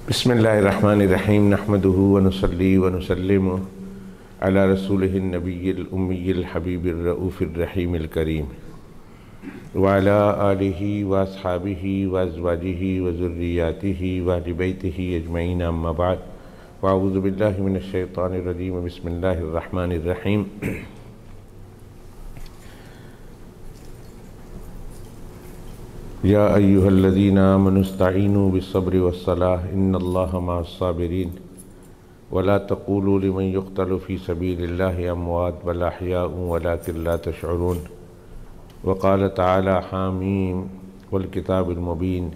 بسم اللہ الرحمن الرحیم نحمده ونصلی ونسلم علی رسولہ النبی الامی الحبیب الرؤوف الرحیم الکریم وعلی آلہ واصحابہ وازواجہ وذریاتہ واہل بیتہ اجمعین اما بعد فاعوذ باللہ من الشیطان الرجیم بسم اللہ الرحمن الرحیم یا ایہا الذین آمنوا استعینوا بالصبر والصلاة ان اللہ مع الصابرین ولا تقولوا لمن يقتل في سبيل الله اموات بل احیاء ولكن لا تشعرون وقال تعالی حامیم والکتاب المبین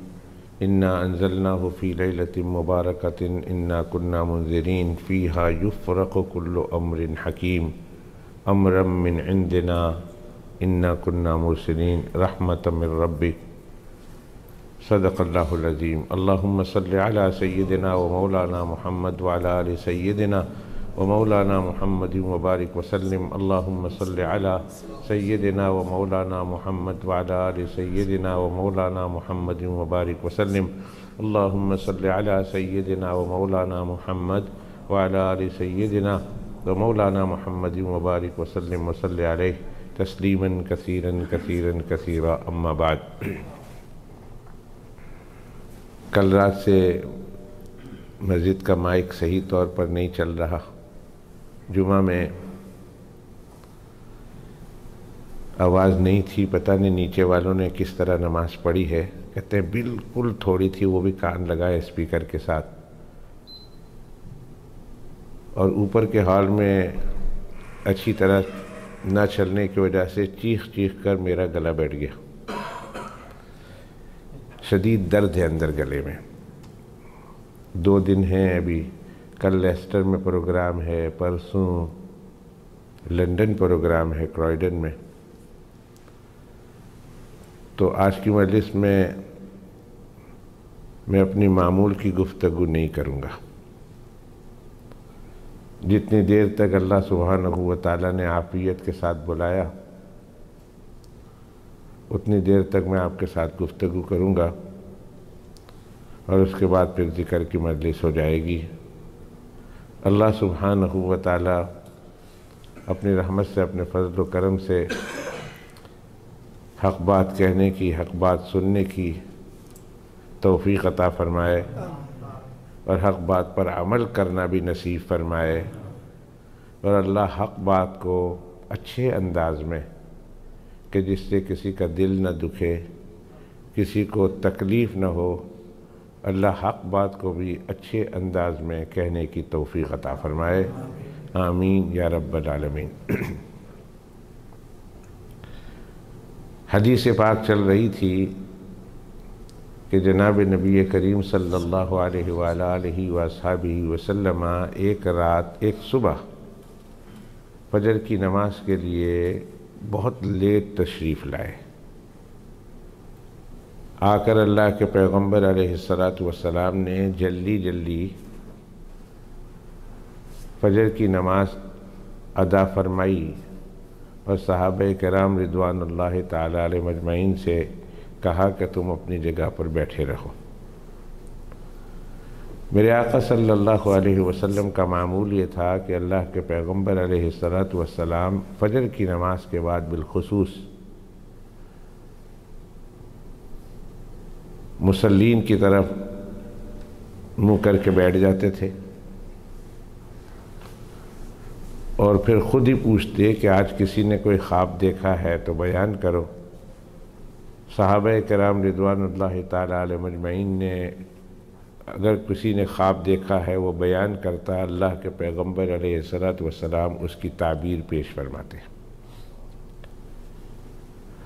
انا انزلناه في ليلة مباركة انا كنا منذرین فيها يفرق كل امر حکیم امرا من عندنا انا كنا مرسلین رحمة من ربک صدق اللہ العظیم اللہم صل علی سیدنا و مولانا محمد وعلی آل سیدنا و مولانا محمد وبارک وسلم اللہم صل علی سیدنا و مولانا محمد وعلی آل سیدنا و مولانا محمد وبارک وسلم اللہم صل علی سیدنا و مولانا محمد وعلی آل سیدنا و مولانا محمد وبارک وسلم وصلی علیہ تسلیما کثیرا کثیرا کثیرا اما بعد۔ کل رات سے مسجد کا مائک صحیح طور پر نہیں چل رہا۔ جمعہ میں آواز نہیں تھی، پتہ نہیں نیچے والوں نے کس طرح نماز پڑھی ہے، کہتے ہیں بالکل تھوڑی تھی، وہ بھی کان لگائے اسپیکر کے ساتھ، اور اوپر کے ہال میں اچھی طرح نہ چلنے کی وجہ سے چیخ چیخ کر میرا گلا بیٹھ گیا، شدید درد ہے اندر گلے میں۔ 2 دن ہیں ابھی، کل لیسٹر میں پروگرام ہے، پرسوں لندن پروگرام ہے کرائیڈن میں، تو آج کی مجلس میں اپنی معمول کی گفتگو نہیں کروں گا۔ جتنی دیر تک اللہ سبحانہ و تعالیٰ نے عافیت کے ساتھ بلایا اتنی دیر تک میں آپ کے ساتھ گفتگو کروں گا، اور اس کے بعد پھر ذکر کی مجلس ہو جائے گی۔ اللہ سبحانہ و تعالیٰ اپنی رحمت سے، اپنے فضل و کرم سے حق بات کہنے کی، حق بات سننے کی توفیق عطا فرمائے، اور حق بات پر عمل کرنا بھی نصیب فرمائے، اور اللہ حق بات کو اچھے انداز میں، کہ جس سے کسی کا دل نہ دکھے، کسی کو تکلیف نہ ہو، اللہ حق بات کو بھی اچھے انداز میں کہنے کی توفیق عطا فرمائے، آمین یا رب العالمین۔ حدیث پاک چل رہی تھی کہ جناب نبی کریم صلی اللہ علیہ وآلہ وصحبہ وسلم ایک صبح فجر کی نماز کے لیے بہت لیٹ تشریف لائے۔ آ کر اللہ کے پیغمبر علیہ السلام نے جلدی فجر کی نماز ادا فرمائی، اور صحابہ کرام رضوان اللہ تعالی علیہ مجمعین سے کہا کہ تم اپنی جگہ پر بیٹھے رہو۔ میرے آقا صلی اللہ علیہ وسلم کا معمول یہ تھا کہ اللہ کے پیغمبر علیہ السلام فجر کی نماز کے بعد بالخصوص مصلین کی طرف منہ کر کے بیٹھ جاتے تھے، اور پھر خود ہی پوچھتے کہ آج کسی نے کوئی خواب دیکھا ہے تو بیان کرو۔ صحابہ کرام رضوان اللہ تعالی علیہ مجمعین نے اگر کسی نے خواب دیکھا ہے وہ بیان کرتا، اللہ کے پیغمبر علیہ السلام اس کی تعبیر پیش فرماتے،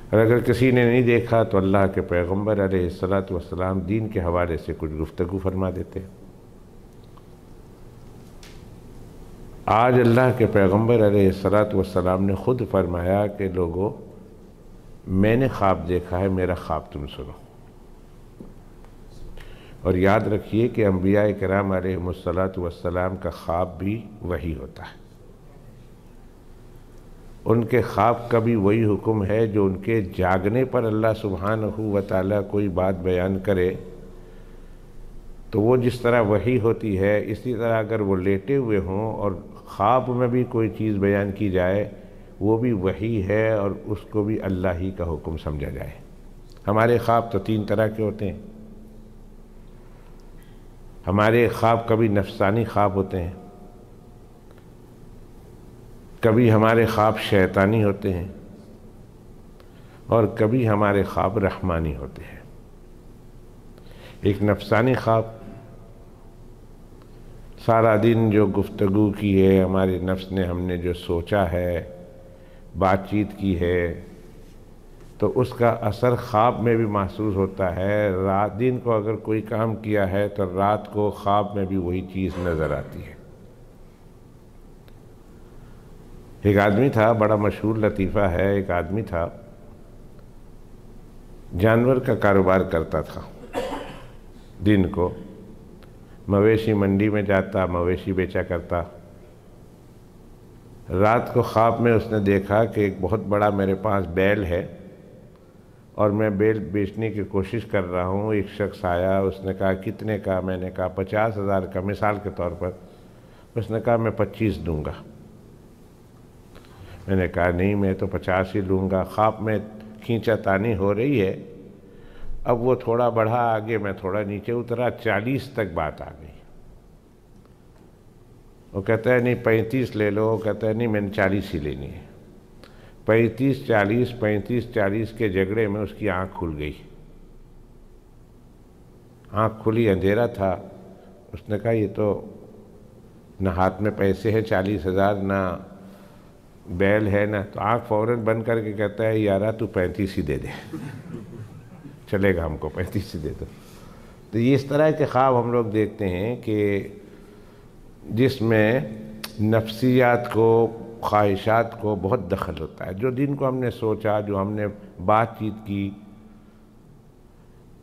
اور اگر کسی نے نہیں دیکھا تو اللہ کے پیغمبر علیہ السلام دین کے حوالے سے کچھ گفتگو فرما دیتے۔ آج اللہ کے پیغمبر علیہ السلام نے خود فرمایا کہ لوگو، میں نے خواب دیکھا ہے، میرا خواب تم سنو۔ اور یاد رکھیے کہ انبیاء کرام علیہ السلام کا خواب بھی وحی ہوتا ہے، ان کے خواب کا بھی وہی حکم ہے جو ان کے جاگنے پر اللہ سبحانہ و تعالیٰ کوئی بات بیان کرے تو وہ جس طرح وحی ہوتی ہے اسی طرح اگر وہ لیٹے ہوئے ہوں اور خواب میں بھی کوئی چیز بیان کی جائے وہ بھی وحی ہے اور اس کو بھی اللہ ہی کا حکم سمجھا جائے۔ ہمارے خواب تو 3 طرح کے ہوتے ہیں۔ ہمارے خواب کبھی نفسانی خواب ہوتے ہیں، کبھی ہمارے خواب شیطانی ہوتے ہیں، اور کبھی ہمارے خواب رحمانی ہوتے ہیں۔ ایک نفسانی خواب، سارا دن جو گفتگو کی ہے ہمارے نفس نے، ہم نے جو سوچا ہے، بات چیت کی ہے، تو اس کا اثر خواب میں بھی محسوس ہوتا ہے۔ رات دن کو اگر کوئی کام کیا ہے تو رات کو خواب میں بھی وہی چیز نظر آتی ہے۔ ایک آدمی تھا، بڑا مشہور لطیفہ ہے، ایک آدمی تھا جانور کا کاروبار کرتا تھا۔ دن کو مویشی منڈی میں جاتا، مویشی بیچا کرتا۔ رات کو خواب میں اس نے دیکھا کہ ایک بہت بڑا میرے پاس بیل ہے اور میں بیل بیچنے کی کوشش کر رہا ہوں۔ ایک شخص آیا، اس نے کہا کتنے کا؟ میں نے کہا 50,000 کا، مثال کے طور پر۔ اس نے کہا میں 25 دوں گا۔ میں نے کہا نہیں، میں تو 50 ہی لوں گا۔ خواب میں کھینچا تانی ہو رہی ہے، اب وہ تھوڑا بڑھا آگے، میں تھوڑا نیچے اترا، 40 تک بات آ گئی۔ وہ کہتا ہے نہیں 35 لے لو، وہ کہتا ہے نہیں میں نے 40 ہی لینی ہے۔ 35-40 کے جھگڑے میں اس کی آنکھ کھل گئی۔ آنکھ کھلی، اندھیرا تھا۔ اس نے کہا یہ تو نہ ہاتھ میں پیسے ہیں 40,000، نہ بیل ہے، نہ، تو آنکھ فوراً بند کر کے کہتا ہے یارا تو 35 ہی دے دے، چلے گا ہم کو 35 ہی دے دو۔ تو یہ اس طرح کے خواب ہم لوگ دیکھتے ہیں کہ جس میں نفسیات کو، خواہشات کو بہت دخل ہوتا ہے۔ جو دن کو ہم نے سوچا، جو ہم نے بات چیت کی،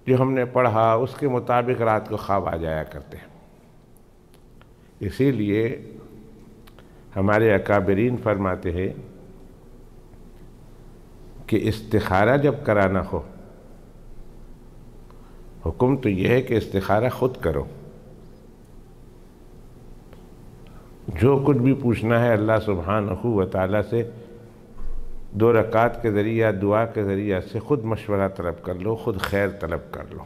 جو ہم نے پڑھا، اس کے مطابق رات کو خواب آ جایا کرتے ہیں۔ اسی لیے ہمارے اکابرین فرماتے ہیں کہ استخارہ جب کرانا ہو، حکم تو یہ ہے کہ استخارہ خود کرو۔ جو کچھ بھی پوچھنا ہے اللہ سبحانہ و تعالیٰ سے 2 رکعت کے ذریعہ، دعا کے ذریعہ سے خود مشورہ طلب کر لو، خود خیر طلب کر لو۔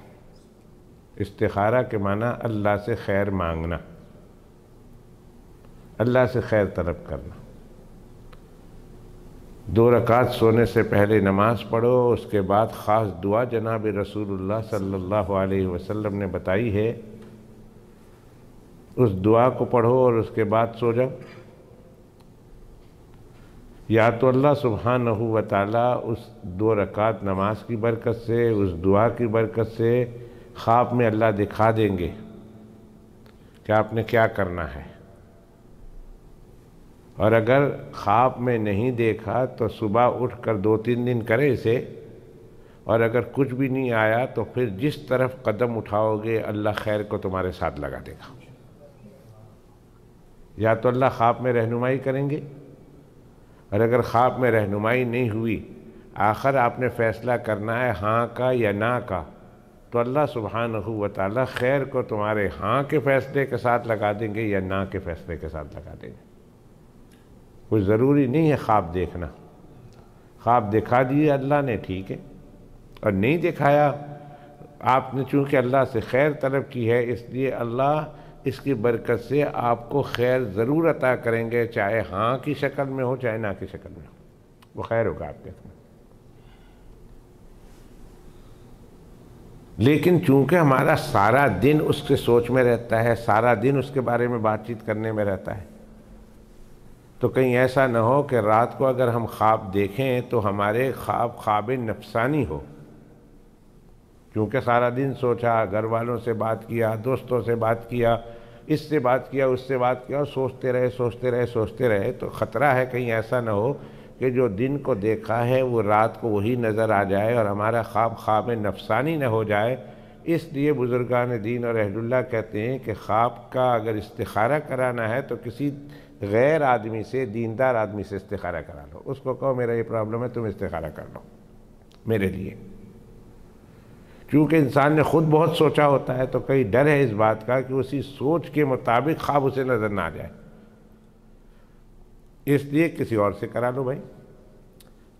استخارہ کے معنی اللہ سے خیر مانگنا، اللہ سے خیر طلب کرنا۔ 2 رکعت سونے سے پہلے نماز پڑھو، اس کے بعد خاص دعا جناب رسول اللہ صلی اللہ علیہ وسلم نے بتائی ہے، اس دعا کو پڑھو اور اس کے بعد سو جاؤ۔ یا تو اللہ سبحانہ و تعالیٰ اس 2 رکعت نماز کی برکت سے، اس دعا کی برکت سے خواب میں اللہ دکھا دیں گے کہ آپ نے کیا کرنا ہے، اور اگر خواب میں نہیں دیکھا تو صبح اٹھ کر 2-3 دن کرے اسے، اور اگر کچھ بھی نہیں آیا تو پھر جس طرف قدم اٹھاؤ گے اللہ خیر کو تمہارے ساتھ لگا دے گا۔ یا تو اللہ خواب میں رہنمائی کریں گے، اور اگر خواب میں رہنمائی نہیں ہوئی، آخر آپ نے فیصلہ کرنا ہے ہاں کا یا نہ کا، تو اللہ سبحانہ و تعالیٰ خیر کو تمہارے ہاں کے فیصلے کے ساتھ لگا دیں گے یا نہ کے فیصلے کے ساتھ لگا دیں گے۔ کوئی ضروری نہیں ہے خواب دیکھنا، خواب دکھا دیے اللہ نے ٹھیک ہے، اور نہیں دکھایا آپ نے چونکہ اللہ سے خیر طلب کی ہے، اس لیے اللہ اس کی برکت سے آپ کو خیر ضرور عطا کریں گے، چاہے ہاں کی شکل میں ہو چاہے نہ کی شکل میں ہو، وہ خیر ہوگا آپ کے اس میں۔ لیکن چونکہ ہمارا سارا دن اس کے سوچ میں رہتا ہے، سارا دن اس کے بارے میں بات چیت کرنے میں رہتا ہے، تو کہیں ایسا نہ ہو کہ رات کو اگر ہم خواب دیکھیں تو ہمارے خواب نفسانی ہو، کیونکہ سارا دن سوچا، گھر والوں سے بات کیا، دوستوں سے بات کیا، اس سے بات کیا، اس سے بات کیا، اور سوچتے رہے، تو خطرہ ہے کہیں ایسا نہ ہو کہ جو دن کو دیکھا ہے وہ رات کو وہی نظر آ جائے اور ہمارا خواب نفسانی نہ ہو جائے۔ اس لیے بزرگان دین اور اہل اللہ کہتے ہیں کہ خواب کا اگر استخارہ کرانا ہے تو کسی غیر آدمی سے، دیندار آدمی سے استخارہ کرا لو، اس کو کہو میرا یہ پرابلم ہے، تم استخارہ کر لو میرے لیے، چونکہ انسان نے خود بہت سوچا ہوتا ہے تو کئی ڈر ہے اس بات کا کہ اسی سوچ کے مطابق خواب اسے نظر نہ آ جائے، اس لیے کسی اور سے کرا لو بھائی،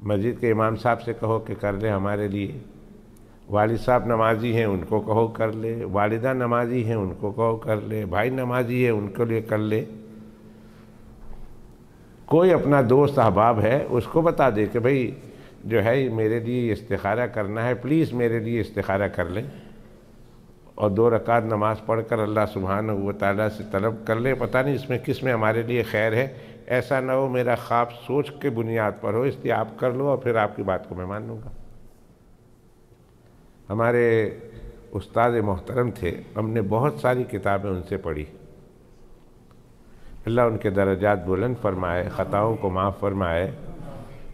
مسجد کے امام صاحب سے کہو کہ کر لے ہمارے لیے، والد صاحب نمازی ہیں ان کو کہو کر لے، والدہ نمازی ہیں ان کو کہو کر لے، بھائی نمازی ہے ان کے لیے کر لے، کوئی اپنا دوست احباب ہے اس کو بتا دے کہ بھائی جو ہے میرے لیے استخارہ کرنا ہے، پلیز میرے لیے استخارہ کر لیں، اور 2 رکعت نماز پڑھ کر اللہ سبحانہ و تعالیٰ سے طلب کر لیں، پتہ نہیں اس میں کس میں ہمارے لیے خیر ہے، ایسا نہ ہو میرا خواب سوچ کے بنیاد پر ہو، اس لیے آپ کر لو اور پھر آپ کی بات کو میں مان لوں گا۔ ہمارے استاد محترم تھے، ہم نے بہت ساری کتابیں ان سے پڑھی، اللہ ان کے درجات بلند فرمائے، خطاؤں کو معاف فرمائے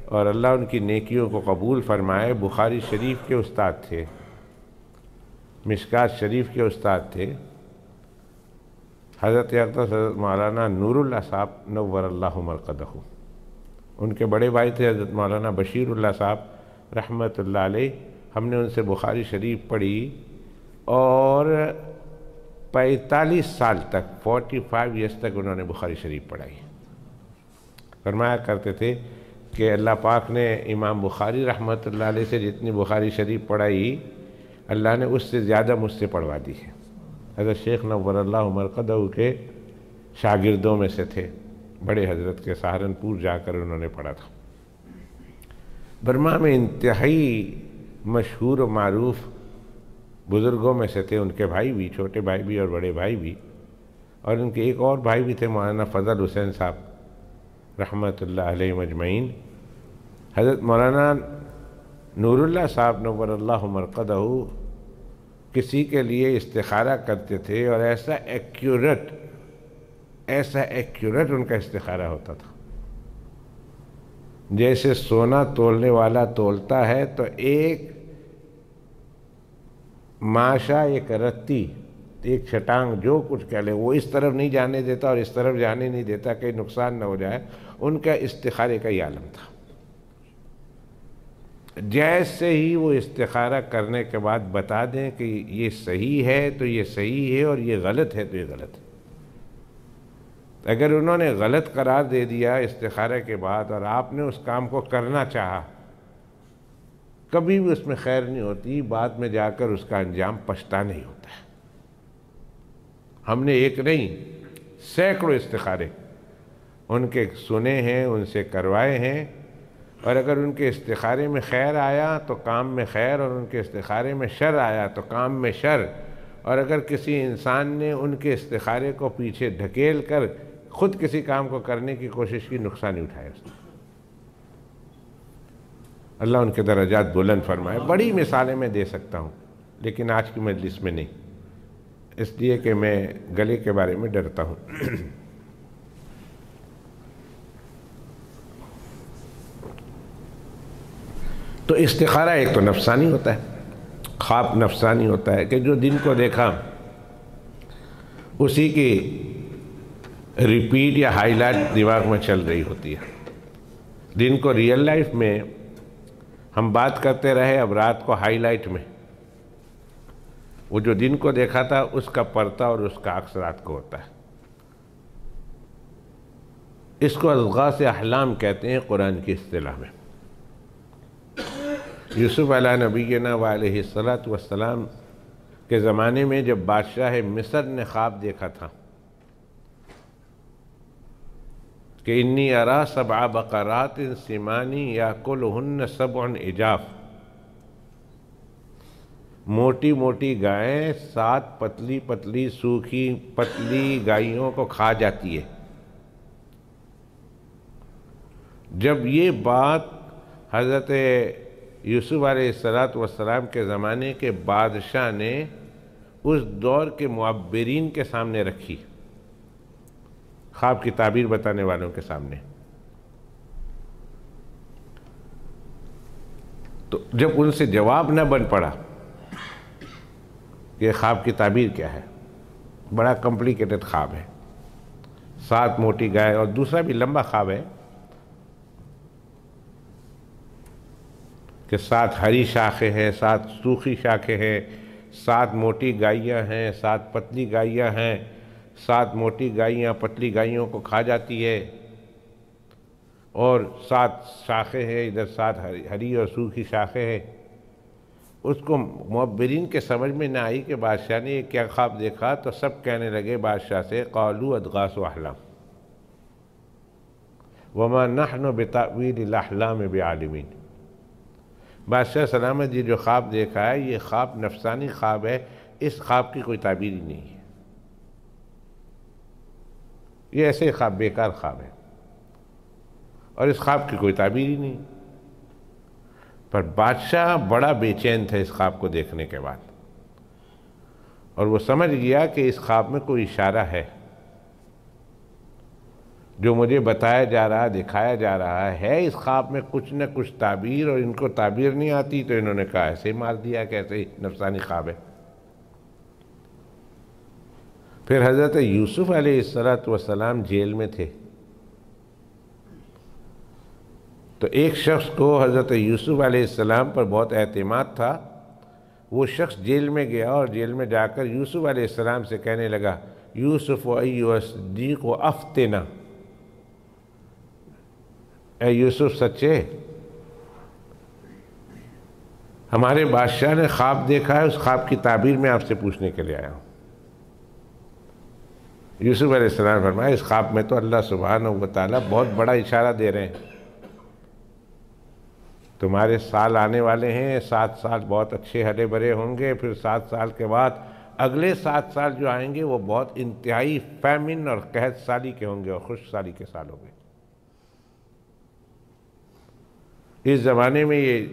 اور اللہ ان کی نیکیوں کو قبول فرمائے۔ بخاری شریف کے استاد تھے، مشکات شریف کے استاد تھے، حضرت اقدس حضرت مولانا نور اللہ صاحب نور اللہ مرقدہ، ان کے بڑے بھائی تھے حضرت مولانا بشیر اللہ صاحب رحمۃ اللہ علیہ۔ ہم نے ان سے بخاری شریف پڑھی اور 45 سال تک 45 ایئرس تک انہوں نے بخاری شریف پڑھائی۔ فرمایا کرتے تھے کہ اللہ پاک نے امام بخاری رحمۃ اللہ علیہ سے جتنی بخاری شریف پڑھائی اللہ نے اس سے زیادہ مجھ سے پڑھوا دی ہے۔ حضرت شیخ نور اللہ مرقدہ کے شاگردوں میں سے تھے، بڑے حضرت کے سہارنپور جا کر انہوں نے پڑھا تھا۔ برما میں انتہائی مشہور و معروف بزرگوں میں سے تھے، ان کے بھائی بھی، چھوٹے بھائی بھی اور بڑے بھائی بھی، اور ان کے ایک اور بھائی بھی تھے مولانا فضل حسین صاحب رحمۃ اللہ علیہ مجمعین۔ حضرت مولانا نور اللہ صاحب نور اللہ مرقدہ کسی کے لیے استخارہ کرتے تھے اور ایسا ایکیوریٹ ان کا استخارہ ہوتا تھا، جیسے سونا تولنے والا تولتا ہے تو ایک ماشا، ایک رتی، ایک چھٹانگ جو کچھ کہہ لے وہ اس طرف نہیں جانے دیتا اور اس طرف جانے نہیں دیتا کہ نقصان نہ ہو جائے، ان کا استخارے کا یہ عالم تھا۔ جیسے ہی وہ استخارہ کرنے کے بعد بتا دیں کہ یہ صحیح ہے تو یہ صحیح ہے اور یہ غلط ہے تو یہ غلط ہے۔ اگر انہوں نے غلط قرار دے دیا استخارے کے بعد اور آپ نے اس کام کو کرنا چاہا، کبھی بھی اس میں خیر نہیں ہوتی، بعد میں جا کر اس کا انجام پچھتانا ہی ہوتا ہے۔ ہم نے ایک نہیں سینکڑوں استخارے ان کے سنے ہیں، ان سے کروائے ہیں، اور اگر ان کے استخارے میں خیر آیا تو کام میں خیر، اور ان کے استخارے میں شر آیا تو کام میں شر، اور اگر کسی انسان نے ان کے استخارے کو پیچھے دھکیل کر خود کسی کام کو کرنے کی کوشش کی، نقصان ہی اٹھائے اس نے۔ اللہ ان کے درجات بلند فرمائے۔ بڑی مثالیں میں دے سکتا ہوں لیکن آج کی مجلس میں نہیں، اس لیے کہ میں گلے کے بارے میں ڈرتا ہوں۔ تو استخارہ ایک تو نفسانی ہوتا ہے، خواب نفسانی ہوتا ہے کہ جو دن کو دیکھا اسی کی ریپیٹ یا ہائی لائٹ دماغ میں چل رہی ہوتی ہے۔ دن کو ریئل لائف میں ہم بات کرتے رہے، اب رات کو ہائی لائٹ میں وہ جو دن کو دیکھا تھا اس کا پرتہ اور اس کا عکس رات کو ہوتا ہے۔ اس کو اضغاث احلام کہتے ہیں قرآن کی اصطلاح میں۔ یوسف علیہ نبینا وعلیہ الصلاۃ والسلام کے زمانے میں جب بادشاہ مصر نے خواب دیکھا تھا کہ انی ارا 7 بقرات سمان یاکلہن 7 عجاف، موٹی موٹی گائیں 7 پتلی پتلی سوکھی پتلی گائیوں کو کھا جاتی ہے۔ جب یہ بات حضرت یوسف علیہ السلام کے زمانے کے بادشاہ نے اس دور کے معبرین کے سامنے رکھی، خواب کی تعبیر بتانے والوں کے سامنے، تو جب ان سے جواب نہ بن پڑا کہ خواب کی تعبیر کیا ہے، بڑا کمپلیکیٹڈ خواب ہے، 7 موٹی گائے، اور دوسرا بھی لمبا خواب ہے کہ 7 ہری شاخیں ہیں، 7 سوکھی شاخیں ہیں، 7 موٹی گائیاں ہیں، 7 پتلی گائیاں ہیں، 7 موٹی گائیاں پتلی گائیوں کو کھا جاتی ہے، اور 7 شاخیں ہیں، ادھر 7 ہری اور سوکھی شاخیں ہیں۔ اس کو معبرین کے سمجھ میں نہ آئی کہ بادشاہ نے یہ کیا خواب دیکھا، تو سب کہنے لگے بادشاہ سے قالوا اضغاث احلام وما نحن بتأویل الاحلام بعالمین۔ بادشاہ سلامت جی جو خواب دیکھا ہے یہ خواب نفسانی خواب ہے، اس خواب کی کوئی تعبیر ہی نہیں ہے، یہ ایسے خواب بیکار خواب ہے اور اس خواب کی کوئی تعبیر ہی نہیں۔ پر بادشاہ بڑا بے چین تھا اس خواب کو دیکھنے کے بعد، اور وہ سمجھ گیا کہ اس خواب میں کوئی اشارہ ہے، جو مجھے بتایا جا رہا دکھایا جا رہا ہے اس خواب میں کچھ نہ کچھ تعبیر، اور ان کو تعبیر نہیں آتی تو انہوں نے کہا ایسے ہی مار دیا کہ ایسے ہی نفسانی خواب ہے۔ پھر حضرت یوسف علیہ السلام جیل میں تھے، تو ایک شخص کو حضرت یوسف علیہ السلام پر بہت اعتماد تھا، وہ شخص جیل میں گیا اور جیل میں جا کر یوسف علیہ السلام سے کہنے لگا یوسف ایھا الصدیق افتنا، اے یوسف سچے، ہمارے بادشاہ نے خواب دیکھا ہے، اس خواب کی تعبیر میں آپ سے پوچھنے کے لیے آیا ہوں۔ یوسف علیہ السلام نے فرمایا اس خواب میں تو اللہ سبحانہ و تعالیٰ بہت بڑا اشارہ دے رہے ہیں، تمہارے سال آنے والے ہیں، 7 سال بہت اچھے ہرے بھرے ہوں گے، پھر 7 سال کے بعد اگلے 7 سال جو آئیں گے وہ بہت انتہائی فیمن اور قحط سالی کے ہوں گے اور خشک سالی کے سال ہوں گے۔ اس زمانے میں یہ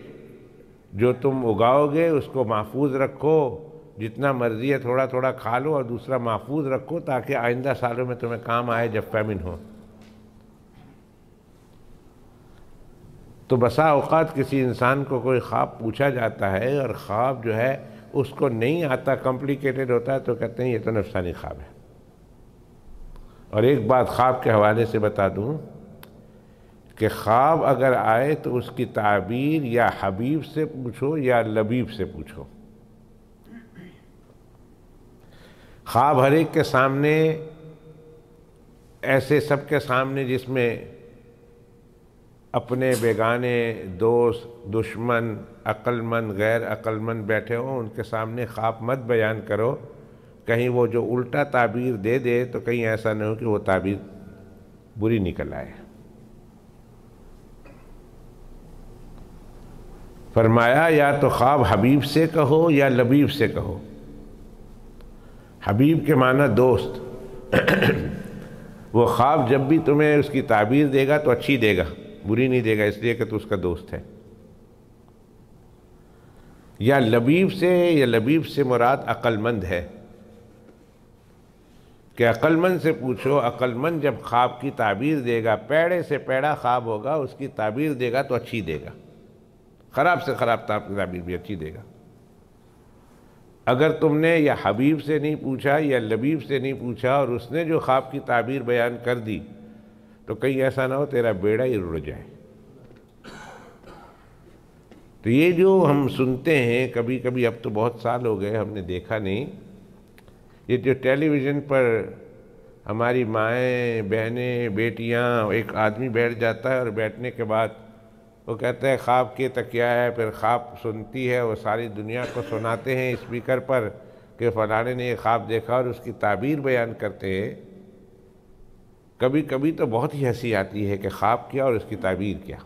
جو تم اگاؤ گے اس کو محفوظ رکھو، جتنا مرضی ہے تھوڑا تھوڑا کھا لو اور دوسرا محفوظ رکھو تاکہ آئندہ سالوں میں تمہیں کام آئے جب فیمن ہو۔ تو بسا اوقات کسی انسان کو کوئی خواب پوچھا جاتا ہے اور خواب جو ہے اس کو نہیں آتا، کمپلیکیٹڈ ہوتا ہے، تو کہتے ہیں یہ تو نفسانی خواب ہے۔ اور ایک بات خواب کے حوالے سے بتا دوں کہ خواب اگر آئے تو اس کی تعبیر یا حبیب سے پوچھو یا لبیب سے پوچھو۔ خواب ہر ایک کے سامنے، ایسے سب کے سامنے جس میں اپنے بیگانے، دوست، دشمن، عقل مند، غیر عقل مند بیٹھے ہوں، ان کے سامنے خواب مت بیان کرو، کہیں وہ جو الٹا تعبیر دے دے تو کہیں ایسا نہ ہو کہ وہ تعبیر بری نکل آئے۔ فرمایا یا تو خواب حبیب سے کہو یا لبیب سے کہو۔ حبیب کے معنی دوست، وہ خواب جب بھی تمہیں اس کی تعبیر دے گا تو اچھی دے گا، بری نہیں دے گا، اس لیے کہ تو اس کا دوست ہے۔ یا لبیب سے مراد عقل مند ہے کہ عقل مند سے پوچھو، عقل مند جب خواب کی تعبیر دے گا، پیڑے سے پیڑا خواب ہوگا، اس کی تعبیر دے گا تو اچھی دے گا، خراب سے خراب تعبیر بھی اچھی دے گا۔ اگر تم نے یا حبیب سے نہیں پوچھا یا لبیب سے نہیں پوچھا اور اس نے جو خواب کی تعبیر بیان کر دی تو کہیں ایسا نہ ہو تیرا بیڑا ہی رڑ جائے۔ تو یہ جو ہم سنتے ہیں کبھی کبھی، اب تو بہت سال ہو گئے ہم نے دیکھا نہیں، یہ جو ٹیلی ویژن پر ہماری مائیں، بہنیں، بیٹیاں، ایک آدمی بیٹھ جاتا ہے اور بیٹھنے کے بعد وہ کہتا ہے خواب کی تکیہ ہے، پھر خواب سنتی ہے، وہ ساری دنیا کو سناتے ہیں اسپیکر پر کہ فلانے نے یہ خواب دیکھا اور اس کی تعبیر بیان کرتے ہیں۔ کبھی کبھی تو بہت ہی ہنسی آتی ہے کہ خواب کیا اور اس کی تعبیر کیا۔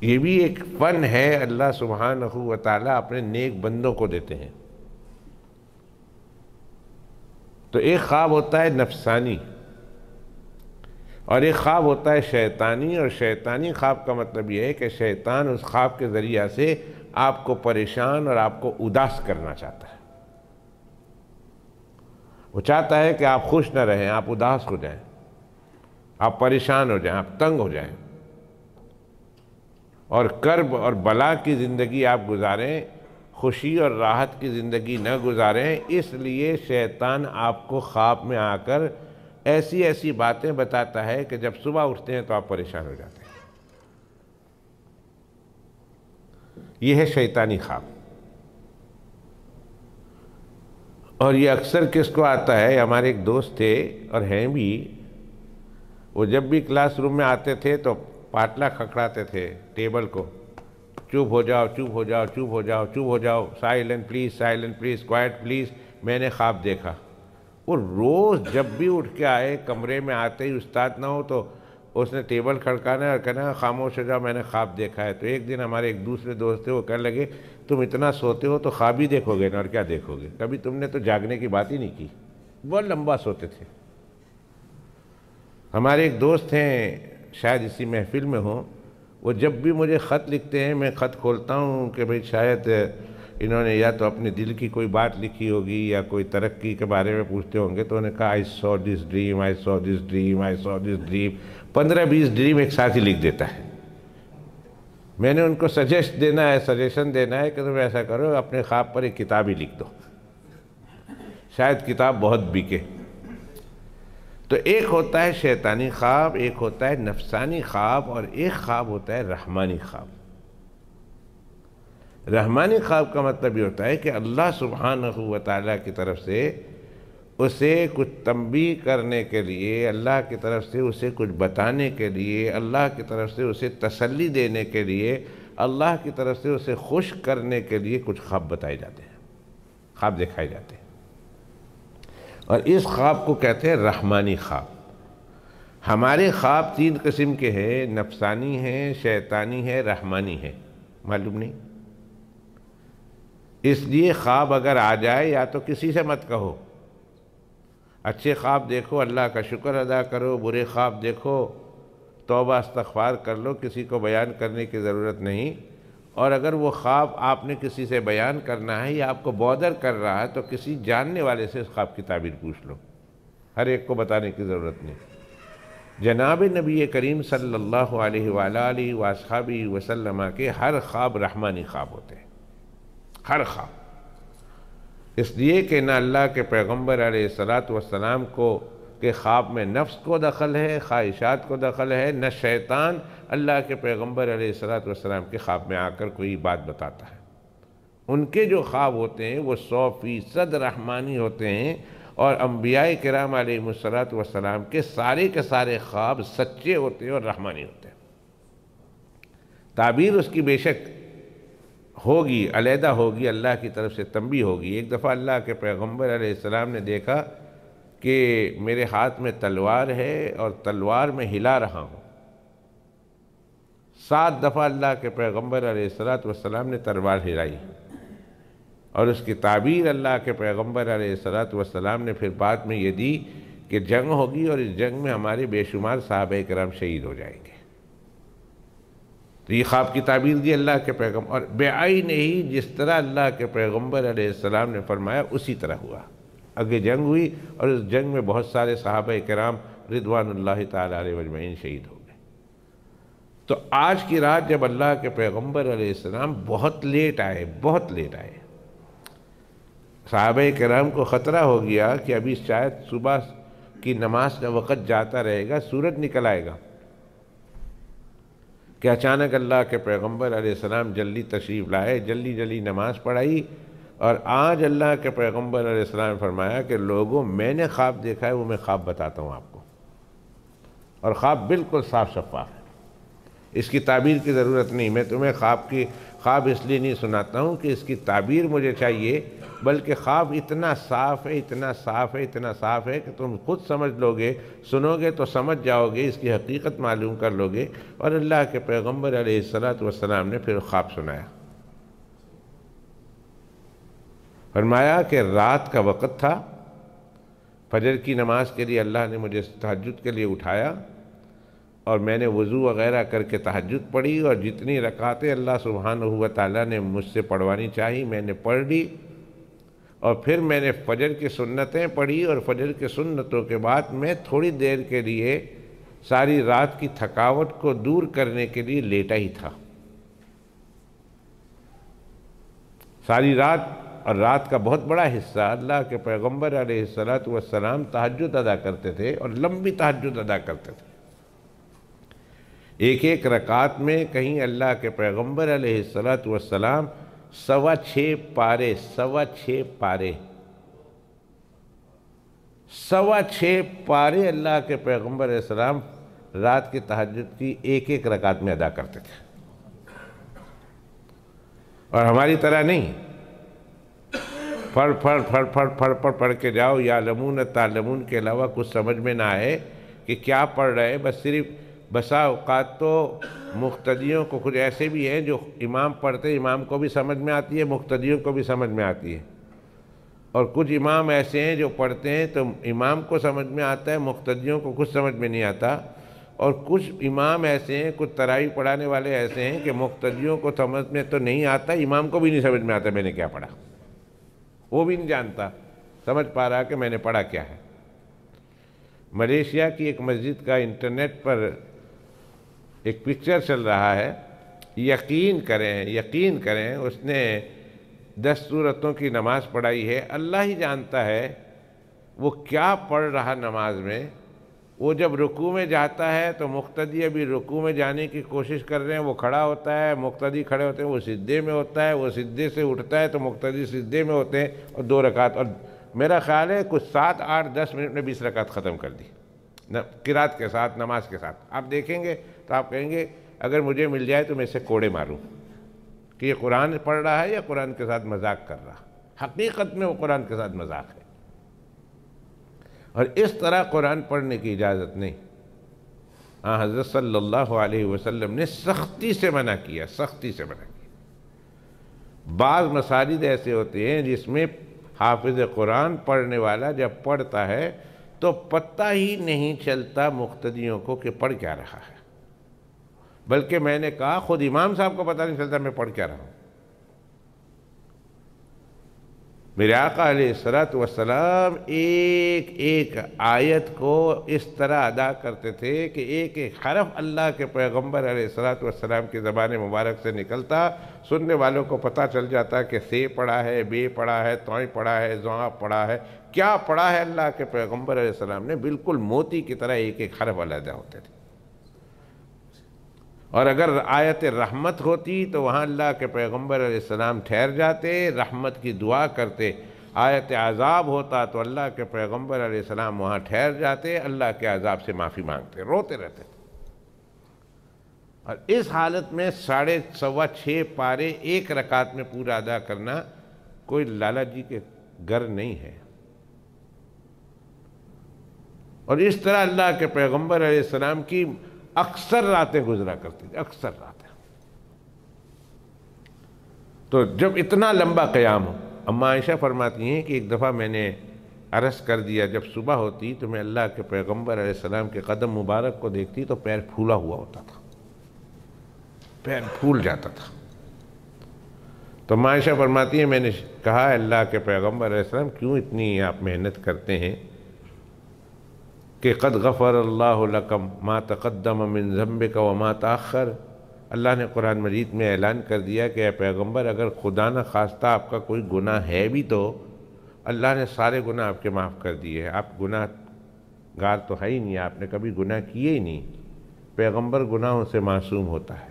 یہ بھی ایک فن ہے اللہ سبحانہ و تعالیٰ اپنے نیک بندوں کو دیتے ہیں۔ تو ایک خواب ہوتا ہے نفسانی اور ایک خواب ہوتا ہے شیطانی، اور شیطانی خواب کا مطلب یہ ہے کہ شیطان اس خواب کے ذریعہ سے آپ کو پریشان اور آپ کو اداس کرنا چاہتا ہے۔ وہ چاہتا ہے کہ آپ خوش نہ رہیں، آپ اداس ہو جائیں، آپ پریشان ہو جائیں، آپ تنگ ہو جائیں اور کرب اور بلا کی زندگی آپ گزاریں، خوشی اور راحت کی زندگی نہ گزاریں۔ اس لیے شیطان آپ کو خواب میں آ کر ایسی ایسی باتیں بتاتا ہے کہ جب صبح اٹھتے ہیں تو آپ پریشان ہو جاتے ہیں۔ یہ ہے شیطانی خواب۔ اور یہ اکثر کس کو آتا ہے؟ ہمارے ایک دوست تھے اور ہیں بھی، وہ جب بھی کلاس روم میں آتے تھے تو پاٹلا کھکڑاتے تھے ٹیبل کو، چپ ہو جاؤ، چپ ہو جاؤ، چپ ہو جاؤ، چپ ہو جاؤ، سائلنٹ پلیز، کوائٹ پلیز، میں نے خواب دیکھا۔ وہ روز جب بھی اٹھ کے آئے، کمرے میں آتے ہی استاد نہ ہو تو اس نے ٹیبل کھڑکانا اور کہنا خاموش ہو جاؤ، میں نے خواب دیکھا ہے۔ تو ایک دن ہمارے ایک دوسرے دوست تھے، وہ کہنے لگے تم اتنا سوتے ہو تو خواب ہی دیکھو گے نا، اور کیا دیکھو گے؟ کبھی تم نے تو جاگنے کی بات ہی نہیں کی۔ بہت لمبا سوتے تھے۔ ہمارے ایک دوست ہیں، شاید اسی محفل میں ہوں، وہ جب بھی مجھے خط لکھتے ہیں، میں خط کھولتا ہوں کہ بھئی شاید انہوں نے یا تو اپنے دل کی کوئی بات لکھی ہوگی یا کوئی ترقی کے بارے میں پوچھتے ہوں گے، تو انہوں نے کہا I saw this dream, I saw this dream, I saw this dream، 15-20 dream ایک ساتھ ہی لکھ دیتا ہے۔ میں نے ان کو سجیشن دینا ہے کہ تم ایسا کرو، اپنے خواب پر ایک کتاب ہی لکھ دو، شاید کتاب بہت بکے۔ تو ایک ہوتا ہے شیطانی خواب، ایک ہوتا ہے نفسانی خواب، اور ایک خواب ہوتا ہے رحمانی خواب۔ رحمانی خواب کا مطلب یہ ہوتا ہے کہ اللہ سبحانہ و تعالیٰ کی طرف سے اسے کچھ تنبیہ کرنے کے لیے، اللہ کی طرف سے اسے کچھ بتانے کے لیے، اللہ کی طرف سے اسے تسلی دینے کے لیے، اللہ کی طرف سے اسے خوش کرنے کے لیے کچھ خواب بتائے جاتے ہیں، خواب دکھائے جاتے ہیں۔ اور اس خواب کو کہتے ہیں رحمانی خواب۔ ہمارے خواب 3 قسم کے ہیں، نفسانی ہیں، شیطانی ہے، رحمانی ہے۔ معلوم نہیں؟ اس لیے خواب اگر آ جائے یا تو کسی سے مت کہو، اچھے خواب دیکھو اللہ کا شکر ادا کرو، برے خواب دیکھو توبہ استغفار کر لو، کسی کو بیان کرنے کی ضرورت نہیں۔ اور اگر وہ خواب آپ نے کسی سے بیان کرنا ہے یا آپ کو بودر کر رہا ہے تو کسی جاننے والے سے اس خواب کی تعبیر پوچھ لو، ہر ایک کو بتانے کی ضرورت نہیں۔ جناب نبی کریم صلی اللہ علیہ وآلہ وآصحابہ وسلم کے ہر خواب رحمانی خواب ہوتے ہیں، ہر خواب۔ اس لیے کہ نہ اللہ کے پیغمبر علیہ السلام کو کہ خواب میں نفس کو دخل ہے، خواہشات کو دخل ہے، نہ شیطان اللہ کے پیغمبر علیہ السلام کے خواب میں آ کر کوئی بات بتاتا ہے۔ ان کے جو خواب ہوتے ہیں وہ 100% رحمانی ہوتے ہیں، اور انبیاء کرام علیہ السلام کے سارے خواب سچے ہوتے ہیں اور رحمانی ہوتے ہیں۔ تعبیر اس کی بے شک ہوگی، علیحدہ ہوگی، اللہ کی طرف سے تنبیہ ہوگی۔ ایک دفعہ اللہ کے پیغمبر علیہ السلام نے دیکھا کہ میرے ہاتھ میں تلوار ہے اور تلوار میں ہلا رہا ہوں۔ 7 دفعہ اللہ کے پیغمبر علیہ السلام نے تلوار ہلائی، اور اس کی تعبیر اللہ کے پیغمبر علیہ السلام نے پھر بعد میں یہ دی کہ جنگ ہوگی اور اس جنگ میں ہمارے بے شمار صحابہ کرام شہید ہو جائیں گے۔ تو یہ خواب کی تعبیر دی اللہ کے پیغمبر، اور بعین ہی جس طرح اللہ کے پیغمبر علیہ السلام نے فرمایا اسی طرح ہوا۔ آگے جنگ ہوئی اور اس جنگ میں بہت سارے صحابہ کرام رضوان اللہ تعالی علیہ اجمعین شہید ہو گئے۔ تو آج کی رات جب اللہ کے پیغمبر علیہ السلام بہت لیٹ آئے، صحابہ کرام کو خطرہ ہو گیا کہ ابھی شاید صبح کی نماز کا وقت جاتا رہے گا، سورج نکل آئے گا، کہ اچانک اللہ کے پیغمبر علیہ السلام جلدی تشریف لائے، جلدی نماز پڑھائی، اور آج اللہ کے پیغمبر علیہ السلام نے فرمایا کہ لوگوں میں نے خواب دیکھا ہے، وہ میں خواب بتاتا ہوں آپ کو، اور خواب بالکل صاف شفاف ہے، اس کی تعبیر کی ضرورت نہیں۔ میں تمہیں خواب اس لیے نہیں سناتا ہوں کہ اس کی تعبیر مجھے چاہیے، بلکہ خواب اتنا صاف ہے کہ تم خود سمجھ لو گے، سنو گے تو سمجھ جاؤ گے، اس کی حقیقت معلوم کر لو گے۔ اور اللہ کے پیغمبر علیہ السلام نے پھر خواب سنایا، فرمایا کہ رات کا وقت تھا، فجر کی نماز کے لیے اللہ نے مجھے تہجد کے لیے اٹھایا، اور میں نے وضو وغیرہ کر کے تہجد پڑھی، اور جتنی رکعتیں اللہ سبحانہ و تعالیٰ نے مجھ سے پڑھوانی چاہی میں نے پڑھ لی، اور پھر میں نے فجر کی سنتیں پڑھی، اور فجر کی سنتوں کے بعد میں تھوڑی دیر کے لیے ساری رات کی تھکاوٹ کو دور کرنے کے لیے لیٹا ہی تھا۔ ساری رات اور رات کا بہت بڑا حصہ اللہ کے پیغمبر علیہ السلام تہجد ادا کرتے تھے، اور لمبی تہجد ادا کرتے تھے۔ ایک ایک رکعت میں کہیں اللہ کے پیغمبر علیہ السلام 6.25 پارے 6.25 پارے اللہ کے پیغمبر علیہ السلام رات کی تہجد کی ایک ایک رکعت میں ادا کرتے تھے، اور ہماری طرح نہیں پڑھ کے جاؤ، یعلمون تعلمون کے علاوہ کچھ سمجھ میں نہ آئے کہ کیا پڑھ رہے، بس صرف بسا اوقات تو مقتدیوں کو کچھ ایسے بھی ہیں جو امام پڑھتے امام کو بھی سمجھ میں آتی ہے، مقتدیوں کو بھی سمجھ میں آتی ہے، اور کچھ امام ایسے ہیں جو پڑھتے ہیں تو امام کو سمجھ میں آتا ہے، مقتدیوں کو کچھ سمجھ میں نہیں آتا، اور کچھ امام ایسے ہیں، کچھ تراویح پڑھانے والے ایسے ہیں کہ مقتدیوں کو سمجھ میں تو نہیں آتا، امام کو بھی نہیں سمجھ میں آتا میں نے کیا پڑھا، وہ بھی نہیں جانتا سمجھ پا رہا کہ میں نے پڑھا کیا ہے۔ ملیشیا کی ایک مسجد کا انٹرنیٹ پر ایک پکچر چل رہا ہے، یقین کریں اس نے 10 سورتوں کی نماز پڑھائی ہے، اللہ ہی جانتا ہے وہ کیا پڑھ رہا نماز میں۔ وہ جب رکوع میں جاتا ہے تو مقتدی ابھی رکوع میں جانے کی کوشش کر رہے ہیں، وہ کھڑا ہوتا ہے، مقتدی کھڑے ہوتے ہیں، وہ سجدے میں ہوتا ہے، وہ سجدے سے اٹھتا ہے تو مقتدی سجدے میں ہوتے ہیں، اور 2 رکعت، اور میرا خیال ہے کچھ 7 8 10 منٹ میں 20 رکعت ختم کر دی قرات کے ساتھ، نماز کے ساتھ۔ آپ دیکھیں گے تو آپ کہیں گے اگر مجھے مل جائے تو میں اسے کوڑے ماروں کہ یہ قرآن پڑھ رہا ہے یا قرآن کے ساتھ مذاق کر رہا۔ حقیقت میں وہ قرآن کے ساتھ مذاق ہے، اور اس طرح قرآن پڑھنے کی اجازت نہیں۔ حضرت صلی اللہ علیہ وسلم نے سختی سے منع کیا۔ بعض مساجد ایسے ہوتے ہیں جس میں حافظ قرآن پڑھنے والا جب پڑھتا ہے تو پتہ ہی نہیں چلتا مقتدیوں کو کہ پڑھ کیا رہا ہے، بلکہ میں نے کہا خود امام صاحب کو پتہ نہیں چلتا میں پڑھ کیا رہا ہوں۔ میرے آقا علیہ السلام ایک ایک آیت کو اس طرح ادا کرتے تھے کہ ایک ایک حرف اللہ کے پیغمبر علیہ السلام کی زبان مبارک سے نکلتا، سننے والوں کو پتہ چل جاتا کہ سے پڑھا ہے، بے پڑھا ہے، توئیں پڑھا ہے، زواں پڑھا ہے، کیا پڑھا ہے اللہ کے پیغمبر علیہ السلام نے۔ بالکل موتی کی طرح ایک ایک حرف علیحدہ ہوتے تھے، اور اگر آیت رحمت ہوتی تو وہاں اللہ کے پیغمبر علیہ السلام ٹھہر جاتے، رحمت کی دعا کرتے۔ آیت عذاب ہوتا تو اللہ کے پیغمبر علیہ السلام وہاں ٹھہر جاتے، اللہ کے عذاب سے معافی مانگتے، روتے رہتے تھے۔ اور اس حالت میں 6.25 پارے ایک رکعت میں پورا ادا کرنا کوئی لالا جی کے گھر نہیں ہے۔ اور اس طرح اللہ کے پیغمبر علیہ السلام کی اکثر راتیں گزرا کرتی تھی، اکثر راتیں۔ تو جب اتنا لمبا قیام ہو، اما عائشہ فرماتی ہیں کہ ایک دفعہ میں نے عرض کر دیا جب صبح ہوتی تو میں اللہ کے پیغمبر علیہ السلام کے قدم مبارک کو دیکھتی تو پیر پھولا ہوا ہوتا تھا، پیر پھول جاتا تھا۔ تو اما عائشہ فرماتی ہیں میں نے کہا اللہ کے پیغمبر علیہ السلام کیوں اتنی آپ محنت کرتے ہیں کہ قد غفر اللہ لکم ما تقدم من ذنبک وما تاخر۔ اللہ نے قرآن مجید میں اعلان کر دیا کہ اے پیغمبر اگر خدا نہ خواستہ آپ کا کوئی گناہ ہے بھی تو اللہ نے سارے گناہ آپ کے معاف کر دیے ہیں، آپ گناہ گار تو ہے ہی نہیں، آپ نے کبھی گناہ کیے ہی نہیں۔ پیغمبر گناہوں سے معصوم ہوتا ہے،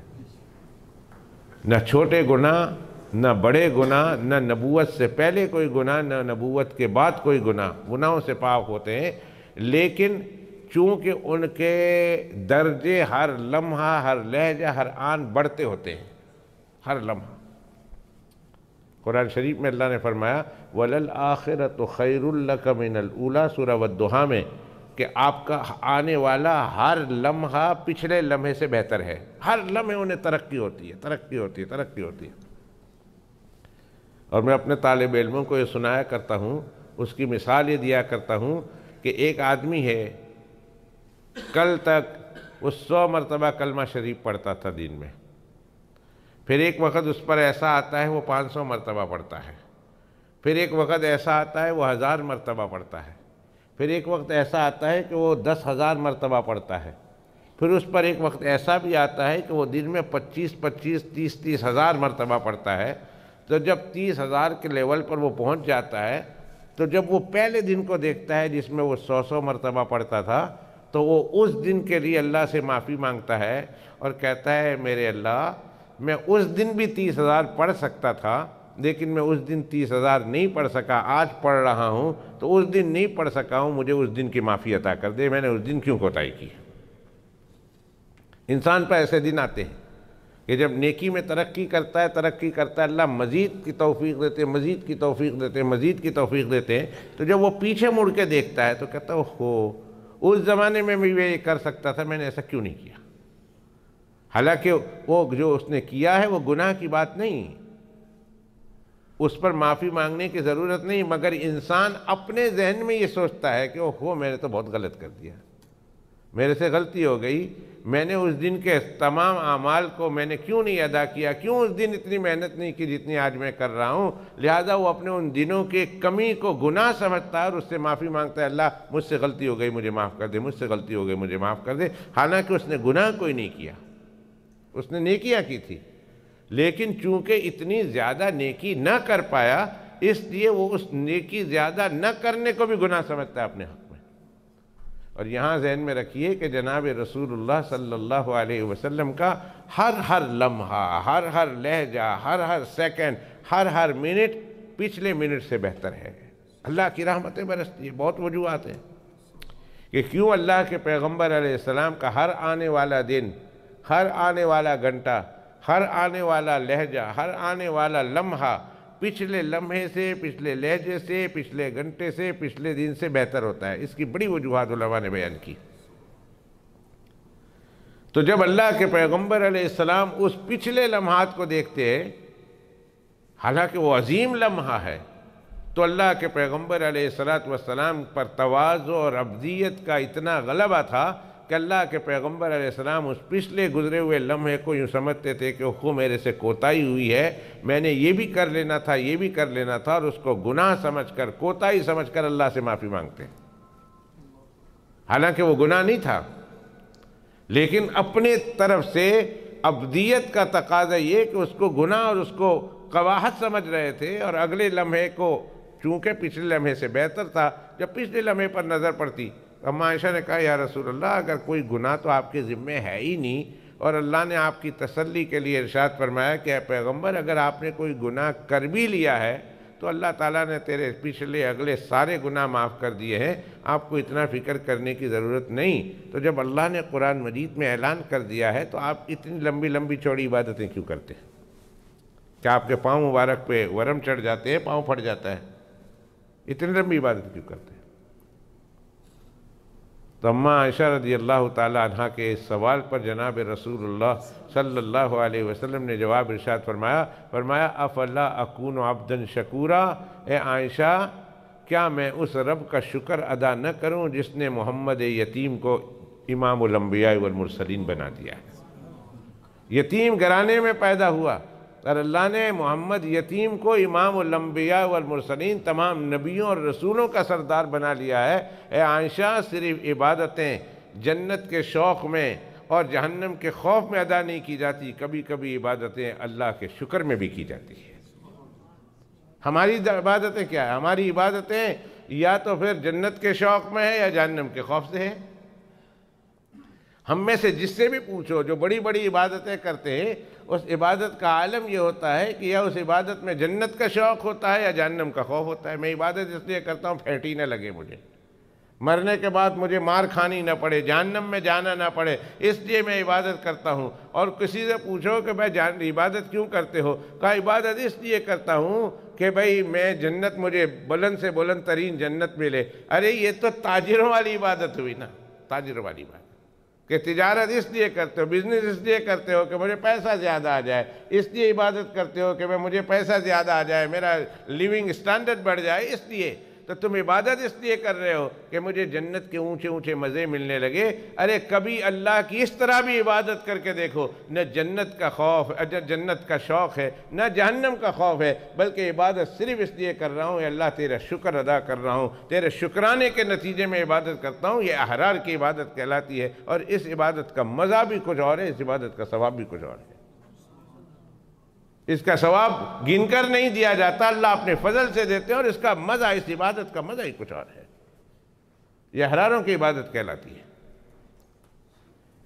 نہ چھوٹے گناہ نہ بڑے گناہ، نہ نبوت سے پہلے کوئی گناہ نہ نبوت کے بعد کوئی گناہ، گناہوں سے پاک ہوتے ہیں۔ لیکن چونکہ ان کے درجے ہر لمحہ، ہر لہجہ، ہر آن بڑھتے ہوتے ہیں، ہر لمحہ۔ قرآن شریف میں اللہ نے فرمایا وَلَلْآخِرَةُ خَيْرٌ لَكَ مِنَ الْأُولَى سورہ والضحیٰ میں کہ آپ کا آنے والا ہر لمحہ پچھلے لمحے سے بہتر ہے، ہر لمحے انہیں ترقی ہوتی ہے۔ اور میں اپنے طالب علموں کو یہ سنایا کرتا ہوں، اس کی مثال یہ دیا کرتا ہوں کہ ایک آدمی ہے کل تک وہ 100 مرتبہ کلمہ شریف پڑھتا تھا دن میں، پھر ایک وقت اس پر ایسا آتا ہے وہ 500 مرتبہ پڑھتا ہے، پھر ایک وقت ایسا آتا ہے وہ 1000 مرتبہ پڑھتا ہے، پھر ایک وقت ایسا آتا ہے کہ وہ 10,000 مرتبہ پڑھتا ہے، پھر اس پر ایک وقت ایسا بھی آتا ہے کہ وہ دن میں 25 30 ہزار مرتبہ پڑھتا ہے۔ تو جب 30,000 کے لیول پر وہ پہنچ جاتا ہے تو جب وہ پہلے دن کو دیکھتا ہے جس میں وہ 100 مرتبہ پڑھتا تھا تو وہ اس دن کے لیے اللہ سے معافی مانگتا ہے اور کہتا ہے میرے اللہ میں اس دن بھی 30,000 پڑھ سکتا تھا لیکن میں اس دن 30,000 نہیں پڑھ سکا، آج پڑھ رہا ہوں تو اس دن نہیں پڑھ سکا ہوں، مجھے اس دن کی معافی عطا کر دے، میں نے اس دن کیوں کوتاہی کی۔ انسان پر ایسے دن آتے ہیں کہ جب نیکی میں ترقی کرتا ہے اللہ مزید کی توفیق دیتے ہیں، مزید کی توفیق دیتے ہیں، مزید کی توفیق دیتے ہیں، تو جب وہ پیچھے مڑ کے دیکھتا ہے تو کہتا ہے اوہو اس زمانے میں بھی یہ کر سکتا تھا، میں نے ایسا کیوں نہیں کیا۔ حالانکہ وہ جو اس نے کیا ہے وہ گناہ کی بات نہیں، اس پر معافی مانگنے کی ضرورت نہیں، مگر انسان اپنے ذہن میں یہ سوچتا ہے کہ اوہو میں نے تو بہت غلط کر دیا، میرے سے غلطی ہو گئی، میں نے اس دن کے تمام اعمال کو میں نے کیوں نہیں ادا کیا، کیوں اس دن اتنی محنت نہیں کی جتنی آج میں کر رہا ہوں۔ لہذا وہ اپنے ان دنوں کے کمی کو گناہ سمجھتا ہے اور اس سے معافی مانگتا ہے، اللہ مجھ سے غلطی ہو گئی مجھے معاف کر دے، مجھ سے غلطی ہو گئی مجھے معاف کر دے۔ حالانکہ اس نے گناہ کوئی نہیں کیا، اس نے نیکیاں کی تھی، لیکن چونکہ اتنی زیادہ نیکی نہ کر پایا اس لیے وہ اس نیکی زیادہ نہ کرنے کو بھی گناہ سمجھتا ہے اپنے حق میں۔ اور یہاں ذہن میں رکھیے کہ جناب رسول اللہ صلی اللہ علیہ وسلم کا ہر لمحہ، ہر لہجہ، ہر سیکنڈ، ہر منٹ پچھلے منٹ سے بہتر ہے۔ اللہ کی رحمتیں برستی ہیں، بہت وجوہات ہیں کہ کیوں اللہ کے پیغمبر علیہ السلام کا ہر آنے والا دن، ہر آنے والا گھنٹہ، ہر آنے والا لہجہ، ہر آنے والا لمحہ پچھلے لمحے سے، پچھلے لہجے سے، پچھلے گھنٹے سے، پچھلے دن سے بہتر ہوتا ہے۔ اس کی بڑی وجوہات علماء نے بیان کی۔ تو جب اللہ کے پیغمبر علیہ السلام اس پچھلے لمحات کو دیکھتے ہیں، حالانکہ وہ عظیم لمحہ ہے، تو اللہ کے پیغمبر علیہ السلام پر تواضع اور عبدیت کا اتنا غلبہ تھا کہ اللہ کے پیغمبر علیہ السلام اس پچھلے گزرے ہوئے لمحے کو یوں سمجھتے تھے کہ اوہ میرے سے کوتاہی ہوئی ہے، میں نے یہ بھی کر لینا تھا، یہ بھی کر لینا تھا، اور اس کو گناہ سمجھ کر، کوتاہی سمجھ کر اللہ سے معافی مانگتے ہیں۔ حالانکہ وہ گناہ نہیں تھا، لیکن اپنے طرف سے عبدیت کا تقاضا یہ کہ اس کو گناہ اور اس کو قباحت سمجھ رہے تھے، اور اگلے لمحے کو چونکہ پچھلے لمحے سے بہتر تھا، جب پچھلے لمحے پر نظر پڑتی، اما عائشہ نے کہا یا رسول اللہ اگر کوئی گناہ تو آپ کے ذمہ ہے ہی نہیں، اور اللہ نے آپ کی تسلی کے لیے ارشاد فرمایا کہ اے پیغمبر اگر آپ نے کوئی گناہ کر بھی لیا ہے تو اللہ تعالیٰ نے تیرے پچھلے اگلے سارے گناہ معاف کر دیے ہیں، آپ کو اتنا فکر کرنے کی ضرورت نہیں۔ تو جب اللہ نے قرآن مجید میں اعلان کر دیا ہے تو آپ اتنی لمبی چوڑی عبادتیں کیوں کرتے ہیں؟ کیا آپ کے پاؤں مبارک پہ ورم چڑھ جاتے ہیں، پاؤں پھٹ جاتا ہے؟ اتنی لمبی عبادت کیوں کرتے ہیں؟ تو اماں عائشہ رضی اللہ تعالی عنہ کے اس سوال پر جناب رسول اللہ صلی اللہ علیہ وسلم نے جواب ارشاد فرمایا افلا اکون عبدا شکورا، اے عائشہ کیا میں اس رب کا شکر ادا نہ کروں جس نے محمد یتیم کو امام الانبیاء والمرسلین بنا دیا ہے۔ یتیم گھرانے میں پیدا ہوا اور اللہ نے محمد یتیم کو امام الانبیاء والمرسلین تمام نبیوں اور رسولوں کا سردار بنا لیا ہے۔ اے عائشہ صرف عبادتیں جنت کے شوق میں اور جہنم کے خوف میں ادا نہیں کی جاتی، کبھی کبھی عبادتیں اللہ کے شکر میں بھی کی جاتی ہیں۔ ہماری عبادتیں کیا ہے؟ ہماری عبادتیں یا تو پھر جنت کے شوق میں ہے یا جہنم کے خوف سے ہے۔ ہم میں سے جس سے بھی پوچھو جو بڑی بڑی عبادتیں کرتے ہیں، اس عبادت کا عالم یہ ہوتا ہے کہ یا اس عبادت میں جنت کا شوق ہوتا ہے یا جہنم کا خوف ہوتا ہے۔ میں عبادت اس لیے کرتا ہوں پھیٹی نہ لگے، مجھے مرنے کے بعد مجھے مار کھانی نہ پڑے، جہنم میں جانا نہ پڑے، اس لیے میں عبادت کرتا ہوں۔ اور کسی سے پوچھو کہ بھائی عبادت کیوں کرتے ہو؟ کہا عبادت اس لیے کرتا ہوں کہ بھائی میں جنت، مجھے بلند سے بلند ترین جنت ملے۔ ارے یہ تو تاجروں والی عبادت ہوئی نا، تاجروں والی بات کہ تجارت اس لیے کرتے ہو، بزنس اس لیے کرتے ہو کہ مجھے پیسہ زیادہ آ جائے، اس لیے عبادت کرتے ہو کہ مجھے پیسہ زیادہ آ جائے، میرا لیونگ سٹینڈرڈ بڑھ جائے، اس لیے۔ تو تم عبادت اس لیے کر رہے ہو کہ مجھے جنت کے اونچے اونچے مزے ملنے لگے۔ ارے کبھی اللہ کی اس طرح بھی عبادت کر کے دیکھو، نہ جنت کا خوف، جنت کا شوق ہے، نہ جہنم کا خوف ہے، بلکہ عبادت صرف اس لیے کر رہا ہوں کہ اللہ تیرا شکر ادا کر رہا ہوں، تیرے شکرانے کے نتیجے میں عبادت کرتا ہوں۔ یہ احرار کی عبادت کہلاتی ہے، اور اس عبادت کا مزہ بھی کچھ اور ہے، اس عبادت کا ثواب بھی کچھ اور ہے۔ اس کا ثواب گن کر نہیں دیا جاتا، اللہ اپنے فضل سے دیتے ہیں، اور اس کا مزہ، اس عبادت کا مزہ ہی کچھ اور ہے۔ یہ احراروں کی عبادت کہلاتی ہے۔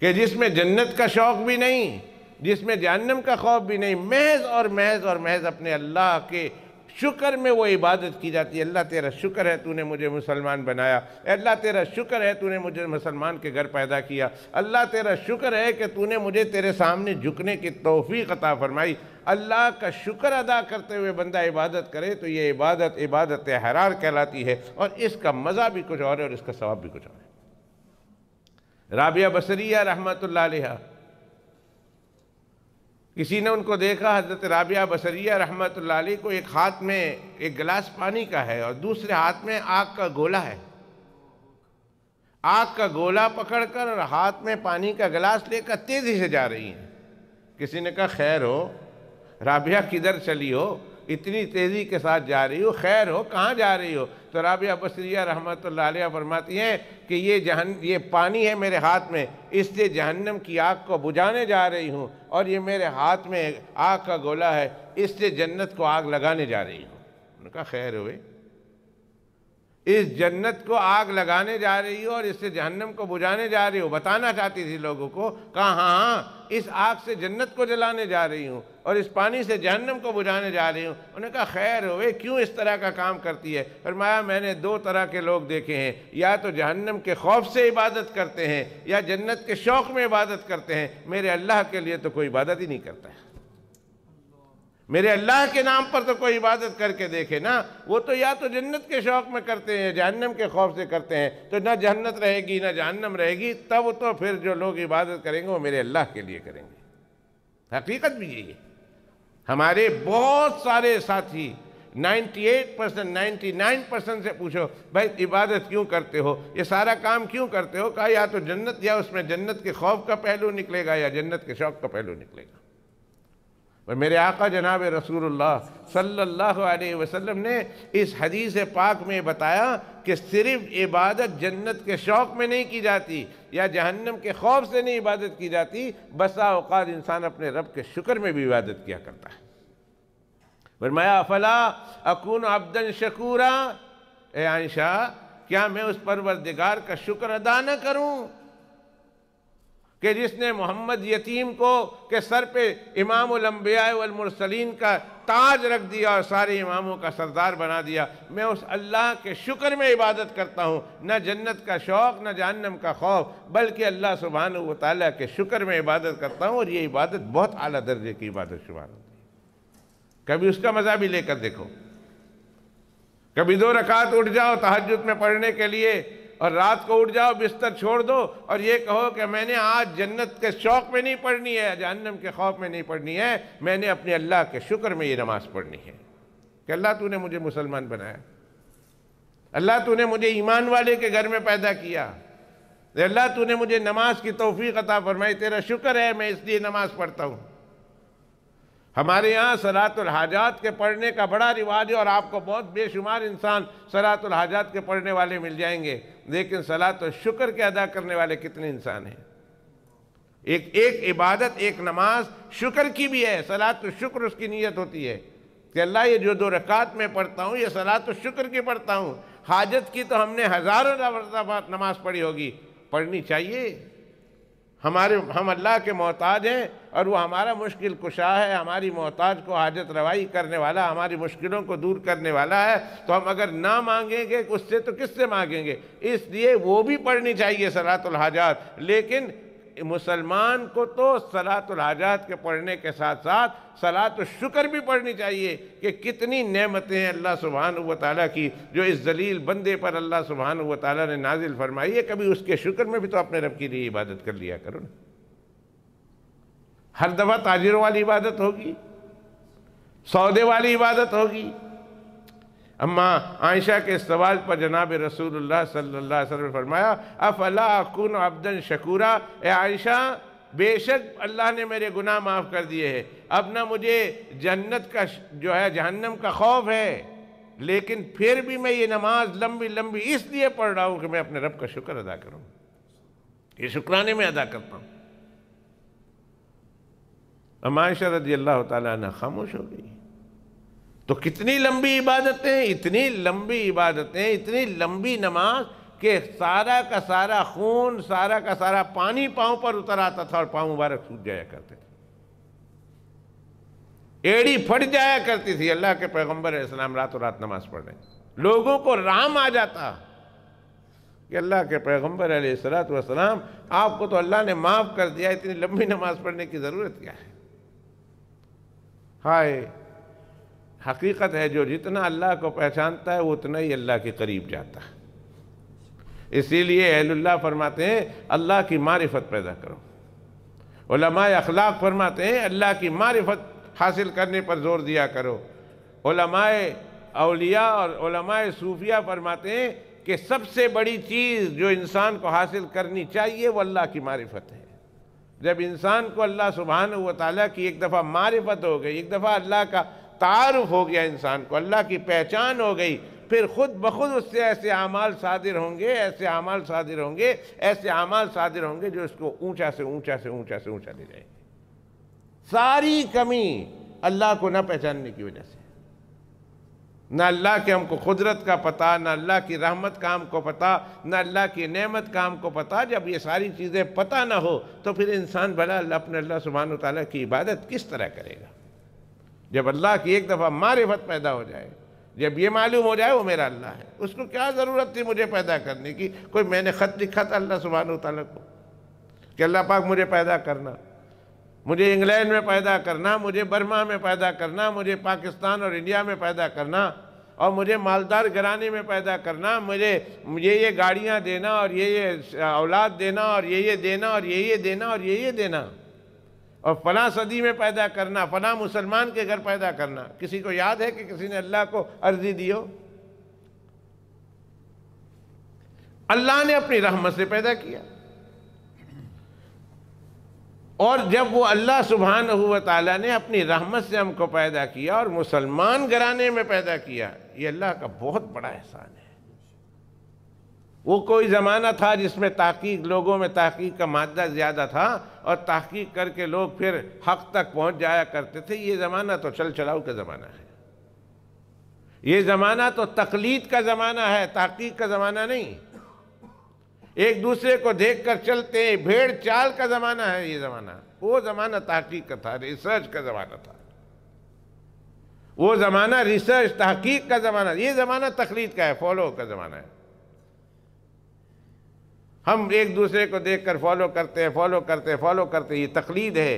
کہ جس میں جنت کا شوق بھی نہیں، جس میں جہنم کا خوف بھی نہیں، محض اور محض اور محض اپنے اللہ کے شکر میں وہ عبادت کی جاتی ہے۔ اللہ تیرا شکر ہے تو نے مجھے مسلمان بنایا، اے اللہ تیرا شکر ہے تو نے مجھے مسلمان کے گھر پیدا کیا، اللہ تیرا شکر ہے کہ تو نے مجھے تیرے سامنے جھکنے کی توفیق عطا فرمائی۔ اللہ کا شکر ادا کرتے ہوئے بندہ عبادت کرے تو یہ عبادت حرار کہلاتی ہے، اور اس کا مزہ بھی کچھ اور ہے اور اس کا ثواب بھی کچھ اور ہے۔ رابعہ بصریہ رحمۃ اللہ علیہا، کسی نے ان کو دیکھا، حضرت رابعہ بصریہ رحمۃ اللہ علیہ کو، ایک ہاتھ میں ایک گلاس پانی کا ہے اور دوسرے ہاتھ میں آگ کا گولا ہے، آگ کا گولا پکڑ کر اور ہاتھ میں پانی کا گلاس لے کر تیزی سے جا رہی ہیں۔ کسی نے کہا خیر ہو رابعہ کدھر چلی ہو، اتنی تیزی کے ساتھ جا رہی ہو، خیر ہو کہاں جا رہی ہو؟ تو رابعہ بصریہ رحمۃ اللہ علیہ فرماتی ہیں کہ یہ پانی ہے میرے ہاتھ میں، اس سے جہنم کی آگ کو بجھانے جا رہی ہوں، اور یہ میرے ہاتھ میں آگ کا گولا ہے، اس سے جنت کو آگ لگانے جا رہی ہوں۔ انہوں نے کہا خیر ہوئے، اس جنت کو آگ لگانے جا رہی ہو اور اس سے جہنم کو بجھانے جا رہی ہو، بتانا چاہتی تھی لوگوں کو، کہا ہاں اس آگ سے جنت کو جلانے جا رہی ہوں اور اس پانی سے جہنم کو بجھانے جا رہی ہوں۔ انہوں نے کہا خیر ہوئے، کیوں اس طرح کا کام کرتی ہے؟ فرمایا میں نے دو طرح کے لوگ دیکھے ہیں، یا تو جہنم کے خوف سے عبادت کرتے ہیں یا جنت کے شوق میں عبادت کرتے ہیں، میرے اللہ کے لیے تو کوئی عبادت ہی نہیں کرتا ہے۔ میرے اللہ کے نام پر تو کوئی عبادت کر کے دیکھے نا، وہ تو یا تو جنت کے شوق میں کرتے ہیں، جہنم کے خوف سے کرتے ہیں، تو نہ جنت رہے گی نہ جہنم رہے گی، تب تو پھر جو لوگ عبادت کریں گے وہ میرے اللہ کے لیے کریں گے۔ حقیقت بھی یہی ہے۔ ہمارے بہت سارے ساتھی 99% سے پوچھو بھائی عبادت کیوں کرتے ہو، یہ سارا کام کیوں کرتے ہو؟ کہا یا تو جنت، یا اس میں جنت کے خوف کا پہلو نکلے گا یا جنت کے شوق کا پہلو نکلے گا۔ اور میرے آقا جناب رسول اللہ صلی اللہ علیہ وسلم نے اس حدیث پاک میں بتایا کہ صرف عبادت جنت کے شوق میں نہیں کی جاتی یا جہنم کے خوف سے نہیں عبادت کی جاتی، بسا اوقات انسان اپنے رب کے شکر میں بھی عبادت کیا کرتا ہے۔ فرمایا افلا اکون عبدا شکورا، اے عائشہ کیا میں اس پروردگار کا شکر ادا نہ کروں کہ جس نے محمد یتیم کو کے سر پہ امام الانبیاء والمرسلین کا تاج رکھ دیا اور سارے اماموں کا سردار بنا دیا؟ میں اس اللہ کے شکر میں عبادت کرتا ہوں، نہ جنت کا شوق نہ جہنم کا خوف، بلکہ اللہ سبحانہ و تعالیٰ کے شکر میں عبادت کرتا ہوں، اور یہ عبادت بہت اعلیٰ درجے کی عبادت شمار ہوتی ہے۔ کبھی اس کا مزہ بھی لے کر دیکھو، کبھی 2 رکعت اٹھ جاؤ تہجد میں پڑھنے کے لیے اور رات کو اٹھ جاؤ بستر چھوڑ دو اور یہ کہو کہ میں نے آج جنت کے شوق میں نہیں پڑھنی ہے، جہنم کے خوف میں نہیں پڑھنی ہے، میں نے اپنے اللہ کے شکر میں یہ نماز پڑھنی ہے کہ اللہ تو نے مجھے مسلمان بنایا، اللہ تو نے مجھے ایمان والے کے گھر میں پیدا کیا، اللہ تو نے مجھے نماز کی توفیق عطا فرمائی، تیرا شکر ہے میں اس لیے نماز پڑھتا ہوں۔ ہمارے یہاں صلاۃ الحاجات کے پڑھنے کا بڑا رواج ہے، اور آپ کو بہت بے شمار انسان صلاۃ الحاجات کے پڑھنے والے مل جائیں گے، لیکن صلاۃ الشکر کے ادا کرنے والے کتنے انسان ہیں؟ ایک عبادت، ایک نماز شکر کی بھی ہے، صلاۃ الشکر اس کی نیت ہوتی ہے کہ اللہ یہ جو 2 رکعت میں پڑھتا ہوں یہ صلاۃ الشکر کی پڑھتا ہوں۔ حاجت کی تو ہم نے ہزاروں دفعہ نماز پڑھی ہوگی، پڑھنی چاہیے۔ ہم اللہ کے محتاج ہیں اور وہ ہمارا مشکل کشا ہے، ہماری محتاج کو حاجت روائی کرنے والا، ہماری مشکلوں کو دور کرنے والا ہے، تو ہم اگر نہ مانگیں گے اس سے تو کس سے مانگیں گے؟ اس لیے وہ بھی پڑھنی چاہیے صلاۃ الحاجات، لیکن مسلمان کو تو صلاۃ الحاجات کے پڑھنے کے ساتھ ساتھ صلاۃ الشکر بھی پڑھنی چاہیے کہ کتنی نعمتیں ہیں اللہ سبحانہ و تعالیٰ کی جو اس ذلیل بندے پر اللہ سبحانہ و تعالیٰ نے نازل فرمائی ہے۔ کبھی اس کے شکر میں بھی تو اپنے رب کے لیے عبادت کر لیا کرو نا۔ ہر دفعہ تاجروں والی عبادت ہوگی، سودے والی عبادت ہوگی؟ اما عائشہ کے سوال پر جناب رسول اللہ صلی اللہ علیہ وسلم نے فرمایا افلا اکون عبدا شکورا، اے عائشہ بے شک اللہ نے میرے گناہ معاف کر دیے ہیں، اب نہ مجھے جنت کا جو ہے جہنم کا خوف ہے، لیکن پھر بھی میں یہ نماز لمبی لمبی اس لیے پڑھ رہا ہوں کہ میں اپنے رب کا شکر ادا کروں، یہ شکرانے میں ادا کرتا ہوں۔ اما عائشہ رضی اللہ تعالیٰ عنہ خاموش ہو گئی۔ تو کتنی لمبی عبادتیں، اتنی لمبی عبادتیں، اتنی لمبی نماز کہ سارا کا سارا خون، سارا کا سارا پانی پاؤں پر اتر آتا تھا اور پاؤں مبارک سوکھ جایا کرتے تھے، ایڑی پھٹ جایا کرتی تھی۔ اللہ کے پیغمبر علیہ السلام راتوں رات نماز پڑھ رہے ہیں، لوگوں کو رام آ جاتا کہ اللہ کے پیغمبر علیہ السلام آپ کو تو اللہ نے معاف کر دیا، اتنی لمبی نماز پڑھنے کی ضرورت کیا ہے؟ ہائے، حقیقت ہے جو جتنا اللہ کو پہچانتا ہے وہ اتنا ہی اللہ کے قریب جاتا ہے۔ اسی لیے اہل اللہ فرماتے ہیں اللہ کی معرفت پیدا کرو، علماء اخلاق فرماتے ہیں اللہ کی معرفت حاصل کرنے پر زور دیا کرو، علماء اولیاء اور علماء صوفیہ فرماتے ہیں کہ سب سے بڑی چیز جو انسان کو حاصل کرنی چاہیے وہ اللہ کی معرفت ہے۔ جب انسان کو اللہ سبحانہ و تعالیٰ کی ایک دفعہ معرفت ہو گئی، ایک دفعہ اللہ کا تعارف ہو گیا، انسان کو اللہ کی پہچان ہو گئی، پھر خود بخود اس سے ایسے اعمال صادر ہوں گے، ایسے اعمال صادر ہوں گے، ایسے اعمال صادر ہوں گے جو اس کو اونچا سے اونچا سے اونچا سے اونچا لے جائیں گے۔ ساری کمی اللہ کو نہ پہچاننے کی وجہ سے، نہ اللہ کے ہم کو قدرت کا پتہ، نہ اللہ کی رحمت کا ہم کو پتہ، نہ اللہ کی نعمت کا ہم کو پتہ۔ جب یہ ساری چیزیں پتہ نہ ہو تو پھر انسان بھلا اپنے اللہ سبحانہ وتعالیٰ کی عبادت کس طرح کرے گا؟ جب اللہ کی ایک دفعہ معرفت پیدا ہو جائے، جب یہ معلوم ہو جائے وہ میرا اللہ ہے، اس کو کیا ضرورت تھی مجھے پیدا کرنے کی؟ کوئی میں نے خط لکھا تھا اللہ سبحانہ وتعالیٰ کو کہ اللہ پاک مجھے پیدا کرنا، مجھے انگلینڈ میں پیدا کرنا، مجھے برما میں پیدا کرنا، مجھے پاکستان اور انڈیا میں پیدا کرنا، اور مجھے مالدار گھرانے میں پیدا کرنا، مجھے یہ گاڑیاں دینا اور یہ اولاد دینا اور یہ دینا اور یہ دینا اور یہ دینا، اور فلاں صدی میں پیدا کرنا، فلاں مسلمان کے گھر پیدا کرنا۔ کسی کو یاد ہے کہ کسی نے اللہ کو عرضی دی ہو؟ اللہ نے اپنی رحمت سے پیدا کیا، اور جب وہ اللہ سبحانہ و تعالیٰ نے اپنی رحمت سے ہم کو پیدا کیا اور مسلمان گھرانے میں پیدا کیا، یہ اللہ کا بہت بڑا احسان ہے۔ وہ کوئی زمانہ تھا جس میں تحقیق، لوگوں میں تحقیق کا مادہ زیادہ تھا اور تحقیق کر کے لوگ پھر حق تک پہنچ جایا کرتے تھے۔ یہ زمانہ تو چل چلاؤ کا زمانہ ہے، یہ زمانہ تو تقلید کا زمانہ ہے، تحقیق کا زمانہ نہیں۔ ایک دوسرے کو دیکھ کر چلتے ہیں، بھیڑ چال کا زمانہ ہے یہ زمانہ۔ وہ زمانہ تحقیق کا تھا، ریسرچ کا زمانہ تھا، وہ زمانہ ریسرچ تحقیق کا زمانہ۔ یہ زمانہ تقلید کا ہے، فالو کا زمانہ ہے۔ ہم ایک دوسرے کو دیکھ کر فالو کرتے ہیں، فالو کرتے ہیں، فالو کرتے ہیں، یہ تقلید ہے۔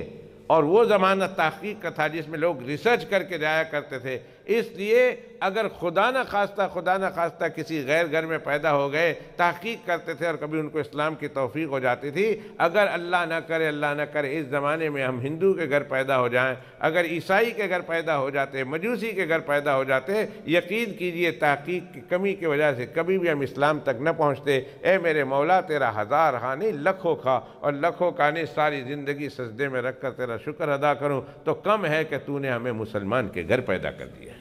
اور وہ زمانہ تحقیق کا تھا جس میں لوگ ریسرچ کر کے جایا کرتے تھے۔ اس لیے اگر خدا نہ خواستہ کسی غیر گھر میں پیدا ہو گئے، تحقیق کرتے تھے اور کبھی ان کو اسلام کی توفیق ہو جاتی تھی۔ اگر اللہ نہ کرے اس زمانے میں ہم ہندو کے گھر پیدا ہو جائیں، اگر عیسائی کے گھر پیدا ہو جاتے، مجوسی کے گھر پیدا ہو جاتے، یقین کیجئے تحقیق کی کمی کی وجہ سے کبھی بھی ہم اسلام تک نہ پہنچتے۔ اے میرے مولا، تیرا ہزار ہاں نہیں لکھوں کھا اور لکھوں کا نہیں ساری زندگی سجدے میں رکھ کر تیرا شکر ادا کروں تو کم ہے کہ تو نے ہمیں مسلمان کے گھر پیدا کر دیا ہے۔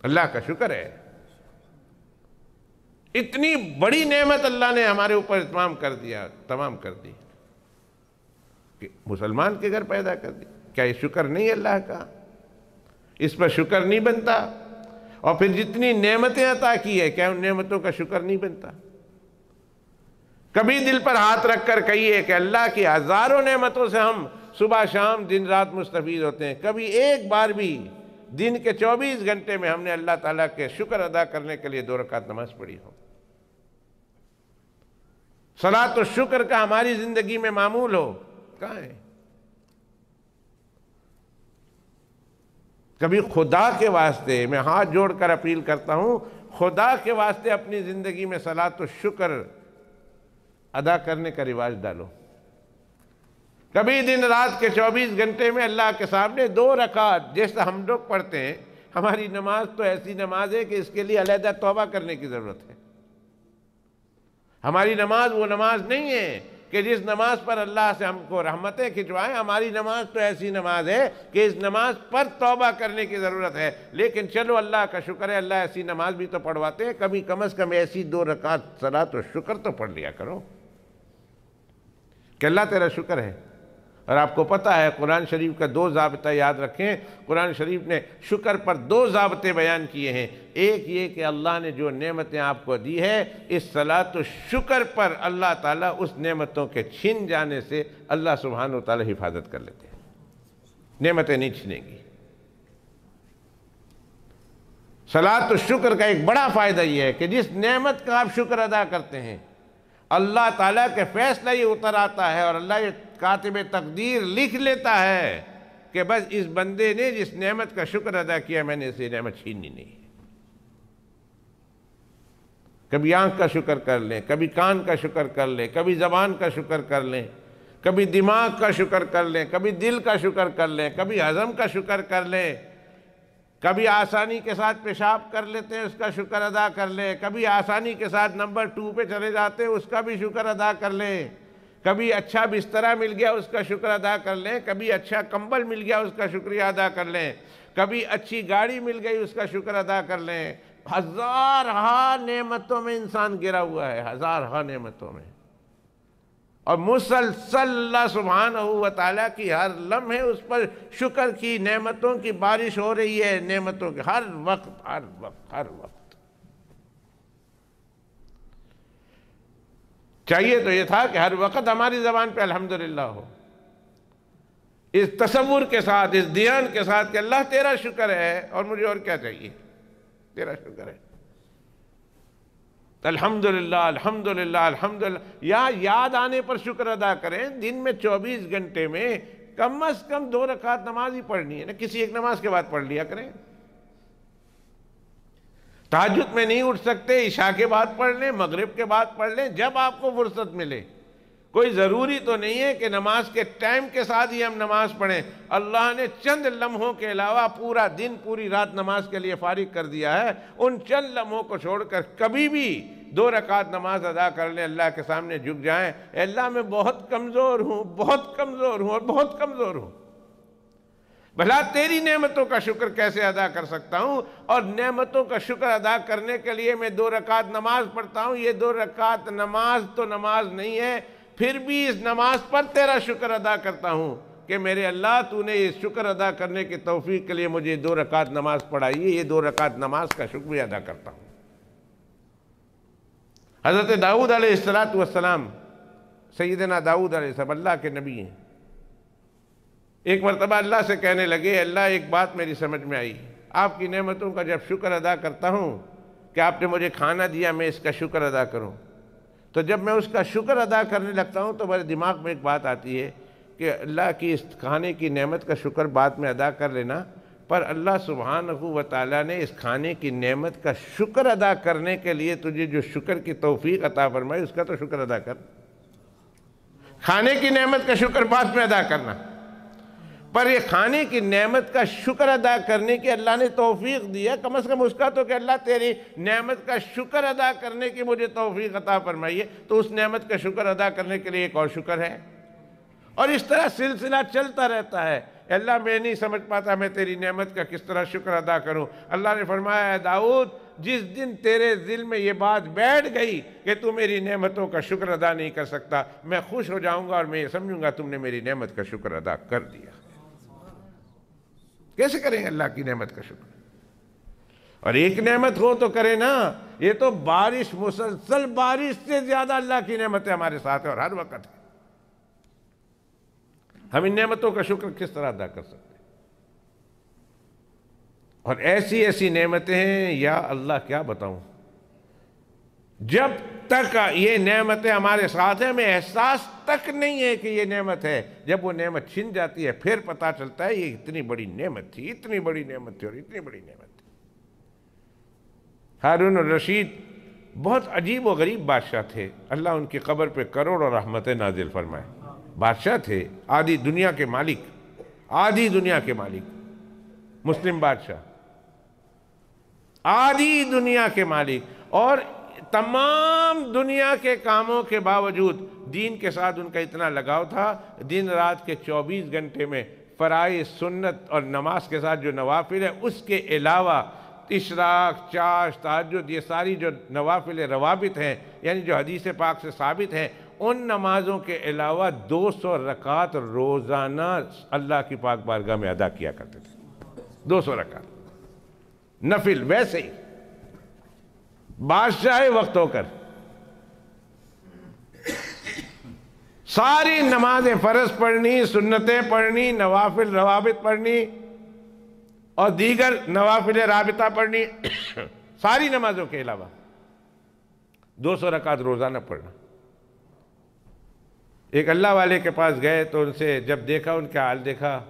اللہ کا شکر ہے، اتنی بڑی نعمت اللہ نے ہمارے اوپر اتمام کر دیا، تمام کر دی کہ مسلمان کے گھر پیدا کر دی۔ کیا یہ شکر نہیں اللہ کا؟ اس پر شکر نہیں بنتا؟ اور پھر جتنی نعمتیں عطا کی ہے، کیا ان نعمتوں کا شکر نہیں بنتا؟ کبھی دل پر ہاتھ رکھ کر کہیے کہ اللہ کی ہزاروں نعمتوں سے ہم صبح شام دن رات مستفید ہوتے ہیں، کبھی ایک بار بھی دن کے 24 گھنٹے میں ہم نے اللہ تعالیٰ کے شکر ادا کرنے کے لیے 2 رکعت نماز پڑھی ہو؟ صلاۃ و شکر کا ہماری زندگی میں معمول ہو؟ کہاں ہے؟ کبھی خدا کے واسطے میں ہاتھ جوڑ کر اپیل کرتا ہوں، خدا کے واسطے اپنی زندگی میں صلاۃ و شکر ادا کرنے کا رواج ڈالو۔ کبھی دن رات کے 24 گھنٹے میں اللہ کے سامنے 2 رکعت جیسا ہم لوگ پڑھتے ہیں۔ ہماری نماز تو ایسی نماز ہے کہ اس کے لیے علیحدہ توبہ کرنے کی ضرورت ہے۔ ہماری نماز وہ نماز نہیں ہے کہ جس نماز پر اللہ سے ہم کو رحمتیں کھنچوائیں۔ ہماری نماز تو ایسی نماز ہے کہ اس نماز پر توبہ کرنے کی ضرورت ہے۔ لیکن چلو اللہ کا شکر ہے، اللہ ایسی نماز بھی تو پڑھواتے ہیں، کبھی کم از کم ایسی 2 رکعت صلاۃ و شکر تو پڑھ لیا کرو کہ اللہ تیرا شکر ہے۔ اور آپ کو پتہ ہے قرآن شریف کا 2 ضابطہ یاد رکھیں، قرآن شریف نے شکر پر 2 ضابطے بیان کیے ہیں۔ ایک یہ کہ اللہ نے جو نعمتیں آپ کو دی ہے، اس صلاۃ و شکر پر اللہ تعالیٰ اس نعمتوں کے چھن جانے سے اللہ سبحانہ و تعالیٰ حفاظت کر لیتے ہیں، نعمتیں نہیں چھنیں گی۔ صلاۃ و شکر کا ایک بڑا فائدہ یہ ہے کہ جس نعمت کا آپ شکر ادا کرتے ہیں، اللہ تعالیٰ کے فیصلہ یہ اتر آتا ہے اور اللہ یہ کاتب تقدیر لکھ لیتا ہے کہ بس اس بندے نے جس نعمت کا شکر ادا کیا، میں نے اسے نعمت چھینی نہیں۔ کبھی آنکھ کا شکر کر لیں، کبھی کان کا شکر کر لیں، کبھی زبان کا شکر کر لیں، کبھی دماغ کا شکر کر لیں، کبھی دل کا شکر کر لیں، کبھی ہضم کا شکر کر لیں، کبھی آسانی کے ساتھ پیشاب کر لیتے ہیں اس کا شکر ادا کر لیں، کبھی آسانی کے ساتھ نمبر 2 پہ چلے جاتے ہیں اس کا بھی شکر ادا کر لیں، کبھی اچھا بسترا مل گیا اس کا شکر ادا کر لیں، کبھی اچھا کمبل مل گیا اس کا شکریہ ادا کر لیں، کبھی اچھی گاڑی مل گئی اس کا شکر ادا کر لیں۔ ہزارہا نعمتوں میں انسان گرا ہوا ہے، ہزارہا نعمتوں میں، اور مسلسل اللہ سبحانہ و تعالیٰ کی ہر لمحے اس پر شکر کی نعمتوں کی بارش ہو رہی ہے، نعمتوں کی ہر وقت ہر وقت ہر وقت۔ چاہیے تو یہ تھا کہ ہر وقت ہماری زبان پہ الحمدللہ ہو، اس تصور کے ساتھ، اس دھیان کے ساتھ کہ اللہ تیرا شکر ہے اور مجھے اور کیا چاہیے، تیرا شکر ہے، الحمدللہ الحمدللہ الحمدللہ۔ یا یاد آنے پر شکر ادا کریں، دن میں 24 گھنٹے میں کم از کم 2 رکعت نماز ہی پڑھنی ہے نا، کسی ایک نماز کے بعد پڑھ لیا کریں۔ تہجد میں نہیں اٹھ سکتے، عشاء کے بعد پڑھ لیں، مغرب کے بعد پڑھ لیں، جب آپ کو فرصت ملے۔ کوئی ضروری تو نہیں ہے کہ نماز کے ٹائم کے ساتھ ہی ہم نماز پڑھیں۔ اللہ نے چند لمحوں کے علاوہ پورا دن پوری رات نماز کے لیے فارغ کر دیا ہے، ان چند لمحوں کو چھوڑ کر کبھی بھی 2 رکعت نماز ادا کر لیں، اللہ کے سامنے جھک جائیں، اے اللہ میں بہت کمزور ہوں، بہت کمزور ہوں اور بہت کمزور ہوں، بھلا تیری نعمتوں کا شکر کیسے ادا کر سکتا ہوں، اور نعمتوں کا شکر ادا کرنے کے لیے میں 2 رکعت نماز پڑھتا ہوں۔ یہ 2 رکعت نماز تو نماز نہیں ہے، پھر بھی اس نماز پر تیرا شکر ادا کرتا ہوں کہ میرے اللہ تو نے یہ شکر ادا کرنے کی توفیق کے لیے مجھے 2 رکعت نماز پڑھائی ہے، یہ 2 رکعت نماز کا شکر بھی ادا کرتا ہوں۔ حضرت داؤد علیہ السلام، سیدنا داؤد علیہ السلام اللہ کے نبی ہیں، ایک مرتبہ اللہ سے کہنے لگے، اللہ ایک بات میری سمجھ میں آئی، آپ کی نعمتوں کا جب شکر ادا کرتا ہوں کہ آپ نے مجھے کھانا دیا، میں اس کا شکر ادا کروں، تو جب میں اس کا شکر ادا کرنے لگتا ہوں تو میرے دماغ میں ایک بات آتی ہے کہ اللہ کی اس کھانے کی نعمت کا شکر بعد میں ادا کر لینا، پر اللہ سبحانہ و تعالیٰ نے اس کھانے کی نعمت کا شکر ادا کرنے کے لیے تجھے جو شکر کی توفیق عطا فرمائی اس کا تو شکر ادا کر۔ کھانے کی نعمت کا شکر بعد میں ادا کرنا، پر یہ کھانے کی نعمت کا شکر ادا کرنے کی اللہ نے توفیق دیا، کم از کم اس کا تو کہ اللہ تیری نعمت کا شکر ادا کرنے کی مجھے توفیق عطا فرمائیے، تو اس نعمت کا شکر ادا کرنے کے لیے ایک اور شکر ہے، اور اس طرح سلسلہ چلتا رہتا ہے۔ اللہ میں نہیں سمجھ پاتا میں تیری نعمت کا کس طرح شکر ادا کروں۔ اللہ نے فرمایا، داؤد جس دن تیرے دل میں یہ بات بیٹھ گئی کہ تو میری نعمتوں کا شکر ادا نہیں کر سکتا، میں خوش ہو جاؤں گا اور میں یہ سمجھوں گا تم نے میری نعمت کا شکر ادا کر دیا۔ کیسے کریں اللہ کی نعمت کا شکر؟ اور ایک نعمت ہو تو کریں نا، یہ تو بارش، مسلسل بارش سے زیادہ اللہ کی نعمتیں ہمارے ساتھ ہیں اور ہر وقت ہے۔ ہم ان نعمتوں کا شکر کس طرح ادا کر سکتے ہیں؟ اور ایسی ایسی نعمتیں ہیں، یا اللہ کیا بتاؤں، جب تک یہ نعمتیں ہمارے ساتھ ہیں ہمیں احساس تک نہیں ہے کہ یہ نعمت ہے، جب وہ نعمت چھن جاتی ہے پھر پتہ چلتا ہے یہ اتنی بڑی نعمت تھی، اتنی بڑی نعمت تھی اور اتنی بڑی نعمت تھی۔ ہارون الرشید بہت عجیب و غریب بادشاہ تھے، اللہ ان کی قبر پہ کروڑوں رحمتیں نازل فرمائے۔ بادشاہ تھے، آدھی دنیا کے مالک، آدھی دنیا کے مالک، مسلم بادشاہ، آدھی دنیا کے مالک، اور تمام دنیا کے کاموں کے باوجود دین کے ساتھ ان کا اتنا لگاؤ تھا، دن رات کے 24 گھنٹے میں فرائض، سنت اور نماز کے ساتھ جو نوافل ہے اس کے علاوہ اشراق، چاش، تہجد، یہ ساری جو نوافل روابط ہیں، یعنی جو حدیث پاک سے ثابت ہیں، ان نمازوں کے علاوہ 200 رکعت روزانہ اللہ کی پاک بارگاہ میں ادا کیا کرتے تھے. 200 رکعت نفل، ویسے ہی بادشاہ وقت ہو کر ساری نمازیں فرض پڑھنی، سنتیں پڑھنی، نوافل روابط پڑھنی اور دیگر نوافل رابطہ پڑھنی، ساری نمازوں کے علاوہ 200 رکعت روزانہ پڑھنا. ایک اللہ والے کے پاس گئے تو ان سے جب دیکھا، ان کا حال دیکھا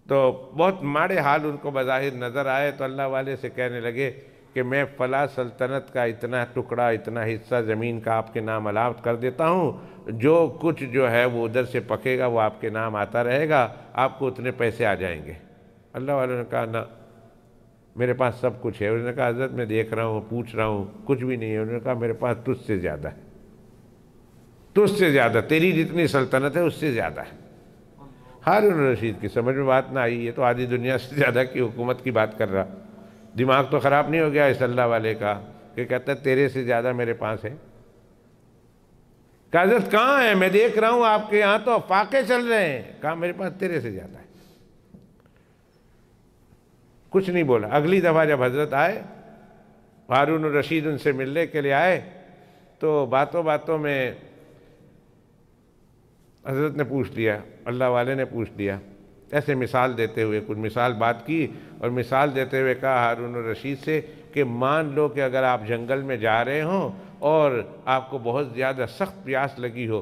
تو بہت ماڑے حال ان کو بظاہر نظر آئے، تو اللہ والے سے کہنے لگے کہ میں فلاں سلطنت کا اتنا ٹکڑا، اتنا حصہ زمین کا آپ کے نام علامت کر دیتا ہوں، جو کچھ جو ہے وہ ادھر سے پکے گا وہ آپ کے نام آتا رہے گا، آپ کو اتنے پیسے آ جائیں گے. اللہ والے نے کہا نہ، میرے پاس سب کچھ ہے. انہوں نے کہا حضرت میں دیکھ رہا ہوں، پوچھ رہا ہوں، کچھ بھی نہیں ہے. انہوں نے کہا میرے پاس تجھ سے زیادہ ہے، تجھ سے زیادہ، تیری جتنی سلطنت ہے اس سے زیادہ ہے. ہارون الرشید کی سمجھ میں بات نہ آئی، یہ تو آدھی دنیا سے زیادہ کی حکومت کی بات کر رہا. دماغ تو خراب نہیں ہو گیا اس اللہ والے کا کہ کہتا ہے تیرے سے زیادہ میرے پاس ہے. کہا حضرت کہاں ہے؟ میں دیکھ رہا ہوں آپ کے یہاں تو فاقے چل رہے ہیں. کہا میرے پاس تیرے سے زیادہ ہے. کچھ نہیں بولا. اگلی دفعہ جب حضرت آئے، ہارون الرشید ان سے ملنے کے لیے آئے، تو باتوں باتوں میں حضرت نے پوچھ لیا، اللہ والے نے پوچھ لیا، ایسے مثال دیتے ہوئے کچھ مثال بات کی، اور مثال دیتے ہوئے کہا ہارون الرشید سے کہ مان لو کہ اگر آپ جنگل میں جا رہے ہوں اور آپ کو بہت زیادہ سخت پیاس لگی ہو،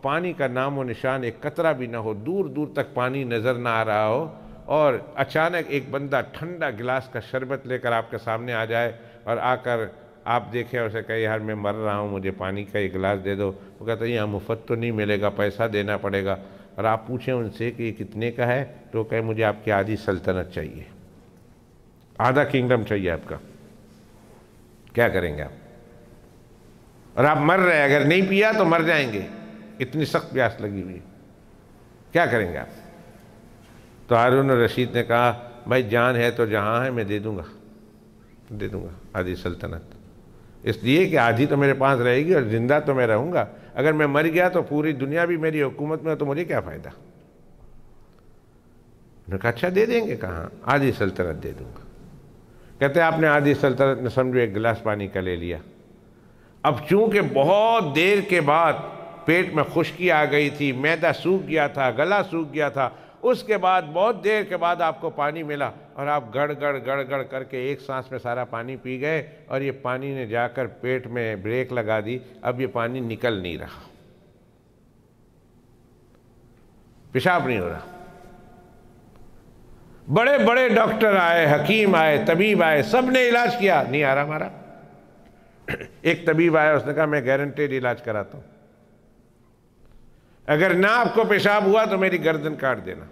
پانی کا نام و نشان ایک قطرہ بھی نہ ہو، دور دور تک پانی نظر نہ آ رہا ہو، اور اچانک ایک بندہ ٹھنڈا گلاس کا شربت لے کر آپ کے سامنے آ جائے اور آ کر آپ دیکھیں اسے کہے یار میں مر رہا ہوں، مجھے پانی کا ایک گلاس دے دو. وہ کہتا ہے یہاں مفت تو نہیں ملے گا، پیسہ دینا پڑے گا. اور آپ پوچھیں ان سے کہ یہ کتنے کا ہے، تو وہ کہے مجھے آپ کی آدھی سلطنت چاہیے، آدھا کنگڈم چاہیے آپ کا. کیا کریں گے آپ؟ اور آپ مر رہے ہیں، اگر نہیں پیا تو مر جائیں گے، اتنی سخت پیاس لگی ہوئی، کیا کریں گے آپ؟ تو ہارون الرشید نے کہا بھائی جان ہے تو جہاں ہے میں دے دوں گا آدھی سلطنت، اس لیے کہ آدھی تو میرے پاس رہے گی اور زندہ تو میں رہوں گا. اگر میں مر گیا تو پوری دنیا بھی میری حکومت میں تو مجھے کیا فائدہ. انہوں نے کہا اچھا دے دیں گے. کہاں؟ آدھی سلطنت دے دوں گا. کہتے ہیں آپ نے آدھی سلطنت میں سمجھو ایک گلاس پانی کا لے لیا. اب چونکہ بہت دیر کے بعد پیٹ میں خشکی آ گئی تھی، معدہ سوکھ گیا تھا، گلا سوکھ گیا تھا، اس کے بعد بہت دیر کے بعد آپ کو پانی ملا اور آپ گڑ گڑ کر کے ایک سانس میں سارا پانی پی گئے، اور یہ پانی نے جا کر پیٹ میں بریک لگا دی. اب یہ پانی نکل نہیں رہا، پیشاب نہیں ہو رہا. بڑے بڑے ڈاکٹر آئے، حکیم آئے، طبیب آئے، سب نے علاج کیا، نہیں آ رہا ہمارا. ایک طبیب آیا، اس نے کہا میں گارنٹیڈ علاج کراتا ہوں، اگر نہ آپ کو پیشاب ہوا تو میری گردن کاٹ دینا،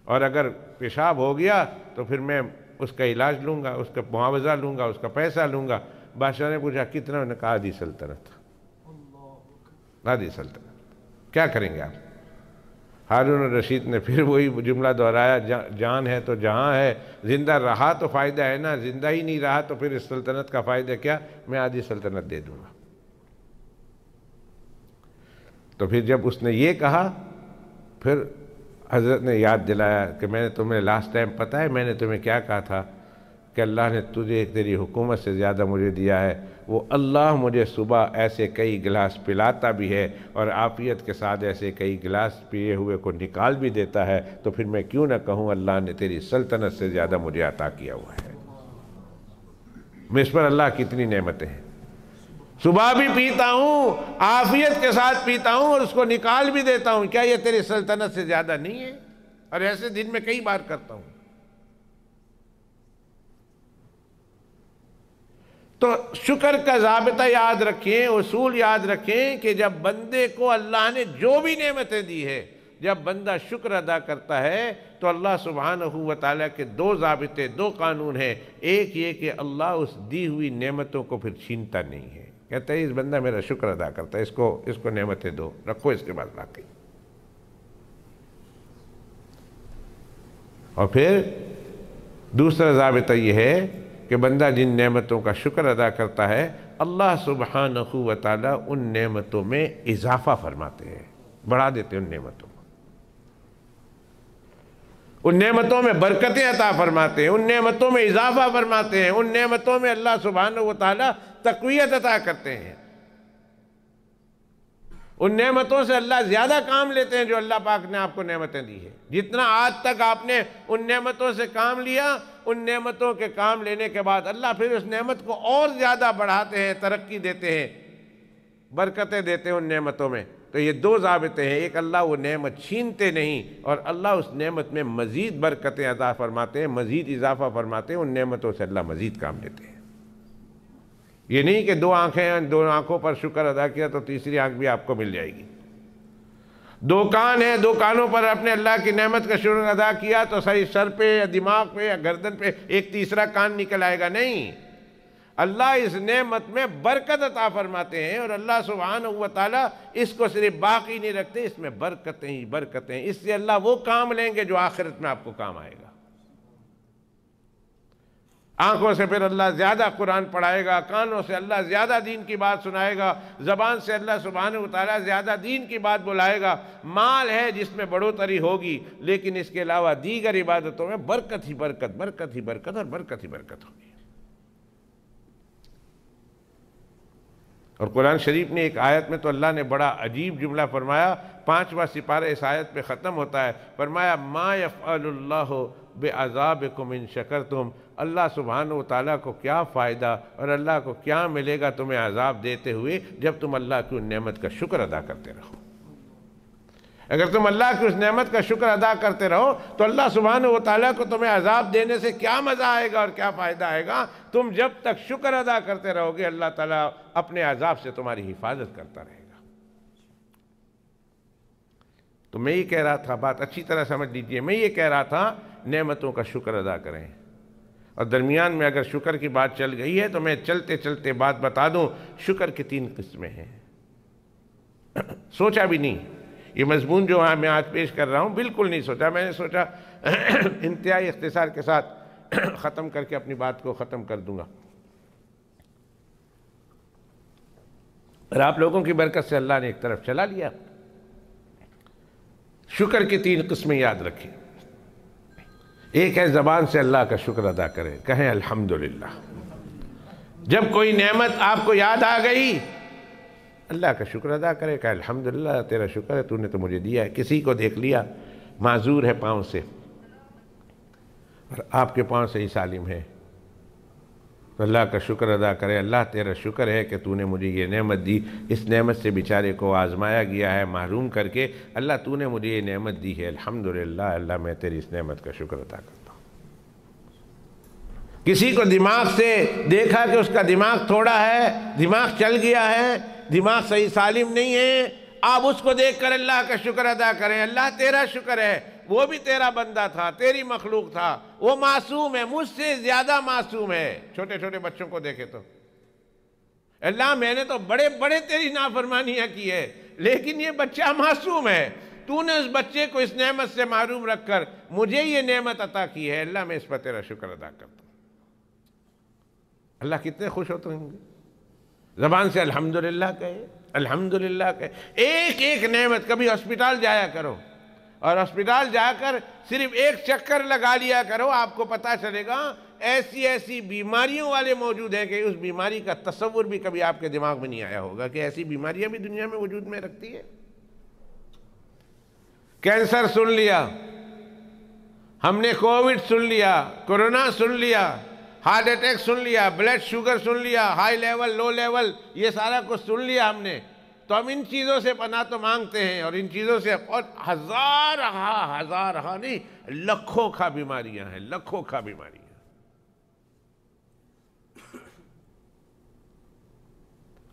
اور اگر پیشاب ہو گیا تو پھر میں اس کا علاج لوں گا، اس کا معاوضہ لوں گا، اس کا پیسہ لوں گا. بادشاہ نے پوچھا کتنا؟ انہوں نے کہا آدھی سلطنت. آدھی سلطنت. کیا کریں گے آپ؟ ہارون الرشید نے پھر وہی جملہ دہرایا، جان ہے تو جہاں ہے، زندہ رہا تو فائدہ ہے نا، زندہ ہی نہیں رہا تو پھر اس سلطنت کا فائدہ کیا؟ میں آدھی سلطنت دے دوں گا. تو پھر جب اس نے یہ کہا، پھر حضرت نے یاد دلایا کہ میں نے تمہیں لاسٹ ٹائم پتہ ہے میں نے تمہیں کیا کہا تھا کہ اللہ نے تجھے تیری حکومت سے زیادہ مجھے دیا ہے. وہ اللہ مجھے صبح ایسے کئی گلاس پلاتا بھی ہے اور عافیت کے ساتھ ایسے کئی گلاس پیے ہوئے کو نکال بھی دیتا ہے، تو پھر میں کیوں نہ کہوں اللہ نے تیری سلطنت سے زیادہ مجھے عطا کیا ہوا ہے. میں اس پر اللہ کی اتنی نعمتیں ہیں. صبح بھی پیتا ہوں، عافیت کے ساتھ پیتا ہوں اور اس کو نکال بھی دیتا ہوں. کیا یہ تیری سلطنت سے زیادہ نہیں ہے؟ اور ایسے دن میں کئی بار کرتا ہوں. تو شکر کا ضابطہ یاد رکھیں، اصول یاد رکھیں کہ جب بندے کو اللہ نے جو بھی نعمتیں دی ہے، جب بندہ شکر ادا کرتا ہے تو اللہ سبحانہ و تعالیٰ کے دو ضابطے، دو قانون ہیں. ایک یہ کہ اللہ اس دی ہوئی نعمتوں کو پھر چھینتا نہیں ہے، کہتا ہے اس بندہ میرا شکر ادا کرتا ہے، اس کو نعمتیں دو، رکھو اس کے بعد باقی. اور پھر دوسرا ضابطہ یہ ہے کہ بندہ جن نعمتوں کا شکر ادا کرتا ہے اللہ سبحانہ و تعالیٰ ان نعمتوں میں اضافہ فرماتے ہیں، بڑھا دیتے ہیں ان نعمتوں کو، ان نعمتوں میں برکتیں عطا فرماتے ہیں، ان نعمتوں میں اضافہ فرماتے ہیں، ان نعمتوں میں اللہ سبحانہ و تعالیٰ تقویت عطا کرتے ہیں، ان نعمتوں سے اللہ زیادہ کام لیتے ہیں جو اللہ پاک نے آپ کو نعمتیں دی ہیں۔ جتنا آج تک آپ نے ان نعمتوں سے کام لیا، ان نعمتوں کے کام لینے کے بعد اللہ پھر اس نعمت کو اور زیادہ بڑھاتے ہیں، ترقی دیتے ہیں، برکتیں دیتے ہیں ان نعمتوں میں۔ تو یہ دو ضابطے ہیں، ایک اللہ وہ نعمت چھینتے نہیں، اور اللہ اس نعمت میں مزید برکتیں عطا فرماتے ہیں، مزید اضافہ فرماتے ہیں، ان نعمتوں سے اللہ مزید کام لیتے ہیں۔ یہ نہیں کہ دو آنکھیں ہیں، دو آنکھوں پر شکر ادا کیا تو تیسری آنکھ بھی آپ کو مل جائے گی، دو کان ہیں، دو کانوں پر اپنے اللہ کی نعمت کا شکر ادا کیا تو صحیح سر پہ یا دماغ پہ یا گردن پہ ایک تیسرا کان نکل آئے گا، نہیں، اللہ اس نعمت میں برکت عطا فرماتے ہیں، اور اللہ سبحانہ و تعالیٰ اس کو صرف باقی نہیں رکھتے، اس میں برکتیں ہی برکتیں، اس سے اللہ وہ کام لیں گے جو آخرت میں آپ کو کام آئے گا۔ آنکھوں سے پھر اللہ زیادہ قرآن پڑھائے گا، کانوں سے اللہ زیادہ دین کی بات سنائے گا، زبان سے اللہ سبحانہ و تعالیٰ زیادہ دین کی بات بلائے گا، مال ہے جس میں بڑھوتری ہوگی، لیکن اس کے علاوہ دیگر عبادتوں میں برکت ہی برکت، برکت ہی برکت اور برکت ہی برکت ہوگی۔ اور قرآن شریف نے ایک آیت میں تو اللہ نے بڑا عجیب جملہ فرمایا، 5واں سپارہ اس آیت پہ ختم ہوتا ہے، فرمایا ما یفعل اللہ بعذابکم ان شکرتم، اللہ سبحانہ و تعالیٰ کو کیا فائدہ اور اللہ کو کیا ملے گا تمہیں عذاب دیتے ہوئے جب تم اللہ کی ان نعمت کا شکر ادا کرتے رہو۔ اگر تم اللہ کی اس نعمت کا شکر ادا کرتے رہو تو اللہ سبحانہ و تعالیٰ کو تمہیں عذاب دینے سے کیا مزہ آئے گا اور کیا فائدہ آئے گا؟ تم جب تک شکر ادا کرتے رہو گے اللہ تعالیٰ اپنے عذاب سے تمہاری حفاظت کرتا رہے گا۔ تو میں یہ کہہ رہا تھا، بات اچھی طرح سمجھ لیجئے، میں یہ کہہ رہا تھا نعمتوں کا شکر ادا کریں، اور درمیان میں اگر شکر کی بات چل گئی ہے تو میں چلتے چلتے بات بتا دوں، شکر کی 3 قسمیں ہیں۔ سوچا بھی نہیں، یہ مضمون جو میں آج پیش کر رہا ہوں بالکل نہیں سوچا، میں نے سوچا انتہائی اختصار کے ساتھ ختم کر کے اپنی بات کو ختم کر دوں گا، اور آپ لوگوں کی برکت سے اللہ نے ایک طرف چلا لیا۔ شکر کی 3 قسمیں یاد رکھیں۔ ایک ہے زبان سے اللہ کا شکر ادا کریں، کہیں الحمدللہ۔ جب کوئی نعمت آپ کو یاد آ گئی اللہ کا شکر ادا کرے، کہ الحمدللہ تیرا شکر ہے، تو نے تو مجھے دیا ہے۔ کسی کو دیکھ لیا معذور ہے پاؤں سے اور آپ کے پاؤں سے ہی سالم ہے، تو اللہ کا شکر ادا کرے، اللہ تیرا شکر ہے کہ تو نے مجھے یہ نعمت دی، اس نعمت سے بیچارے کو آزمایا گیا ہے محروم کر کے، اللہ تو نے مجھے یہ نعمت دی ہے، الحمدللہ اللہ میں تیری اس نعمت کا شکر ادا کرتا ہوں۔ کسی کو دماغ سے دیکھا کہ اس کا دماغ تھوڑا ہے، دماغ چل گیا ہے، دماغ صحیح سالم نہیں ہے، آپ اس کو دیکھ کر اللہ کا شکر ادا کریں، اللہ تیرا شکر ہے، وہ بھی تیرا بندہ تھا، تیری مخلوق تھا، وہ معصوم ہے، مجھ سے زیادہ معصوم ہے۔ چھوٹے چھوٹے بچوں کو دیکھے تو اللہ میں نے تو بڑے بڑے تیری نافرمانیاں کی ہے، لیکن یہ بچہ معصوم ہے، تو نے اس بچے کو اس نعمت سے محروم رکھ کر مجھے یہ نعمت عطا کی ہے، اللہ میں اس پر تیرا شکر ادا کرتا ہوں۔ اللہ کتنے خوش ہوتے ہوں گے۔ زبان سے الحمدللہ کہے، الحمدللہ کہے، ایک ایک نعمت۔ کبھی ہسپتال جایا کرو اور ہسپتال جا کر صرف ایک چکر لگا لیا کرو، آپ کو پتہ چلے گا ایسی ایسی بیماریوں والے موجود ہیں کہ اس بیماری کا تصور بھی کبھی آپ کے دماغ میں نہیں آیا ہوگا کہ ایسی بیماریاں بھی دنیا میں وجود میں رکھتی ہے۔ کینسر سن لیا ہم نے، کووڈ سن لیا، کورونا سن لیا، ہارٹ اٹیک سن لیا، بلڈ شوگر سن لیا، ہائی لیول لو لیول، یہ سارا کچھ سن لیا ہم نے، تو ہم ان چیزوں سے پناہ تو مانگتے ہیں، اور ان چیزوں سے اور ہزارہ نہیں لکھوں کا بیماریاں ہیں، لکھوں کا بیماریاں۔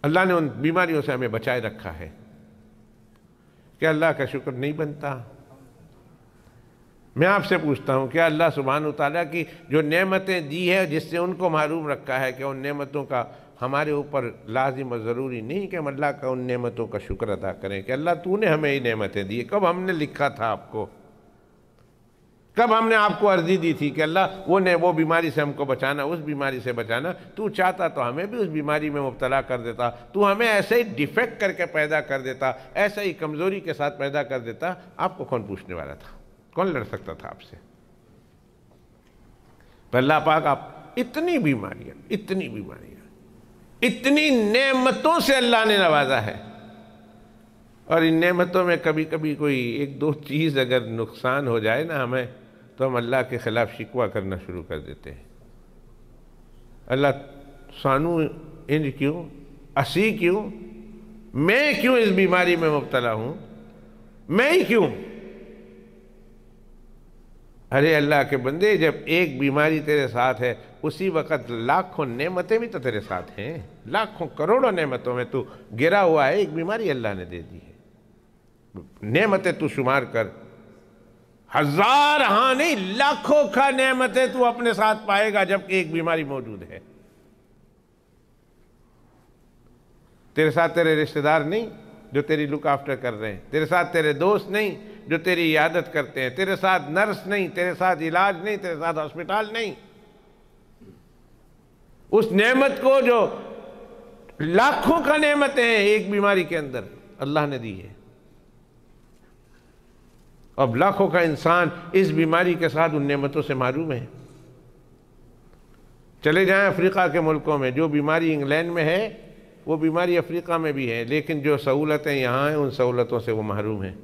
اللہ نے ان بیماریوں سے ہمیں بچائے رکھا ہے، کیا اللہ کا شکر نہیں بنتا؟ میں آپ سے پوچھتا ہوں، کیا اللہ سبحانہ وتعالیٰ کی جو نعمتیں دی ہے جس سے ان کو محروم رکھا ہے، کہ ان نعمتوں کا ہمارے اوپر لازم و ضروری نہیں کہ ہم اللہ کا ان نعمتوں کا شکر ادا کریں کہ اللہ تو نے ہمیں یہ نعمتیں دی؟ کب ہم نے لکھا تھا آپ کو کب ہم نے آپ کو عرضی دی تھی کہ اللہ وہ بیماری سے ہم کو بچانا، اس بیماری سے بچانا؟ تو چاہتا تو ہمیں بھی اس بیماری میں مبتلا کر دیتا، تو ہمیں ایسے ہی ڈیفیکٹ کر کے پیدا کر دیتا، ایسے ہی کمزوری کے ساتھ پیدا کر دیتا، آپ کو کون پوچھنے والا تھا؟ کون لڑ سکتا تھا آپ سے؟ پر اللہ پاک آپ اتنی بیماریاں، اتنی نعمتوں سے اللہ نے نوازا ہے، اور ان نعمتوں میں کبھی کبھی کوئی ایک دو چیز اگر نقصان ہو جائے نا ہمیں، تو ہم اللہ کے خلاف شکوہ کرنا شروع کر دیتے ہیں۔ اللہ سانو انج کیوں، اسی کیوں، میں کیوں اس بیماری میں مبتلا ہوں، میں ہی کیوں؟ ارے اللہ کے بندے، جب ایک بیماری تیرے ساتھ ہے اسی وقت لاکھوں نعمتیں بھی تو تیرے ساتھ ہیں، لاکھوں کروڑوں نعمتوں میں تو گرا ہوا ہے، ایک بیماری اللہ نے دے دی ہے۔ نعمتیں تو شمار کر، ہزار ہاں نہیں لاکھوں کا نعمتیں تو اپنے ساتھ پائے گا جبکہ ایک بیماری موجود ہے۔ تیرے ساتھ تیرے رشتہ دار نہیں جو تیری لک آفٹر کر رہے ہیں، تیرے ساتھ تیرے دوست نہیں جو تیری عیادت کرتے ہیں، تیرے ساتھ نرس نہیں، تیرے ساتھ علاج نہیں، تیرے ساتھ ہسپتال نہیں۔ اس نعمت کو جو لاکھوں کا نعمتیں ہیں ایک بیماری کے اندر اللہ نے دی ہے، اب لاکھوں کا انسان اس بیماری کے ساتھ ان نعمتوں سے محروم ہے۔ چلے جائیں افریقہ کے ملکوں میں، جو بیماری انگلینڈ میں ہے وہ بیماری افریقہ میں بھی ہے، لیکن جو سہولتیں یہاں ہیں ان سہولتوں سے وہ محروم ہیں۔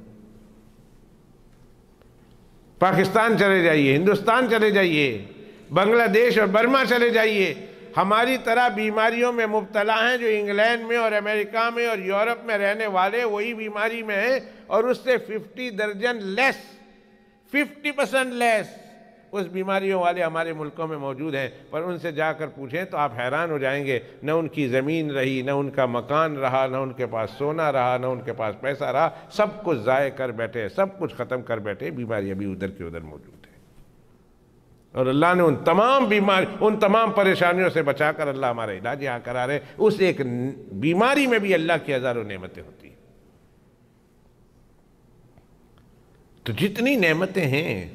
پاکستان چلے جائیے، ہندوستان چلے جائیے، بنگلہ دیش اور برما چلے جائیے، ہماری طرح بیماریوں میں مبتلا ہیں جو انگلینڈ میں اور امریکہ میں اور یورپ میں رہنے والے وہی بیماری میں ہیں، اور اس سے 50% لیس اس بیماریوں والے ہمارے ملکوں میں موجود ہیں۔ پر ان سے جا کر پوچھیں تو آپ حیران ہو جائیں گے، نہ ان کی زمین رہی، نہ ان کا مکان رہا، نہ ان کے پاس سونا رہا، نہ ان کے پاس پیسہ رہا، سب کچھ ضائع کر بیٹھے، سب کچھ ختم کر بیٹھے، بیماری ابھی ادھر کی ادھر موجود ہے۔ اور اللہ نے ان تمام پریشانیوں سے بچا کر اللہ ہمارا علاج یہاں کرا رہے۔ اس ایک بیماری میں بھی اللہ کی ہزاروں نعمتیں ہوتی ہیں۔ تو جتنی نعمتیں ہیں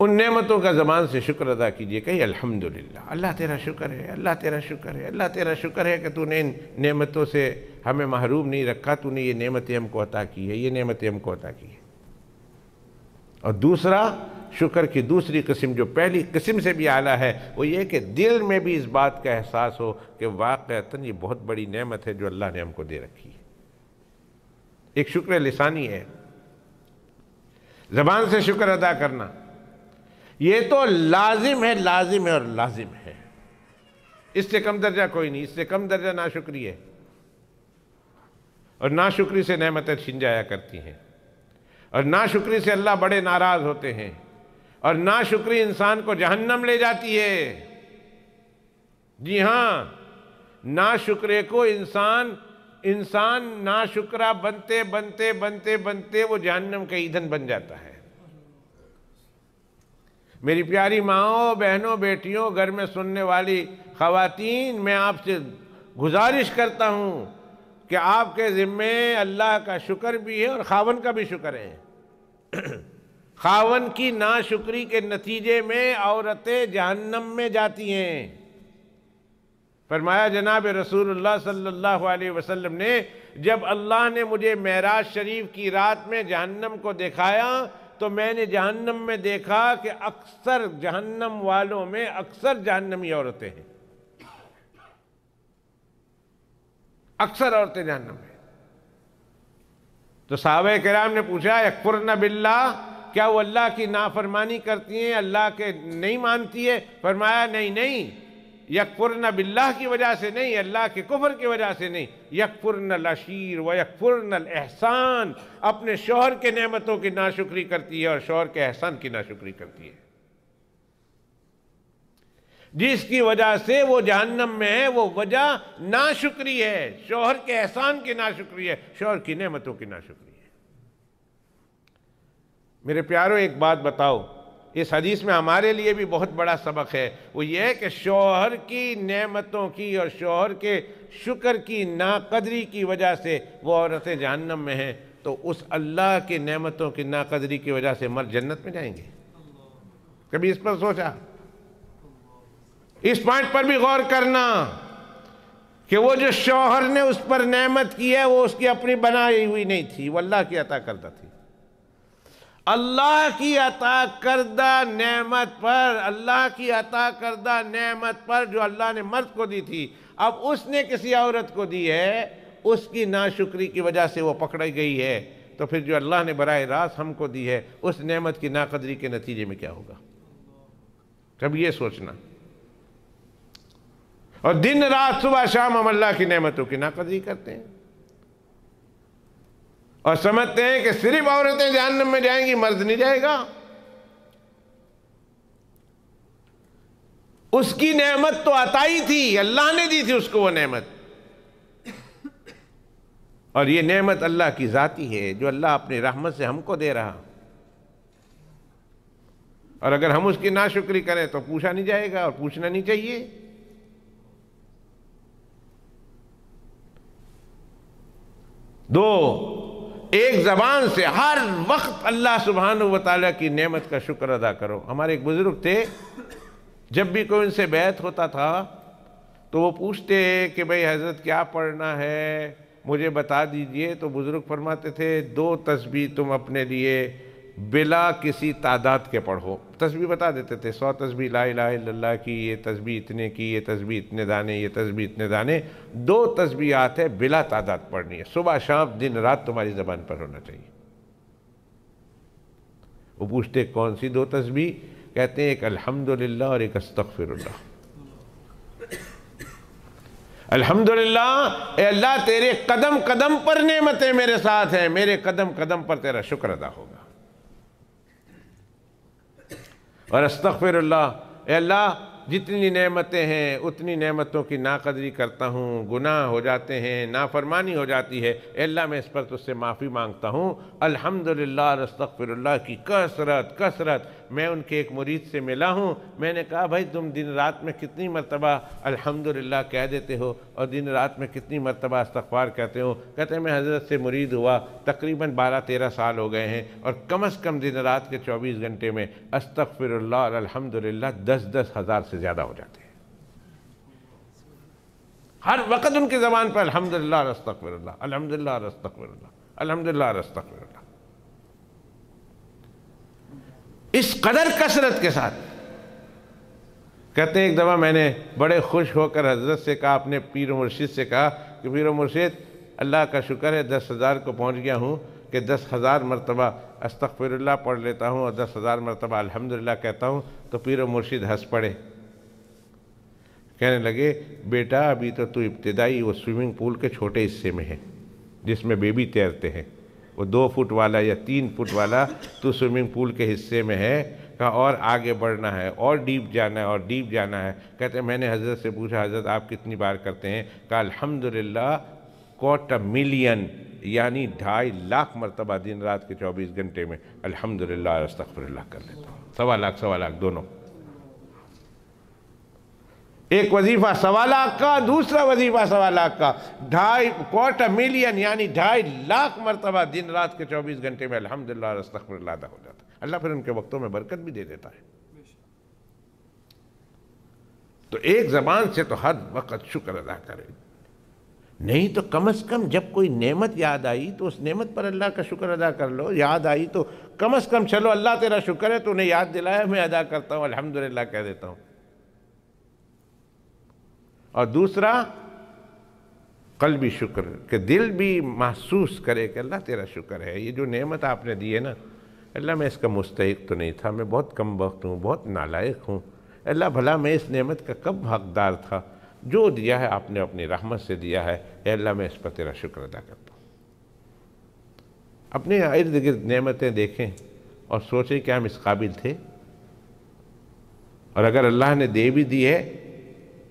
ان نعمتوں کا زبان سے شکر ادا کیجئے، کہیے الحمدللہ، اللہ تیرا شکر ہے، اللہ تیرا شکر ہے، اللہ تیرا شکر ہے کہ تو نے ان نعمتوں سے ہمیں محروم نہیں رکھا، تو نے یہ نعمتیں ہم کو عطا کی ہے، یہ نعمتیں ہم کو عطا کی ہے۔ اور دوسرا، شکر کی دوسری قسم جو پہلی قسم سے بھی اعلیٰ ہے، وہ یہ کہ دل میں بھی اس بات کا احساس ہو کہ واقعتاً یہ بہت بڑی نعمت ہے جو اللہ نے ہم کو دے رکھی ہے۔ ایک شکر لسانی ہے، زبان سے شکر ادا کرنا، یہ تو لازم ہے اور لازم ہے، اس سے کم درجہ کوئی نہیں، اس سے کم درجہ ناشکری ہے، اور ناشکری سے نعمتیں چھن جایا کرتی ہیں، اور ناشکری سے اللہ بڑے ناراض ہوتے ہیں، اور ناشکری انسان کو جہنم لے جاتی ہے۔ جی ہاں، ناشکرے کو انسان ناشکرہ بنتے وہ جہنم کا ایندھن بن جاتا ہے۔ میری پیاری ماؤں، بہنوں، بیٹیوں، گھر میں سننے والی خواتین، میں آپ سے گزارش کرتا ہوں کہ آپ کے ذمے اللہ کا شکر بھی ہے اور خاون کا بھی شکر ہے۔ خاون کی ناشکری کے نتیجے میں عورتیں جہنم میں جاتی ہیں۔ فرمایا جناب رسول اللہ صلی اللہ علیہ وسلم نے، جب اللہ نے مجھے معراج شریف کی رات میں جہنم کو دکھایا تو میں نے جہنم میں دیکھا کہ اکثر جہنم والوں میں اکثر جہنمی عورتیں ہیں، اکثر عورتیں جہنم میں۔ تو صحابہ کرام نے پوچھا، یکفرن باللہ، کیا وہ اللہ کی نافرمانی کرتی ہیں، اللہ کے نہیں مانتی ہے؟ فرمایا نہیں، یکفرن باللہ کی وجہ سے نہیں، اللہ کے کفر کی وجہ سے نہیں، یکفرن العشیر و یکفرن الاحسان، اپنے شوہر کے نعمتوں کی ناشکری کرتی ہے اور شوہر کے احسان کی ناشکری کرتی ہے، جس کی وجہ سے وہ جہنم میں ہے۔ وہ وجہ ناشکری ہے، شوہر کے احسان کی ناشکری ہے، شوہر کی نعمتوں کی ناشکری ہے۔ میرے پیاروں، ایک بات بتاؤ، اس حدیث میں ہمارے لیے بھی بہت بڑا سبق ہے، وہ یہ ہے کہ شوہر کی نعمتوں کی اور شوہر کے شکر کی ناقدری کی وجہ سے وہ عورتیں جہنم میں ہیں، تو اس اللہ کی نعمتوں کی ناقدری کی وجہ سے مرد جنت میں جائیں گے؟ کبھی اس پر سوچا؟ اس پوائنٹ پر بھی غور کرنا کہ وہ جو شوہر نے اس پر نعمت کی ہے وہ اس کی اپنی بنائی ہوئی نہیں تھی، وہ اللہ کی عطا کردہ تھی۔ اللہ کی عطا کردہ نعمت پر، اللہ کی عطا کردہ نعمت پر جو اللہ نے مرد کو دی تھی، اب اس نے کسی عورت کو دی ہے، اس کی ناشکری کی وجہ سے وہ پکڑی گئی ہے، تو پھر جو اللہ نے براہ راست ہم کو دی ہے اس نعمت کی ناقدری کے نتیجے میں کیا ہوگا؟ کبھی یہ سوچنا۔ اور دن رات صبح شام ہم اللہ کی نعمتوں کی ناقدری کرتے ہیں اور سمجھتے ہیں کہ صرف عورتیں جہنم میں جائیں گی، مرد نہیں جائے گا۔ اس کی نعمت تو عطائی تھی، اللہ نے دی تھی اس کو وہ نعمت، اور یہ نعمت اللہ کی ذاتی ہے جو اللہ اپنی رحمت سے ہم کو دے رہا، اور اگر ہم اس کی ناشکری کریں تو پوچھا نہیں جائے گا اور پوچھنا نہیں چاہیے۔ دو، ایک زبان سے ہر وقت اللہ سبحانہ و تعالیٰ کی نعمت کا شکر ادا کرو۔ ہمارے ایک بزرگ تھے، جب بھی کوئی ان سے بیعت ہوتا تھا تو وہ پوچھتے کہ بھئی حضرت کیا پڑھنا ہے، مجھے بتا دیجئے، تو بزرگ فرماتے تھے 2 تسبیح تم اپنے لیے بلا کسی تعداد کے پڑھو۔ تسبیح بتا دیتے تھے، 100 تسبیح لا الہ الا اللہ کی، یہ تسبیح اتنے کی، یہ تسبیح اتنے دانے، یہ تسبیح اتنے دانے، 2 تسبیحات ہے بلا تعداد پڑھنی ہے، صبح شام دن رات تمہاری زبان پر ہونا چاہیے۔ وہ پوچھتے کون سی 2 تسبیح؟ کہتے ہیں ایک الحمدللہ اور ایک استغفراللہ۔ الحمدللہ، اے اللہ تیرے قدم قدم پر نعمتیں میرے ساتھ ہیں، میرے قدم قدم پر تیرا شکر ادا ہوگا۔ اور استغفراللہ، اے اللہ جتنی نعمتیں ہیں اتنی نعمتوں کی ناقدری کرتا ہوں، گناہ ہو جاتے ہیں، نافرمانی ہو جاتی ہے، اے اللہ میں اس پر تجھ سے معافی مانگتا ہوں۔ الحمدللہ اور استغفراللہ کی کثرت میں ان کے ایک مرید سے ملا ہوں، میں نے کہا بھائی تم دن رات میں کتنی مرتبہ الحمدللہ کہہ دیتے ہو اور دن رات میں کتنی مرتبہ استغفار کہتے ہو؟ کہتے ہیں میں حضرت سے مرید ہوا تقریباً 12-13 سال ہو گئے ہیں، اور کم از کم دن رات کے 24 گھنٹے میں استغفراللہ اور الحمدللہ 10-10 ہزار سے زیادہ ہو جاتے ہیں۔ ہر وقت ان کی زبان پر الحمدللہ اور استغفراللہ، الحمدللہ اور استغفراللہ، الحمدللہ اور استغفراللہ، اس قدر کثرت کے ساتھ۔ کہتے ہیں ایک دفعہ میں نے بڑے خوش ہو کر حضرت سے کہا، اپنے پیر و مرشد سے کہا کہ پیر و مرشد اللہ کا شکر ہے 10,000 کو پہنچ گیا ہوں کہ 10,000 مرتبہ استغفراللہ پڑھ لیتا ہوں اور 10,000 مرتبہ الحمدللہ کہتا ہوں۔ تو پیر و مرشد ہنس پڑے، کہنے لگے بیٹا ابھی تو ابتدائی وہ سوئمنگ پول کے چھوٹے حصے میں ہے جس میں بیبی تیرتے ہیں، وہ 2 فٹ والا یا 3 فٹ والا تو سوئمنگ پول کے حصے میں ہے، کہا اور آگے بڑھنا ہے اور ڈیپ جانا ہے اور ڈیپ جانا ہے۔ کہتے ہیں میں نے حضرت سے پوچھا حضرت آپ کتنی بار کرتے ہیں؟ کہا الحمدللہ 250,000 یعنی 2.5 لاکھ مرتبہ دن رات کے 24 گھنٹے میں الحمدللہ اور استغفراللہ کر لیتا ہوں۔ 2.25 لاکھ دونوں، ایک وظیفہ 2.25 لاکھ کا، دوسرا وظیفہ 2.25 لاکھ کا، 250,000 یعنی 2.5 لاکھ مرتبہ دن رات کے 24 گھنٹے میں الحمدللہ اور استغفراللہ ادا ہو جاتا ہے۔ اللہ پھر ان کے وقتوں میں برکت بھی دے دیتا ہے۔ تو ایک زبان سے تو ہر وقت شکر ادا کرے، نہیں تو کم از کم جب کوئی نعمت یاد آئی تو اس نعمت پر اللہ کا شکر ادا کر لو۔ یاد آئی تو کم از کم چلو اللہ تیرا شکر ہے تو نے یاد دلایا، میں ادا کرتا ہوں، الحمدللہ کہہ دیتا ہوں۔ اور دوسرا قلبی شکر، کہ دل بھی محسوس کرے کہ اللہ تیرا شکر ہے، یہ جو نعمت آپ نے دی ہے نا اللہ میں اس کا مستحق تو نہیں تھا، میں بہت کم وقت ہوں، بہت نالائق ہوں، اللہ بھلا میں اس نعمت کا کب حقدار تھا، جو دیا ہے آپ نے اپنی رحمت سے دیا ہے، اے اللہ میں اس پر تیرا شکر ادا کرتا ہوں۔ اپنے ارد گرد نعمتیں دیکھیں اور سوچیں کہ ہم اس قابل تھے، اور اگر اللہ نے دے بھی دی ہے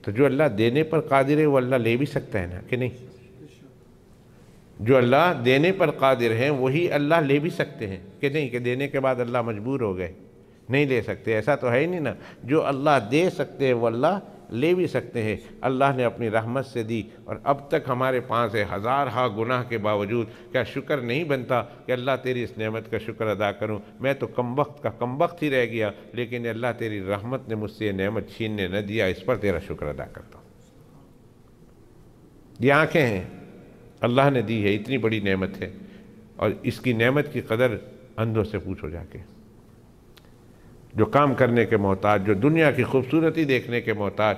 تو جو اللہ دینے پر قادر ہے وہ اللہ لے بھی سکتا ہے نا، کہ نہیں؟ جو اللہ دینے پر قادر ہیں وہی اللہ لے بھی سکتے ہیں، کہ نہیں؟ کہ دینے کے بعد اللہ مجبور ہو گئے، نہیں لے سکتے، ایسا تو ہے ہی نہیں نا۔ جو اللہ دے سکتے ہیں وہ اللہ لے بھی سکتے ہیں، اللہ نے اپنی رحمت سے دی، اور اب تک ہمارے پاس ہے ہزارہا گناہ کے باوجود کیا شکر نہیں بنتا کہ اللہ تیری اس نعمت کا شکر ادا کروں؟ میں تو کم وقت کا کم وقت ہی رہ گیا، لیکن اللہ تیری رحمت نے مجھ سے یہ نعمت چھیننے نہ دیا، اس پر تیرا شکر ادا کرتا ہوں۔ یہ آنکھیں ہیں، اللہ نے دی ہے، اتنی بڑی نعمت ہے، اور اس کی نعمت کی قدر اندھوں سے پوچھو جا کے، جو کام کرنے کے محتاج، جو دنیا کی خوبصورتی دیکھنے کے محتاج،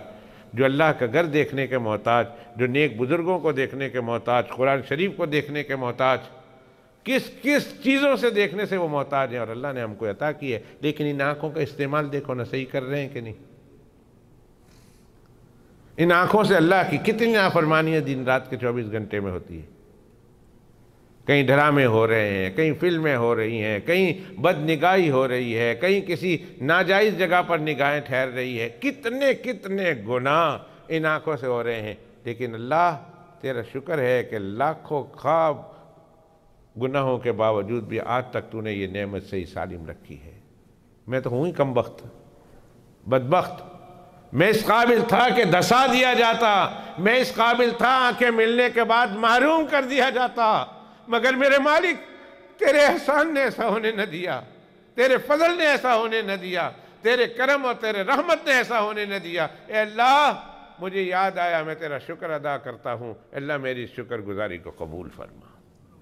جو اللہ کا گھر دیکھنے کے محتاج، جو نیک بزرگوں کو دیکھنے کے محتاج، قرآن شریف کو دیکھنے کے محتاج، کس کس چیزوں سے دیکھنے سے وہ محتاج ہیں، اور اللہ نے ہم کو عطا کی ہے، لیکن ان آنکھوں کا استعمال دیکھو نہ صحیح کر رہے ہیں کہ نہیں؟ ان آنکھوں سے اللہ کی کتنی نافرمانیاں دن رات کے 24 گھنٹے میں ہوتی ہے، کہیں ڈرامے ہو رہے ہیں، کہیں فلمیں ہو رہی ہیں، کہیں بد نگاہی ہو رہی ہے، کہیں کسی ناجائز جگہ پر نگاہیں ٹھہر رہی ہے، کتنے کتنے گناہ ان آنکھوں سے ہو رہے ہیں، لیکن اللہ تیرا شکر ہے کہ لاکھوں خواب گناہوں کے باوجود بھی آج تک تو نے یہ نعمت سے ہی سالم رکھی ہے۔ میں تو ہوں ہی کم بخت، بدبخت، میں اس قابل تھا کہ دھسا دیا جاتا، میں اس قابل تھا آنکھیں ملنے کے بعد محروم کر دیا جاتا، مگر میرے مالک تیرے احسان نے ایسا ہونے نہ دیا، تیرے فضل نے ایسا ہونے نہ دیا، تیرے کرم اور تیرے رحمت نے ایسا ہونے نہ دیا۔ اے اللہ مجھے یاد آیا، میں تیرا شکر ادا کرتا ہوں، اللہ میری شکر گزاری کو قبول فرما۔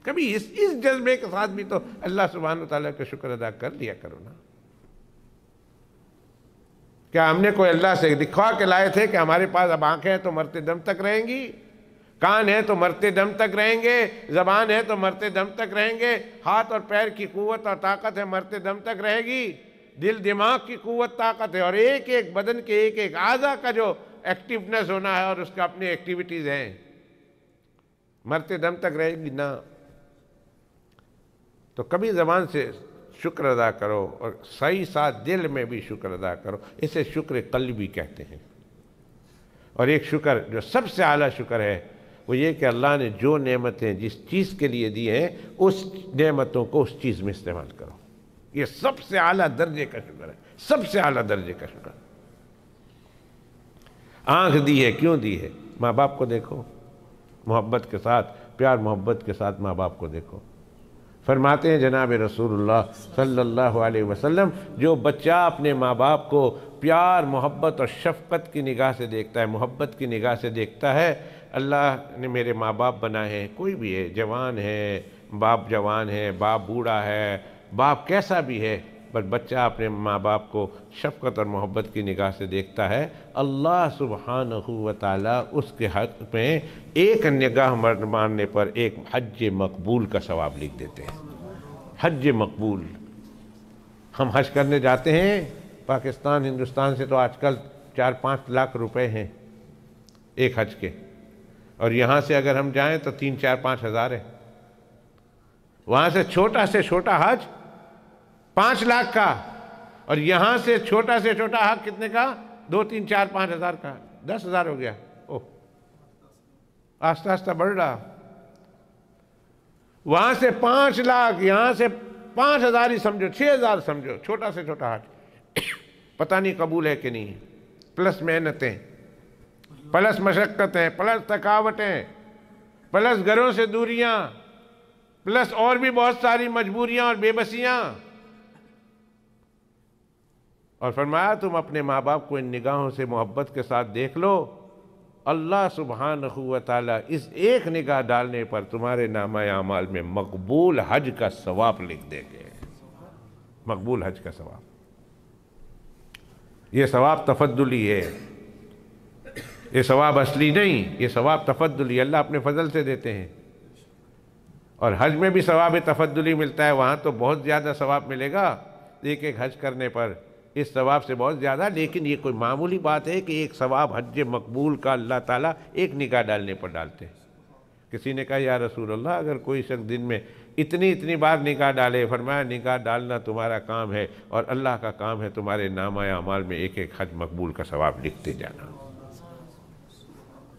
کبھی اس جذبے کے ساتھ بھی تو اللہ سبحانہ وتعالیٰ کا شکر ادا کر لیا کرو نا۔ کیا ہم نے کوئی اللہ سے دکھوا کے لائے تھے کہ ہمارے پاس اب آنکھیں ہیں تو مرتے دم تک رہیں گی، کان ہے تو مرتے دم تک رہیں گے، زبان ہے تو مرتے دم تک رہیں گے، ہاتھ اور پیر کی قوت اور طاقت ہے مرتے دم تک رہے گی، دل دماغ کی قوت طاقت ہے، اور ایک ایک بدن کے ایک ایک اعضاء کا جو ایکٹیونیس ہونا ہے اور اس کا اپنی ایکٹیویٹیز ہیں، مرتے دم تک رہے گی نا۔ تو کبھی زبان سے شکر ادا کرو اور صحیح ساتھ دل میں بھی شکر ادا کرو، اسے شکر قلبی کہتے ہیں۔ اور ایک شکر جو سب سے اعلیٰ شکر ہے وہ یہ کہ اللہ نے جو نعمتیں جس چیز کے لیے دی ہیں اس نعمتوں کو اس چیز میں استعمال کرو، یہ سب سے اعلیٰ درجے کا شکر ہے، سب سے اعلیٰ درجے کا شکر۔ آنکھ دی ہے، کیوں دی ہے؟ ماں باپ کو دیکھو، محبت کے ساتھ، پیار محبت کے ساتھ ماں باپ کو دیکھو۔ فرماتے ہیں جناب رسول اللہ صلی اللہ علیہ وسلم، جو بچہ اپنے ماں باپ کو پیار محبت اور شفقت کی نگاہ سے دیکھتا ہے، محبت کی نگاہ سے دیکھتا ہے، اللہ نے میرے ماں باپ بنائے ہیں، کوئی بھی ہے، جوان ہے، باپ جوان ہے، باپ بوڑھا ہے، باپ کیسا بھی ہے، بس بچہ اپنے ماں باپ کو شفقت اور محبت کی نگاہ سے دیکھتا ہے، اللہ سبحانہ و تعالیٰ اس کے حق میں ایک نگاہ مارنے پر ایک حج مقبول کا ثواب لکھ دیتے ہیں۔ حج مقبول، ہم حج کرنے جاتے ہیں پاکستان ہندوستان سے تو آج کل 4-5 لاکھ روپے ہیں ایک حج کے، اور یہاں سے اگر ہم جائیں تو 3-4-5 ہزار ہے، وہاں سے چھوٹا حج 5 لاکھ کا، اور یہاں سے چھوٹا حج کتنے کا؟ 2-3-4-5 ہزار کا، 10,000 ہو گیا۔ اوہ آہستہ آہستہ بڑھ رہا، وہاں سے 5 لاکھ، یہاں سے 5,000 ہی سمجھو، 6,000 سمجھو، چھوٹا حج، پتہ نہیں قبول ہے کہ نہیں، پلس محنتیں، پلس مشقتیں، پلس تھکاوٹیں، پلس گھروں سے دوریاں، پلس اور بھی بہت ساری مجبوریاں اور بے بسیاں، اور فرمایا تم اپنے ماں باپ کو ان نگاہوں سے محبت کے ساتھ دیکھ لو، اللہ سبحانہ و تعالیٰ اس ایک نگاہ ڈالنے پر تمہارے نامہ اعمال میں مقبول حج کا ثواب لکھ دیں گے، مقبول حج کا ثواب۔ یہ ثواب تفضلی ہے، یہ ثواب اصلی نہیں، یہ ثواب تفضلی اللہ اپنے فضل سے دیتے ہیں، اور حج میں بھی ثواب تفضلی ملتا ہے، وہاں تو بہت زیادہ ثواب ملے گا ایک حج کرنے پر، اس ثواب سے بہت زیادہ، لیکن یہ کوئی معمولی بات ہے کہ ایک ثواب حج مقبول کا اللہ تعالیٰ ایک نگاہ ڈالنے پر ڈالتے ہیں۔ کسی نے کہا یا رسول اللہ اگر کوئی شخص دن میں اتنی بار نگاہ ڈالے، فرمایا نگاہ ڈالنا تمہارا کام ہے اور اللہ کا کام ہے تمہارے نامہ اعمال میں ایک حج مقبول کا ثواب لکھتے جانا۔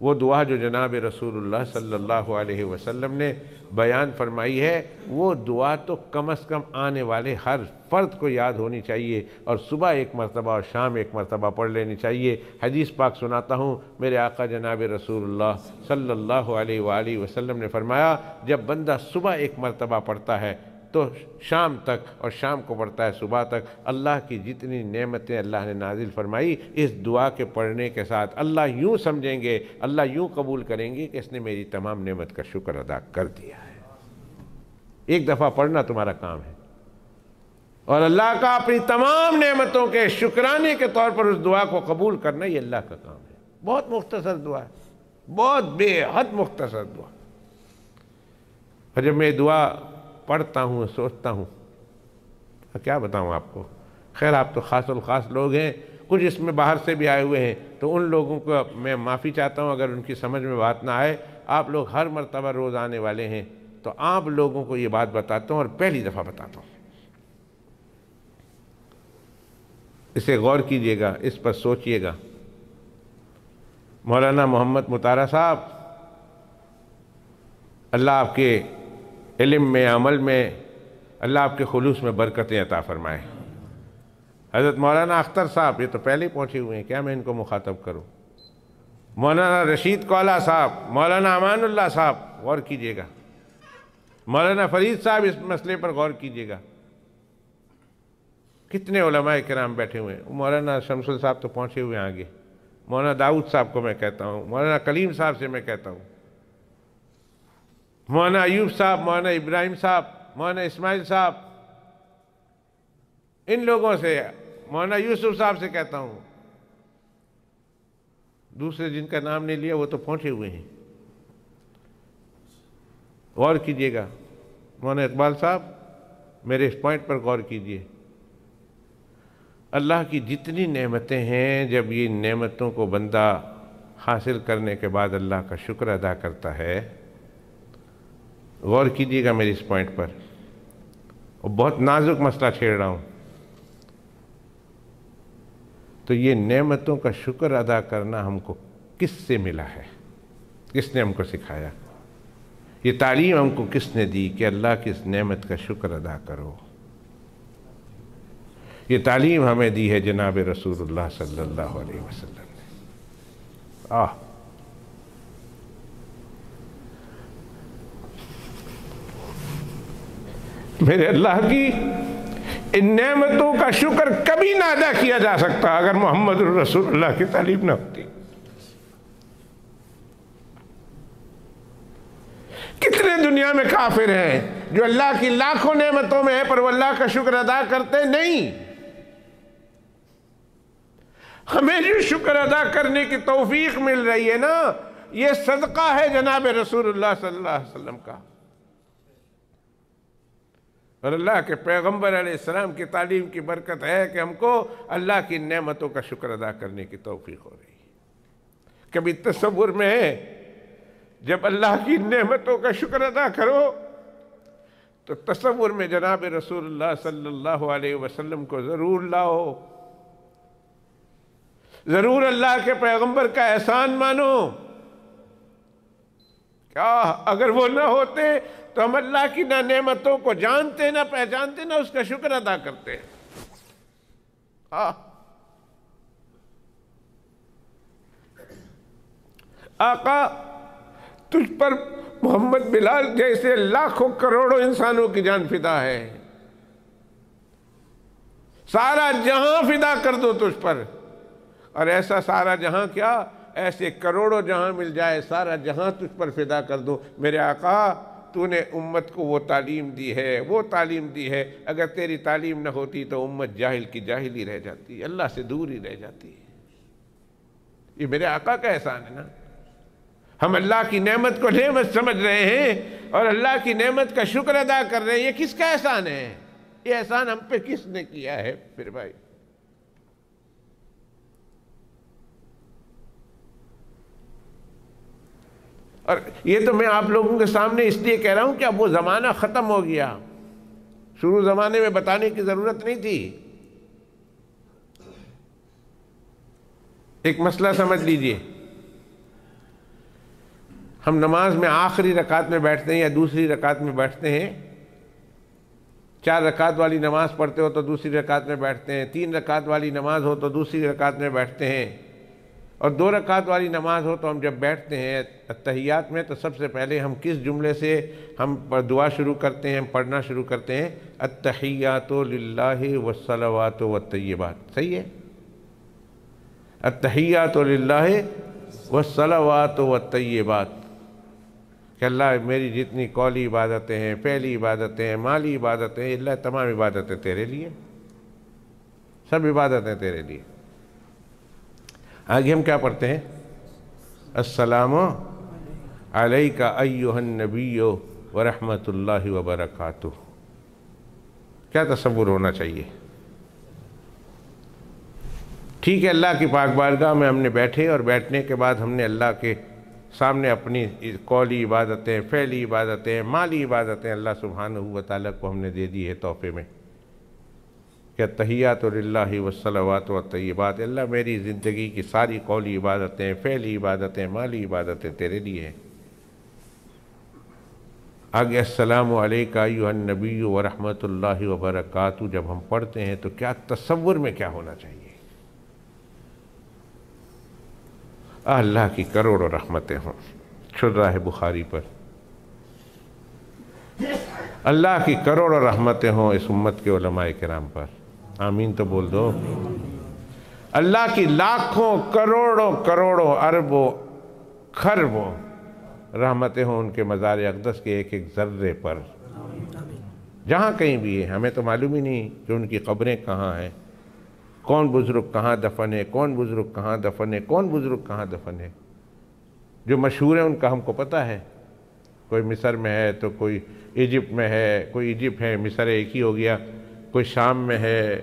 وہ دعا جو جناب رسول اللہ صلی اللہ علیہ وسلم نے بیان فرمائی ہے، وہ دعا تو کم از کم آنے والے ہر فرد کو یاد ہونی چاہیے، اور صبح ایک مرتبہ اور شام ایک مرتبہ پڑھ لینی چاہیے۔ حدیث پاک سناتا ہوں، میرے آقا جناب رسول اللہ صلی اللہ علیہ وآلہ وسلم نے فرمایا، جب بندہ صبح ایک مرتبہ پڑھتا ہے تو شام تک، اور شام کو پڑھتا ہے صبح تک، اللہ کی جتنی نعمتیں اللہ نے نازل فرمائی اس دعا کے پڑھنے کے ساتھ اللہ یوں سمجھیں گے، اللہ یوں قبول کریں گے کہ اس نے میری تمام نعمت کا شکر ادا کر دیا ہے۔ ایک دفعہ پڑھنا تمہارا کام ہے، اور اللہ کا اپنی تمام نعمتوں کے شکرانے کے طور پر اس دعا کو قبول کرنا، یہ اللہ کا کام ہے۔ بہت مختصر دعا ہے، بہت بے حد مختصر دعا۔ اور جب میں دعا پڑھتا ہوں، سوچتا ہوں، کیا بتاؤں آپ کو، خیر آپ تو خاص الخاص لوگ ہیں، کچھ اس میں باہر سے بھی آئے ہوئے ہیں، تو ان لوگوں کو میں معافی چاہتا ہوں اگر ان کی سمجھ میں بات نہ آئے۔ آپ لوگ ہر مرتبہ روز آنے والے ہیں، تو آپ لوگوں کو یہ بات بتاتا ہوں، اور پہلی دفعہ بتاتا ہوں، اسے غور کیجئے گا، اس پر سوچئے گا۔ مولانا محمد مطالعہ صاحب، اللہ آپ کے علم میں، عمل میں، اللہ آپ کے خلوص میں برکتیں عطا فرمائے۔ حضرت مولانا اختر صاحب، یہ تو پہلے پہنچے ہوئے ہیں، کیا میں ان کو مخاطب کروں؟ مولانا رشید کولا صاحب، مولانا امان اللہ صاحب، غور کیجئے گا۔ مولانا فرید صاحب، اس مسئلے پر غور کیجئے گا۔ کتنے علماء کرام بیٹھے ہوئے ہیں۔ مولانا شمس صاحب تو پہنچے ہوئے ہیں آگے، مولانا داؤد صاحب کو میں کہتا ہوں، مولانا کلیم صاحب سے میں کہتا ہوں، مولانا ایوب صاحب، مولانا ابراہیم صاحب، مولانا اسماعیل صاحب، ان لوگوں سے، مولانا یوسف صاحب سے کہتا ہوں، دوسرے جن کا نام نہیں لیا وہ تو پہنچے ہوئے ہیں، غور کیجئے گا۔ مولانا اقبال صاحب، میرے اس پوائنٹ پر غور کیجئے۔ اللہ کی جتنی نعمتیں ہیں، جب یہ نعمتوں کو بندہ حاصل کرنے کے بعد اللہ کا شکر ادا کرتا ہے، غور کیجئے گا میری اس پوائنٹ پر، اور بہت نازک مسئلہ چھیڑ رہا ہوں، تو یہ نعمتوں کا شکر ادا کرنا ہم کو کس سے ملا ہے؟ کس نے ہم کو سکھایا؟ یہ تعلیم ہم کو کس نے دی کہ اللہ کی اس نعمت کا شکر ادا کرو؟ یہ تعلیم ہمیں دی ہے جناب رسول اللہ صلی اللہ علیہ وسلم نے۔ میرے اللہ کی ان نعمتوں کا شکر کبھی نہ ادا کیا جا سکتا اگر محمد رسول اللہ کی تعلیم نہ ہوتی۔ کتنے دنیا میں کافر ہیں جو اللہ کی لاکھوں نعمتوں میں ہیں پر وہ اللہ کا شکر ادا کرتے نہیں۔ ہمیں جو شکر ادا کرنے کی توفیق مل رہی ہے نا، یہ صدقہ ہے جناب رسول اللہ صلی اللہ علیہ وسلم کا، اور اللہ کے پیغمبر علیہ السلام کی تعلیم کی برکت ہے کہ ہم کو اللہ کی نعمتوں کا شکر ادا کرنے کی توفیق ہو رہی ہے۔ کبھی تصور میں ہے جب اللہ کی نعمتوں کا شکر ادا کرو تو تصور میں جناب رسول اللہ صلی اللہ علیہ وسلم کو ضرور لاؤ، ضرور اللہ کے پیغمبر کا احسان مانو۔ کیا اگر وہ نہ ہوتے تو ہم اللہ کی نہ نعمتوں کو جانتے نہ پہچانتے نہ اس کا شکر ادا کرتے۔ آقا تجھ پر محمد بلال جیسے لاکھوں کروڑوں انسانوں کی جان فدا ہے، سارا جہاں فدا کر دو تجھ پر، اور ایسا سارا جہاں کیا، ایسے کروڑوں جہاں مل جائے، سارا جہاں تجھ پر فدا کر دو۔ میرے آقا تو نے امت کو وہ تعلیم دی ہے، وہ تعلیم دی ہے، اگر تیری تعلیم نہ ہوتی تو امت جاہل کی جاہل ہی رہ جاتی، اللہ سے دور ہی رہ جاتی۔ یہ میرے آقا کا احسان ہے نا۔ ہم اللہ کی نعمت کو نعمت سمجھ رہے ہیں اور اللہ کی نعمت کا شکر ادا کر رہے ہیں، یہ کس کا احسان ہے؟ یہ احسان ہم پہ کس نے کیا ہے پھر بھائی؟ اور یہ تو میں آپ لوگوں کے سامنے اس لیے کہہ رہا ہوں کہ اب وہ زمانہ ختم ہو گیا، شروع زمانے میں بتانے کی ضرورت نہیں تھی۔ ایک مسئلہ سمجھ لیجئے، ہم نماز میں آخری رکعت میں بیٹھتے ہیں یا دوسری رکعت میں بیٹھتے ہیں؟ 4 رکعت والی نماز پڑھتے ہو تو دوسری رکعت میں بیٹھتے ہیں، 3 رکعت والی نماز ہو تو دوسری رکعت میں بیٹھتے ہیں، اور 2 رکعت والی نماز ہو تو ہم جب بیٹھتے ہیں التحیات میں تو سب سے پہلے ہم کس جملے سے ہم دعا شروع کرتے ہیں، پڑھنا شروع کرتے ہیں؟ التحیات للہ والصلوات والطیبات۔ صحیح ہے؟ التحیات للہ والصلوات والطیبات، کہ اللہ میری جتنی قولی عبادتیں ہیں، فعلی عبادتیں ہیں، مالی عبادتیں ہیں، اللہ تمام عبادتیں تیرے لیے، سب عبادتیں تیرے لیے۔ آگے ہم کیا پڑھتے ہیں؟ السلام علیک ایھا النبی ورحمۃ اللہ وبرکاتہ۔ کیا تصور ہونا چاہیے؟ ٹھیک ہے، اللہ کی پاک بارگاہ میں ہم نے بیٹھے، اور بیٹھنے کے بعد ہم نے اللہ کے سامنے اپنی قولی عبادتیں، فعلی عبادتیں، مالی عبادتیں اللہ سبحانہ و تعالیٰ کو ہم نے دے دی ہے تحفے میں، کہ التحیات للہ والصلوات والطیبات، اللہ میری زندگی کی ساری قولی عبادتیں، فعلی عبادتیں، مالی عبادتیں تیرے لیے ہیں۔ آگے السلام علیک ایھا النبی ورحمۃ اللہ وبرکاتہ جب ہم پڑھتے ہیں تو کیا تصور میں کیا ہونا چاہیے؟ اللہ کی کروڑوں رحمتیں ہوں۔ شرح بخاری پر اللہ کی کروڑوں رحمتیں ہوں اس امت کے علماء کرام پر، آمین تو بول دو۔ اللہ کی لاکھوں کروڑوں کروڑوں اربوں خربوں رحمتیں ہوں ان کے مزار اقدس کے ایک ایک ذرے پر، جہاں کہیں بھی ہے۔ ہمیں تو معلوم ہی نہیں کہ ان کی قبریں کہاں ہیں، کون بزرگ کہاں دفن ہے، کون بزرگ کہاں دفن ہے، کون بزرگ کہاں دفن ہے۔ جو مشہور ہے ان کا ہم کو پتہ ہے، کوئی مصر میں ہے تو کوئی ایجپٹ میں ہے، کوئی ایجپٹ ہے، مصر ایک ہی ہو گیا، کوئی شام میں ہے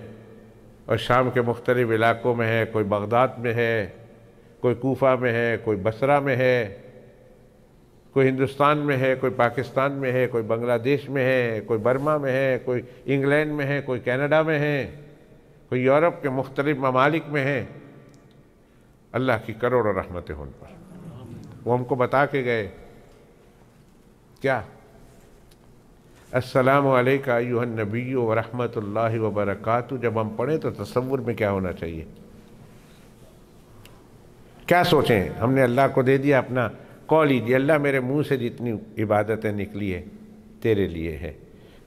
اور شام کے مختلف علاقوں میں ہے، کوئی بغداد میں ہے، کوئی کوفہ میں ہے، کوئی بصرہ میں ہے، کوئی ہندوستان میں ہے، کوئی پاکستان میں ہے، کوئی بنگلہ دیش میں ہے، کوئی برما میں ہے، کوئی انگلینڈ میں ہے، کوئی کینیڈا میں ہے، کوئی یورپ کے مختلف ممالک میں ہے۔ اللہ کی کروڑوں رحمتیں ان پر، وہ ہم کو بتا کے گئے کیا؟ السلام علیک ایھا النبی ورحمۃ اللہ وبرکاتہ جب ہم پڑھیں تو تصور میں کیا ہونا چاہیے؟ کیا سوچیں؟ ہم نے اللہ کو دے دیا اپنا قول ہی دیا، اللہ میرے منہ سے جتنی عبادتیں نکلی ہے تیرے لیے ہے،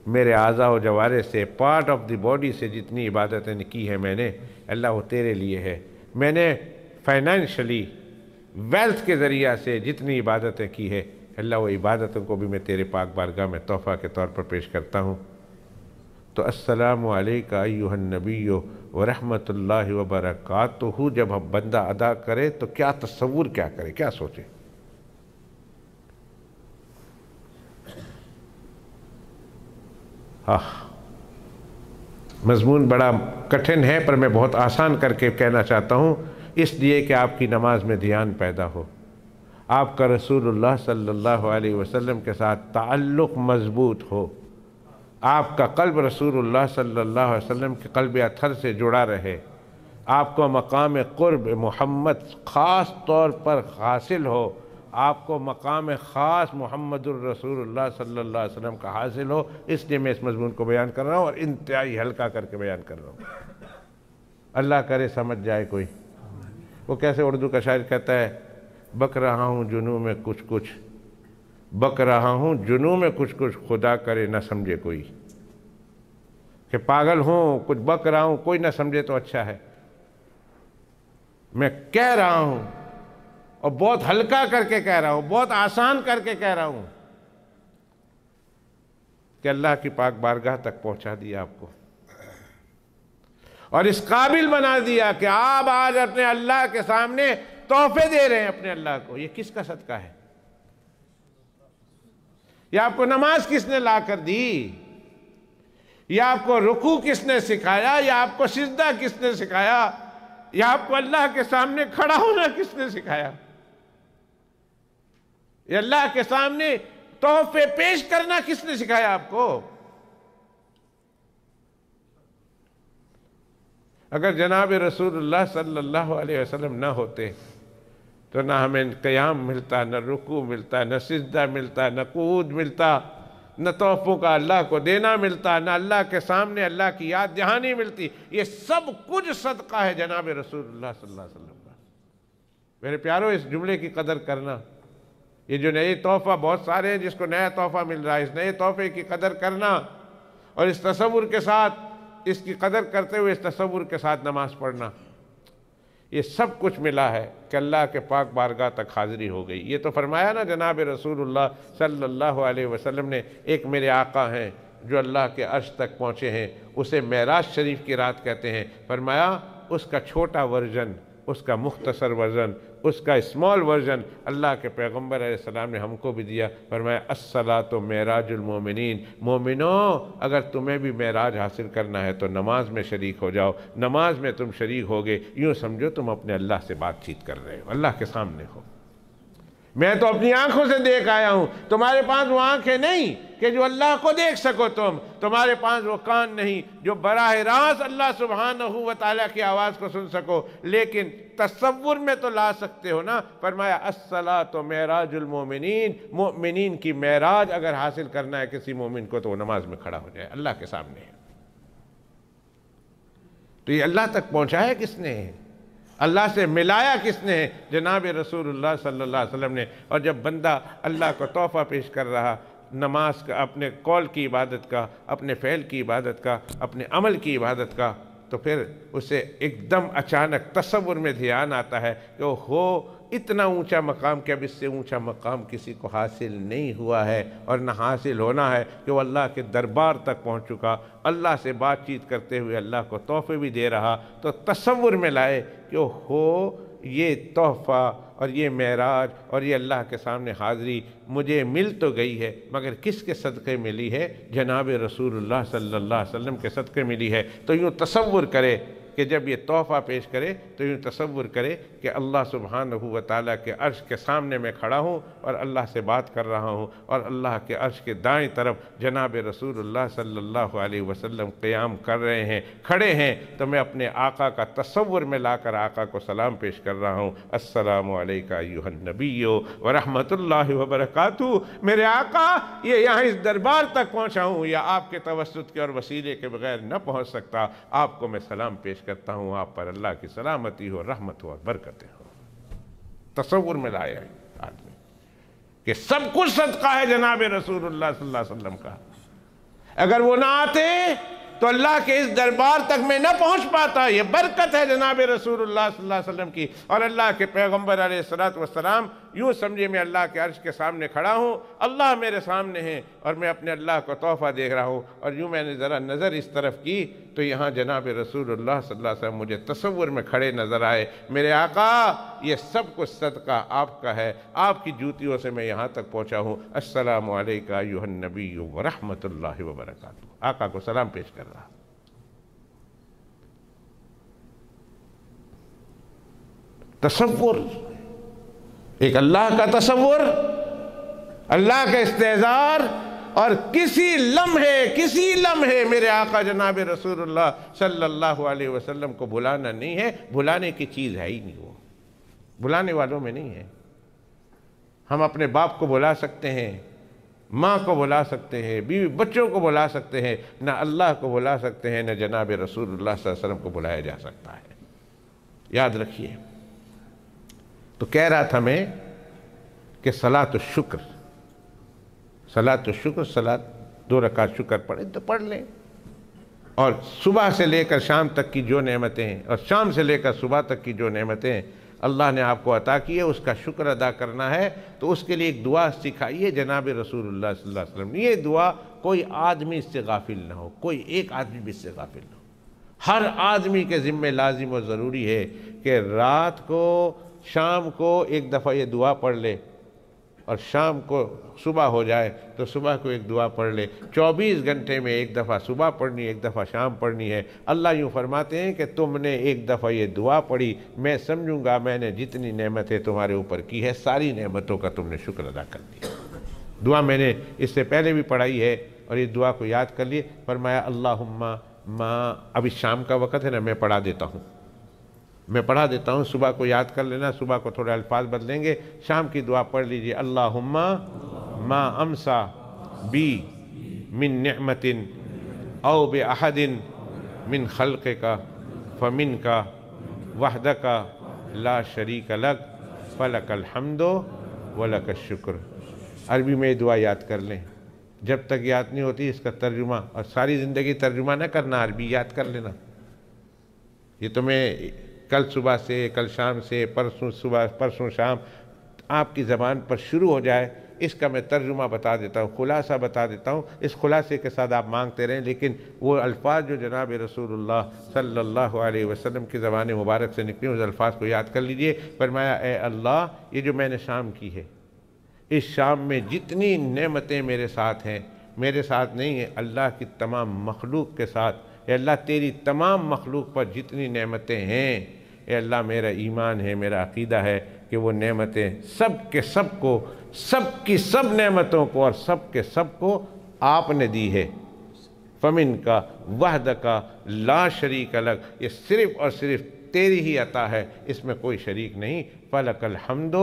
میرے اعضاء و جوارح سے، پارٹ آف دی باڈی سے جتنی عبادتیں کی ہیں میں نے، اللہ وہ تیرے لیے ہے۔ میں نے فائنینشلی ویلتھ کے ذریعہ سے جتنی عبادتیں کی ہے، اللہ وہ عبادتوں کو بھی میں تیرے پاک بارگاہ میں تحفہ کے طور پر پیش کرتا ہوں۔ تو السلام علیک ایھا النبی ورحمۃ اللہ وبرکاتہ جب ہم بندہ ادا کرے تو کیا تصور کیا کرے، کیا سوچے؟ مضمون بڑا کٹھن ہے پر میں بہت آسان کر کے کہنا چاہتا ہوں، اس لیے کہ آپ کی نماز میں دھیان پیدا ہو، آپ کا رسول اللہ صلی اللہ علیہ وسلم کے ساتھ تعلق مضبوط ہو، آپ کا قلب رسول اللہ صلی اللہ علیہ وسلم کے قلب اطہر سے جڑا رہے، آپ کو مقام قرب محمد خاص طور پر حاصل ہو، آپ کو مقام خاص محمد الرسول اللہ صلی اللہ علیہ وسلم کا حاصل ہو، اس لیے میں اس مضمون کو بیان کر رہا ہوں اور انتہائی ہلکا کر کے بیان کر رہا ہوں۔ اللہ کرے سمجھ جائے کوئی۔ وہ کیسے اردو کا شاعر کہتا ہے، بک رہا ہوں جنوں میں کچھ کچھ، بک رہا ہوں جنوں میں کچھ کچھ، خدا کرے نہ سمجھے کوئی۔ کہ پاگل ہوں، کچھ بک رہا ہوں، کوئی نہ سمجھے تو اچھا ہے۔ میں کہہ رہا ہوں اور بہت ہلکا کر کے کہہ رہا ہوں، بہت آسان کر کے کہہ رہا ہوں کہ اللہ کی پاک بارگاہ تک پہنچا دیا آپ کو، اور اس قابل بنا دیا کہ آپ آج اپنے اللہ کے سامنے تحفے دے رہے ہیں اپنے اللہ کو۔ یہ کس کا صدقہ ہے؟ یہ آپ کو نماز کس نے لا کر دی؟ یا آپ کو رکوع کس نے سکھایا؟ یا آپ کو سجدہ کس نے سکھایا؟ یا آپ کو اللہ کے سامنے کھڑا ہونا کس نے سکھایا؟ یا اللہ کے سامنے تحفے پیش کرنا کس نے سکھایا آپ کو؟ اگر جناب رسول اللہ صلی اللہ علیہ وسلم نہ ہوتے تو نہ ہمیں قیام ملتا، نہ رکوع ملتا، نہ سجدہ ملتا، نہ قعود ملتا، نہ تحفوں کا اللہ کو دینا ملتا، نہ اللہ کے سامنے اللہ کی یاد دہانی ملتی۔ یہ سب کچھ صدقہ ہے جناب رسول اللہ صلی اللہ علیہ وسلم کا۔ میرے پیارو، اس جملے کی قدر کرنا۔ یہ جو نئے تحفہ، بہت سارے ہیں جس کو نیا تحفہ مل رہا ہے، اس نئے تحفے کی قدر کرنا اور اس تصور کے ساتھ، اس کی قدر کرتے ہوئے اس تصور کے ساتھ نماز پڑھنا، یہ سب کچھ ملا ہے کہ اللہ کے پاک بارگاہ تک حاضری ہو گئی۔ یہ تو فرمایا نا جناب رسول اللہ صلی اللہ علیہ وسلم نے، ایک میرے آقا ہیں جو اللہ کے عرش تک پہنچے ہیں، اسے معراج شریف کی رات کہتے ہیں۔ فرمایا اس کا چھوٹا ورژن، اس کا مختصر ورژن، اس کا اسمال ورژن اللہ کے پیغمبر علیہ السلام نے ہم کو بھی دیا۔ فرمایا الصلاۃ معراج المومنین، مومنوں اگر تمہیں بھی معراج حاصل کرنا ہے تو نماز میں شریک ہو جاؤ۔ نماز میں تم شریک ہوگے، یوں سمجھو تم اپنے اللہ سے بات چیت کر رہے ہو، اللہ کے سامنے ہو۔ میں تو اپنی آنکھوں سے دیکھ آیا ہوں، تمہارے پاس وہ آنکھیں نہیں کہ جو اللہ کو دیکھ سکو، تمہارے پاس وہ کان نہیں جو براہ راست اللہ سبحانہ و تعالیٰ کی آواز کو سن سکو، لیکن تصور میں تو لا سکتے ہو نا۔ فرمایا الصلاۃ معراج المومنین، مومنین کی معراج اگر حاصل کرنا ہے کسی مومن کو تو وہ نماز میں کھڑا ہو جائے، اللہ کے سامنے ہے۔ تو یہ اللہ تک پہنچایا کس نے ہے؟ اللہ سے ملایا کس نے ہے؟ جناب رسول اللہ صلی اللہ علیہ وسلم نے۔ اور جب بندہ اللہ کو تحفہ پیش کر رہا، نماز کا، اپنے قول کی عبادت کا، اپنے فعل کی عبادت کا، اپنے عمل کی عبادت کا، تو پھر اسے ایک دم اچانک تصور میں دھیان آتا ہے کہ ہو اتنا اونچا مقام کہ اب اس سے اونچا مقام کسی کو حاصل نہیں ہوا ہے اور نہ حاصل ہونا ہے، کہ وہ اللہ کے دربار تک پہنچ چکا، اللہ سے بات چیت کرتے ہوئے اللہ کو تحفے بھی دے رہا۔ تو تصور میں لائے کہ ہو یہ تحفہ اور یہ معراج اور یہ اللہ کے سامنے حاضری مجھے مل تو گئی ہے، مگر کس کے صدقے ملی ہے؟ جناب رسول اللہ صلی اللہ علیہ وسلم کے صدقے ملی ہے۔ تو یوں تصور کرے کہ جب یہ تحفہ پیش کرے تو یوں تصور کرے کہ اللہ سبحانہ و تعالیٰ کے عرش کے سامنے میں کھڑا ہوں اور اللہ سے بات کر رہا ہوں، اور اللہ کے عرش کے دائیں طرف جناب رسول اللہ صلی اللہ علیہ وسلم قیام کر رہے ہیں، کھڑے ہیں، تو میں اپنے آقا کا تصور میں لا کر آقا کو سلام پیش کر رہا ہوں۔ السلام علیکہ ایھا النبی ورحمۃ اللہ وبرکاتہ۔ میرے آقا یہ یہاں اس دربار تک پہنچا ہوں، یا آپ کے توسط کے اور وسیلے کے بغیر نہ پہنچ سکتا، آپ کو میں سلام پیش کرتا ہوں، آپ پر اللہ کی سلامتی ہو، رحمت ہو اور برکتیں ہو۔ تصور میں لایا ہے آدمی کہ سب کچھ صدقہ ہے جناب رسول اللہ صلی اللہ علیہ وسلم کا۔ اگر وہ نہ آتے تو اللہ کے اس دربار تک میں نہ پہنچ پاتا۔ یہ برکت ہے جناب رسول اللہ صلی اللہ علیہ وسلم کی۔ اور اللہ کے پیغمبر علیہ السلام، یوں سمجھے میں اللہ کے عرش کے سامنے کھڑا ہوں، اللہ میرے سامنے ہیں اور میں اپنے اللہ کو تحفہ دیکھ رہا ہوں، اور یوں میں نے ذرا نظر اس طرف کی تو یہاں جناب رسول اللہ صلی اللہ علیہ وسلم مجھے تصور میں کھڑے نظر آئے۔ میرے آقا یہ سب کچھ صدقہ آپ کا ہے، آپ کی جوتیوں سے میں یہاں تک پہنچا ہوں۔ السلام علیکہ ایھا النبی ورحمۃ اللہ وبرکاتہ۔ آقا کو سلام پیش کر رہا۔ تصور، ایک اللہ کا تصور، اللہ کا استحضار، اور کسی لمحے میرے آقا جناب رسول اللہ صلی اللہ علیہ وسلم کو بلانا نہیں ہے۔ بلانے کی چیز ہے ہی نہیں، وہ بلانے والوں میں نہیں ہے۔ ہم اپنے باپ کو بلا سکتے ہیں، ماں کو بلا سکتے ہیں، بیوی بچوں کو بلا سکتے ہیں، نہ اللہ کو بلا سکتے ہیں، نہ جناب رسول اللہ صلی اللہ علیہ وسلم کو بلایا جا سکتا ہے۔ یاد رکھیے۔ تو کہہ رہا تھا میں کہ صلاۃ الشکر، صلاۃ 2 رکعت شکر پڑھیں تو پڑھ لیں، اور صبح سے لے کر شام تک کی جو نعمتیں ہیں اور شام سے لے کر صبح تک کی جو نعمتیں ہیں اللہ نے آپ کو عطا کی ہے، اس کا شکر ادا کرنا ہے۔ تو اس کے لیے ایک دعا سکھائی ہے جناب رسول اللہ صلی اللہ علیہ وسلم نے۔ یہ دعا کوئی آدمی اس سے غافل نہ ہو، کوئی ایک آدمی بھی اس سے غافل نہ ہو۔ ہر آدمی کے ذمہ لازم و ضروری ہے کہ رات کو، شام کو ایک دفعہ یہ دعا پڑھ لے، اور شام کو صبح ہو جائے تو صبح کو ایک دعا پڑھ لے۔ 24 گھنٹے میں ایک دفعہ صبح پڑھنی ہے، ایک دفعہ شام پڑھنی ہے۔ اللہ یوں فرماتے ہیں کہ تم نے ایک دفعہ یہ دعا پڑھی، میں سمجھوں گا میں نے جتنی نعمتیں تمہارے اوپر کی ہے ساری نعمتوں کا تم نے شکر ادا کر دیا۔ دعا میں نے اس سے پہلے بھی پڑھائی ہے اور اس دعا کو یاد کر لیے۔ فرمایا اللہم ما، ابھی شام کا وقت ہے نا، میں پڑھا دیتا ہوں۔ میں پڑھا دیتا ہوں، صبح کو یاد کر لینا، صبح کو تھوڑے الفاظ بدلیں گے، شام کی دعا پڑھ لیجئے۔ اللہم ما امسا بی من نعمت او بأحد من خلقک فمنک وحدک لا شریک لک فلک الحمد ولک الشکر۔ عربی میں دعا یاد کر لیں، جب تک یاد نہیں ہوتی اس کا ترجمہ، اور ساری زندگی ترجمہ نہ کرنا، عربی یاد کر لینا۔ یہ تو میں کل صبح سے، کل شام سے، پرسوں صبح، پرسوں شام آپ کی زبان پر شروع ہو جائے، اس کا میں ترجمہ بتا دیتا ہوں، خلاصہ بتا دیتا ہوں، اس خلاصے کے ساتھ آپ مانگتے رہیں، لیکن وہ الفاظ جو جناب رسول اللہ صلی اللہ علیہ وسلم کی زبان مبارک سے نکلے اس الفاظ کو یاد کر لیجئے۔ فرمایا اے اللہ، یہ جو میں نے شام کی ہے، اس شام میں جتنی نعمتیں میرے ساتھ ہیں، میرے ساتھ نہیں ہیں، اللہ کی تمام مخلوق کے ساتھ، اے اللہ تیری تمام مخلوق پر جتنی نعمتیں ہیں، اے اللہ میرا ایمان ہے، میرا عقیدہ ہے کہ وہ نعمتیں سب کے سب کو، سب کی سب نعمتوں کو اور سب کے سب کو آپ نے دی ہے۔ فمن کا وحدہ کا لا شریک لک، یہ صرف اور صرف تیری ہی عطا ہے، اس میں کوئی شریک نہیں۔ فلک الحمد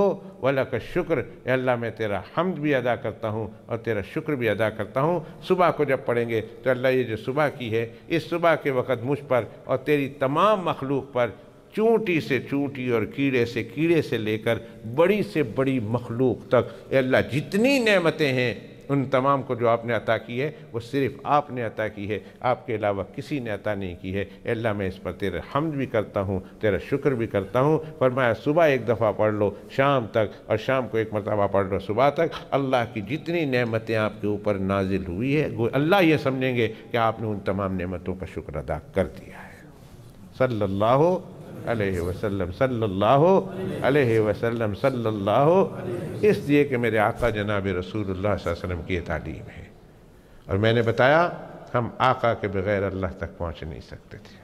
ولک الشکر، اے اللہ میں تیرا حمد بھی ادا کرتا ہوں اور تیرا شکر بھی ادا کرتا ہوں۔ صبح کو جب پڑھیں گے تو اللہ یہ جو صبح کی ہے، اس صبح کے وقت مجھ پر اور تیری تمام مخلوق پر، چونٹی سے چونٹی اور کیڑے سے کیڑے سے لے کر بڑی سے بڑی مخلوق تک، اے اللہ جتنی نعمتیں ہیں ان تمام کو جو آپ نے عطا کی ہے وہ صرف آپ نے عطا کی ہے، آپ کے علاوہ کسی نے عطا نہیں کی ہے۔ اے اللہ میں اس پر تیرا حمد بھی کرتا ہوں، تیرا شکر بھی کرتا ہوں۔ فرمایا صبح ایک دفعہ پڑھ لو شام تک، اور شام کو ایک مرتبہ پڑھ لو صبح تک، اللہ کی جتنی نعمتیں آپ کے اوپر نازل ہوئی ہے اللہ یہ سمجھیں گے کہ آپ نے ان تمام نعمتوں کا شکر ادا کر دیا ہے۔ صلی اللہ علیہ وسلم، صلی اللہ علیہ وسلم، صلی اللہ، اس لیے کہ میرے آقا جناب رسول اللہ صلی اللہ علیہ وسلم کی یہ تعلیم ہے، اور میں نے بتایا ہم آقا کے بغیر اللہ تک پہنچ نہیں سکتے تھے۔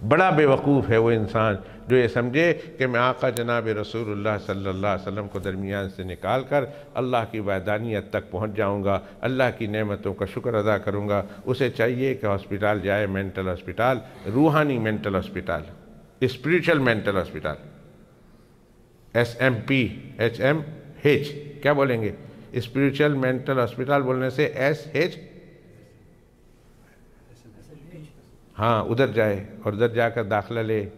بڑا بے وقوف ہے وہ انسان جو یہ سمجھے کہ میں آقا جناب رسول اللہ صلی اللہ علیہ وسلم کو درمیان سے نکال کر اللہ کی وحدانیت تک پہنچ جاؤں گا، اللہ کی نعمتوں کا شکر ادا کروں گا۔ اسے چاہیے کہ ہاسپٹل جائے، مینٹل ہاسپٹل، روحانی mental hospital, spiritual mental hospital, SMPHMH کیا بولیں گے؟ اسپریچل مینٹل ہاسپٹل بولنے سے SH، ہاں ادھر جائے اور ادھر جا کر داخلہ لے،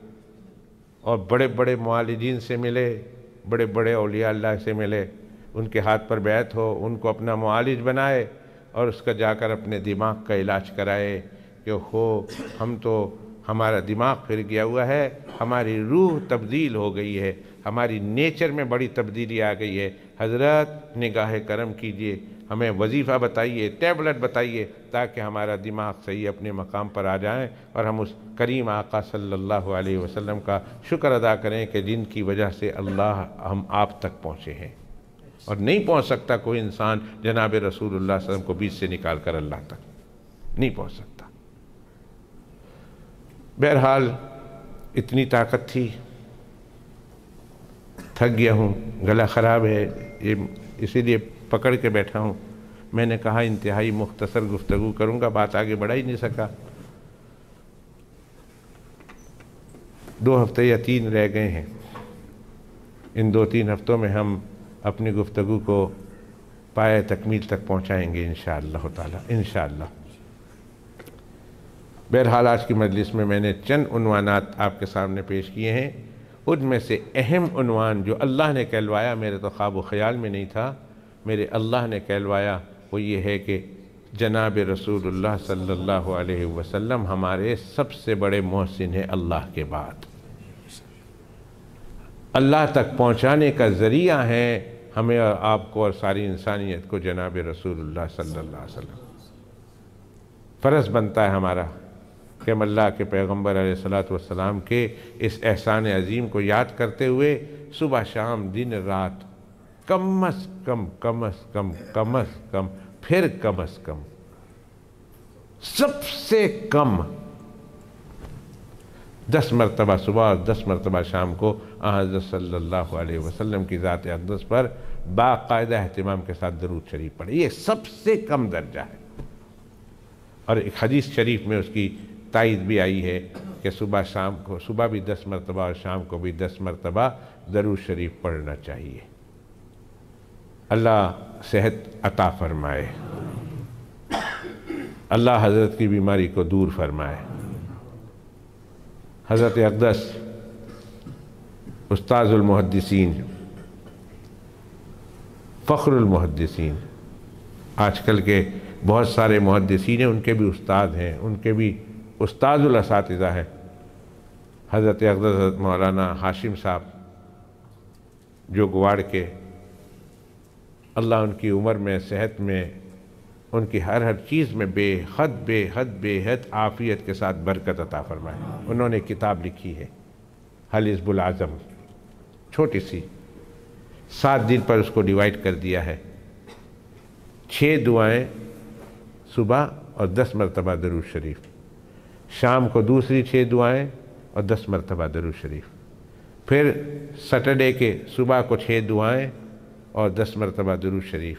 اور بڑے بڑے معالجین سے ملے، بڑے بڑے اولیاء اللہ سے ملے، ان کے ہاتھ پر بیعت ہو، ان کو اپنا معالج بنائے، اور اس کا جا کر اپنے دماغ کا علاج کرائے کہ ہم تو ہمارا دماغ پھر گیا ہوا ہے، ہماری روح تبدیل ہو گئی ہے، ہماری نیچر میں بڑی تبدیلی آ گئی ہے، حضرت نگاہ کرم کیجئے، ہمیں وظیفہ بتائیے، ٹیبلٹ بتائیے، تاکہ ہمارا دماغ صحیح اپنے مقام پر آ جائیں، اور ہم اس کریم آقا صلی اللہ علیہ وسلم کا شکر ادا کریں کہ جن کی وجہ سے اللہ ہم آپ تک پہنچے ہیں، اور نہیں پہنچ سکتا کوئی انسان جناب رسول اللہ صلی اللہ علیہ وسلم کو بیچ سے نکال کر اللہ تک نہیں پہنچ سکتا۔ بہرحال اتنی طاقت تھی، تھک گیا ہوں، گلا خراب ہے، یہ اسی لیے پکڑ کے بیٹھا ہوں۔ میں نے کہا انتہائی مختصر گفتگو کروں گا، بات آگے بڑھا ہی نہیں سکا۔ 2 ہفتے یا 3 رہ گئے ہیں، ان 2-3 ہفتوں میں ہم اپنی گفتگو کو پایہ تکمیل تک پہنچائیں گے انشاءاللہ تعالی، انشاءاللہ۔ بہرحال آج کی مجلس میں نے چند عنوانات آپ کے سامنے پیش کیے ہیں، ان میں سے اہم عنوان جو اللہ نے کہلوایا، میرے تو خواب و خیال میں نہیں تھا، میرے اللہ نے کہلوایا، وہ یہ ہے کہ جناب رسول اللہ صلی اللہ علیہ وسلم ہمارے سب سے بڑے محسن ہیں اللہ کے بعد، اللہ تک پہنچانے کا ذریعہ ہیں ہمیں اور آپ کو اور ساری انسانیت کو جناب رسول اللہ صلی اللہ علیہ وسلم۔ فرض بنتا ہے ہمارا کہ ہم اللہ کے پیغمبر علیہ السلام کے اس احسان عظیم کو یاد کرتے ہوئے صبح شام دن رات کم از کم پھر کم از کم سب سے کم 10 مرتبہ صبح اور 10 مرتبہ شام کو حضرت صلی اللہ علیہ وسلم کی ذات اقدس پر باقاعدہ اہتمام کے ساتھ درود شریف پڑھے، یہ سب سے کم درجہ ہے۔ اور ایک حدیث شریف میں اس کی تائید بھی آئی ہے کہ صبح بھی 10 مرتبہ اور شام کو بھی 10 مرتبہ درود شریف پڑھنا چاہیے۔ اللہ صحت عطا فرمائے، اللہ حضرت کی بیماری کو دور فرمائے۔ حضرت اقدس استاذ المحدثین، فخر المحدثین، آج کل کے بہت سارے محدثین ہیں، ان کے بھی استاد ہیں، ان کے بھی استاذ الاساتذہ ہیں۔ حضرت اقدس حضرت مولانا ہاشم صاحب جو گواڑ کے، اللہ ان کی عمر میں، صحت میں، ان کی ہر چیز میں بے حد عافیت کے ساتھ برکت عطا فرمائے۔ انہوں نے کتاب لکھی ہے حزب العظم، چھوٹی سی، 7 دن پر اس کو ڈیوائیڈ کر دیا ہے۔ 6 دعائیں صبح اور 10 مرتبہ درود شریف، شام کو دوسری 6 دعائیں اور 10 مرتبہ درود شریف، پھر سیٹرڈے کے صبح کو 6 دعائیں اور 10 مرتبہ درود شریف،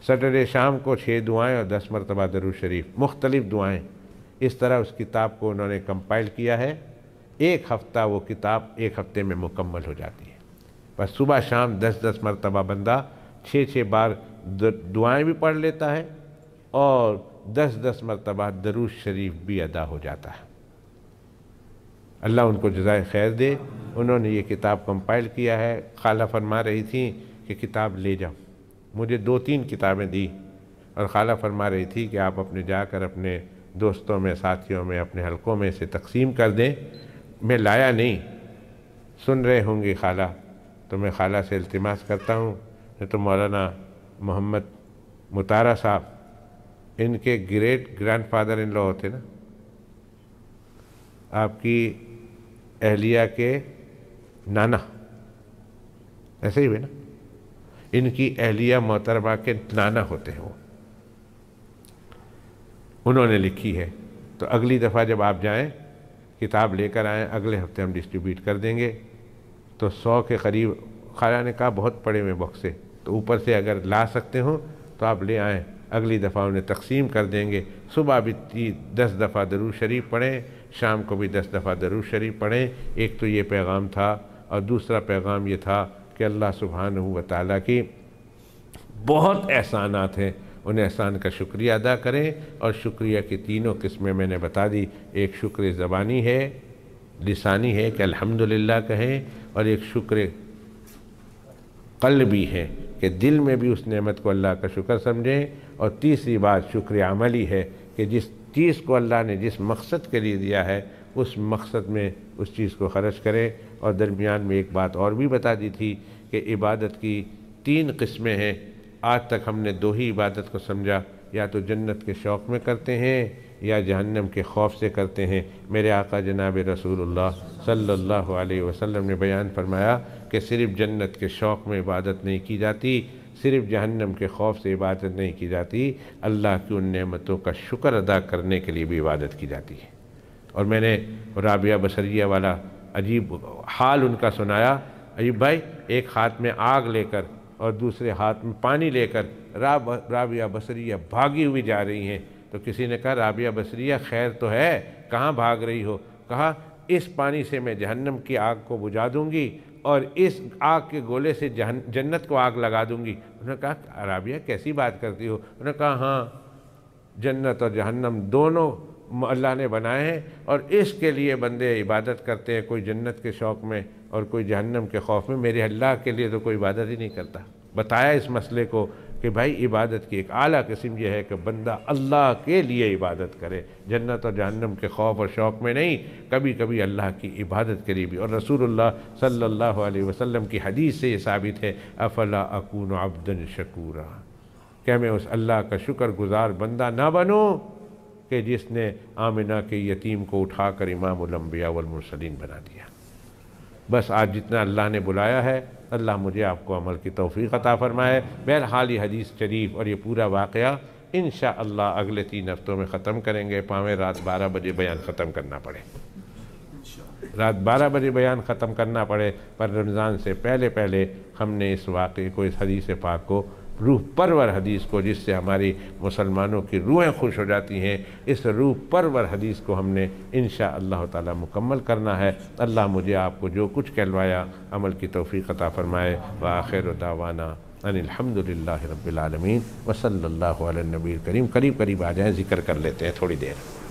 سیٹرڈے شام کو 6 دعائیں اور 10 مرتبہ درود شریف، مختلف دعائیں۔ اس طرح اس کتاب کو انہوں نے کمپائل کیا ہے۔ ایک ہفتہ وہ کتاب ایک ہفتے میں مکمل ہو جاتی ہے۔ بس صبح شام 10 مرتبہ بندہ 6 بار دعائیں بھی پڑھ لیتا ہے اور 10 مرتبہ درود شریف بھی ادا ہو جاتا ہے۔ اللہ ان کو جزائے خیر دے۔ انہوں نے یہ کتاب کمپائل کیا ہے۔ خالہ فرما رہی تھیں کہ کتاب لے جاؤ، مجھے 2-3 کتابیں دی، اور خالہ فرما رہی تھی کہ آپ اپنے جا کر اپنے دوستوں میں، ساتھیوں میں، اپنے حلقوں میں سے تقسیم کر دیں۔ میں لایا نہیں، سن رہے ہوں گے خالہ، تو میں خالہ سے التماس کرتا ہوں، تو مولانا محمد مطالعہ صاحب، ان کے گریٹ گرینڈ فادر ان لا ہوتے نا، آپ کی اہلیہ کے نانا، ایسے ہی ہوئے نا، ان کی اہلیہ محترمہ کے نانا ہوتے ہیں وہ، انہوں نے لکھی ہے۔ تو اگلی دفعہ جب آپ جائیں کتاب لے کر آئیں، اگلے ہفتے ہم ڈسٹریبیوٹ کر دیں گے۔ تو 100 کے قریب، خالہ نے کہا بہت پڑے ہوئے بکسے، تو اوپر سے اگر لا سکتے ہوں تو آپ لے آئیں، اگلی دفعہ انہیں تقسیم کر دیں گے۔ صبح بھی 10 دفعہ درود شریف پڑھیں، شام کو بھی 10 دفعہ درود شریف پڑھیں۔ ایک تو یہ پیغام تھا، اور دوسرا پیغام یہ تھا کہ اللہ سبحانہ و تعالیٰ کی بہت احسانات ہیں، ان احسان کا شکریہ ادا کریں، اور شکریہ کی 3 قسمیں میں نے بتا دی۔ ایک شکر زبانی ہے، لسانی ہے کہ الحمدللہ کہیں، اور ایک شکر قلبی ہے کہ دل میں بھی اس نعمت کو اللہ کا شکر سمجھیں، اور تیسری بات شکر عملی ہے کہ جس چیز کو اللہ نے جس مقصد کے لیے دیا ہے اس مقصد میں اس چیز کو خرچ کریں۔ اور درمیان میں ایک بات اور بھی بتا دی تھی کہ عبادت کی 3 قسمیں ہیں۔ آج تک ہم نے 2 ہی عبادت کو سمجھا، یا تو جنت کے شوق میں کرتے ہیں یا جہنم کے خوف سے کرتے ہیں۔ میرے آقا جناب رسول اللہ صلی اللہ علیہ وسلم نے بیان فرمایا کہ صرف جنت کے شوق میں عبادت نہیں کی جاتی، صرف جہنم کے خوف سے عبادت نہیں کی جاتی، اللہ کی ان نعمتوں کا شکر ادا کرنے کے لیے بھی عبادت کی جاتی ہے۔ اور میں نے رابعہ بصریہ والا عجیب حال ان کا سنایا۔ عجیب بھائی، ایک ہاتھ میں آگ لے کر اور دوسرے ہاتھ میں پانی لے کر رابعہ بصریہ بھاگی ہوئی جا رہی ہیں۔ تو کسی نے کہا رابعہ بصریہ خیر تو ہے، کہاں بھاگ رہی ہو؟ کہا اس پانی سے میں جہنم کی آگ کو بجھا دوں گی اور اس آگ کے گولے سے جنت کو آگ لگا دوں گی۔ انہوں نے کہا رابعہ کیسی بات کرتی ہو؟ انہوں نے کہا ہاں، جنت اور جہنم دونوں اللہ نے بنائے ہیں، اور اس کے لیے بندے عبادت کرتے ہیں، کوئی جنت کے شوق میں اور کوئی جہنم کے خوف میں۔ میرے اللہ کے لیے تو کوئی عبادت ہی نہیں کرتا۔ بتایا اس مسئلے کو کہ بھائی عبادت کی ایک اعلیٰ قسم یہ ہے کہ بندہ اللہ کے لیے عبادت کرے، جنت اور جہنم کے خوف اور شوق میں نہیں، کبھی کبھی اللہ کی عبادت کے لیے بھی۔ اور رسول اللہ صلی اللہ علیہ وسلم کی حدیث سے یہ ثابت ہے، افلا اکون عبدا شکورا، کہ میں اس اللہ کا شکر گزار بندہ نہ بنوں کہ جس نے آمنہ کے یتیم کو اٹھا کر امام الانبیاء والمرسلین بنا دیا۔ بس آج جتنا اللہ نے بلایا ہے، اللہ مجھے آپ کو عمل کی توفیق عطا فرمائے۔ بہرحال یہ حدیث شریف اور یہ پورا واقعہ انشاءاللہ اگلے 3 ہفتوں میں ختم کریں گے، پاویں رات 12 بجے بیان ختم کرنا پڑے، رات 12 بجے بیان ختم کرنا پڑے، پر رمضان سے پہلے ہم نے اس واقعے کو، اس حدیث پاک کو روح پرور حدیث کو، جس سے ہماری مسلمانوں کی روحیں خوش ہو جاتی ہیں، اس روح پرور حدیث کو ہم نے انشاءاللہ تعالی مکمل کرنا ہے۔ اللہ مجھے آپ کو جو کچھ کہلوایا عمل کی توفیق عطا فرمائے۔ وآخر دعوانا ان الحمدللہ رب العالمین وصلی اللہ علی النبی الکریم۔ قریب آ جائیں، ذکر کر لیتے ہیں تھوڑی دیر۔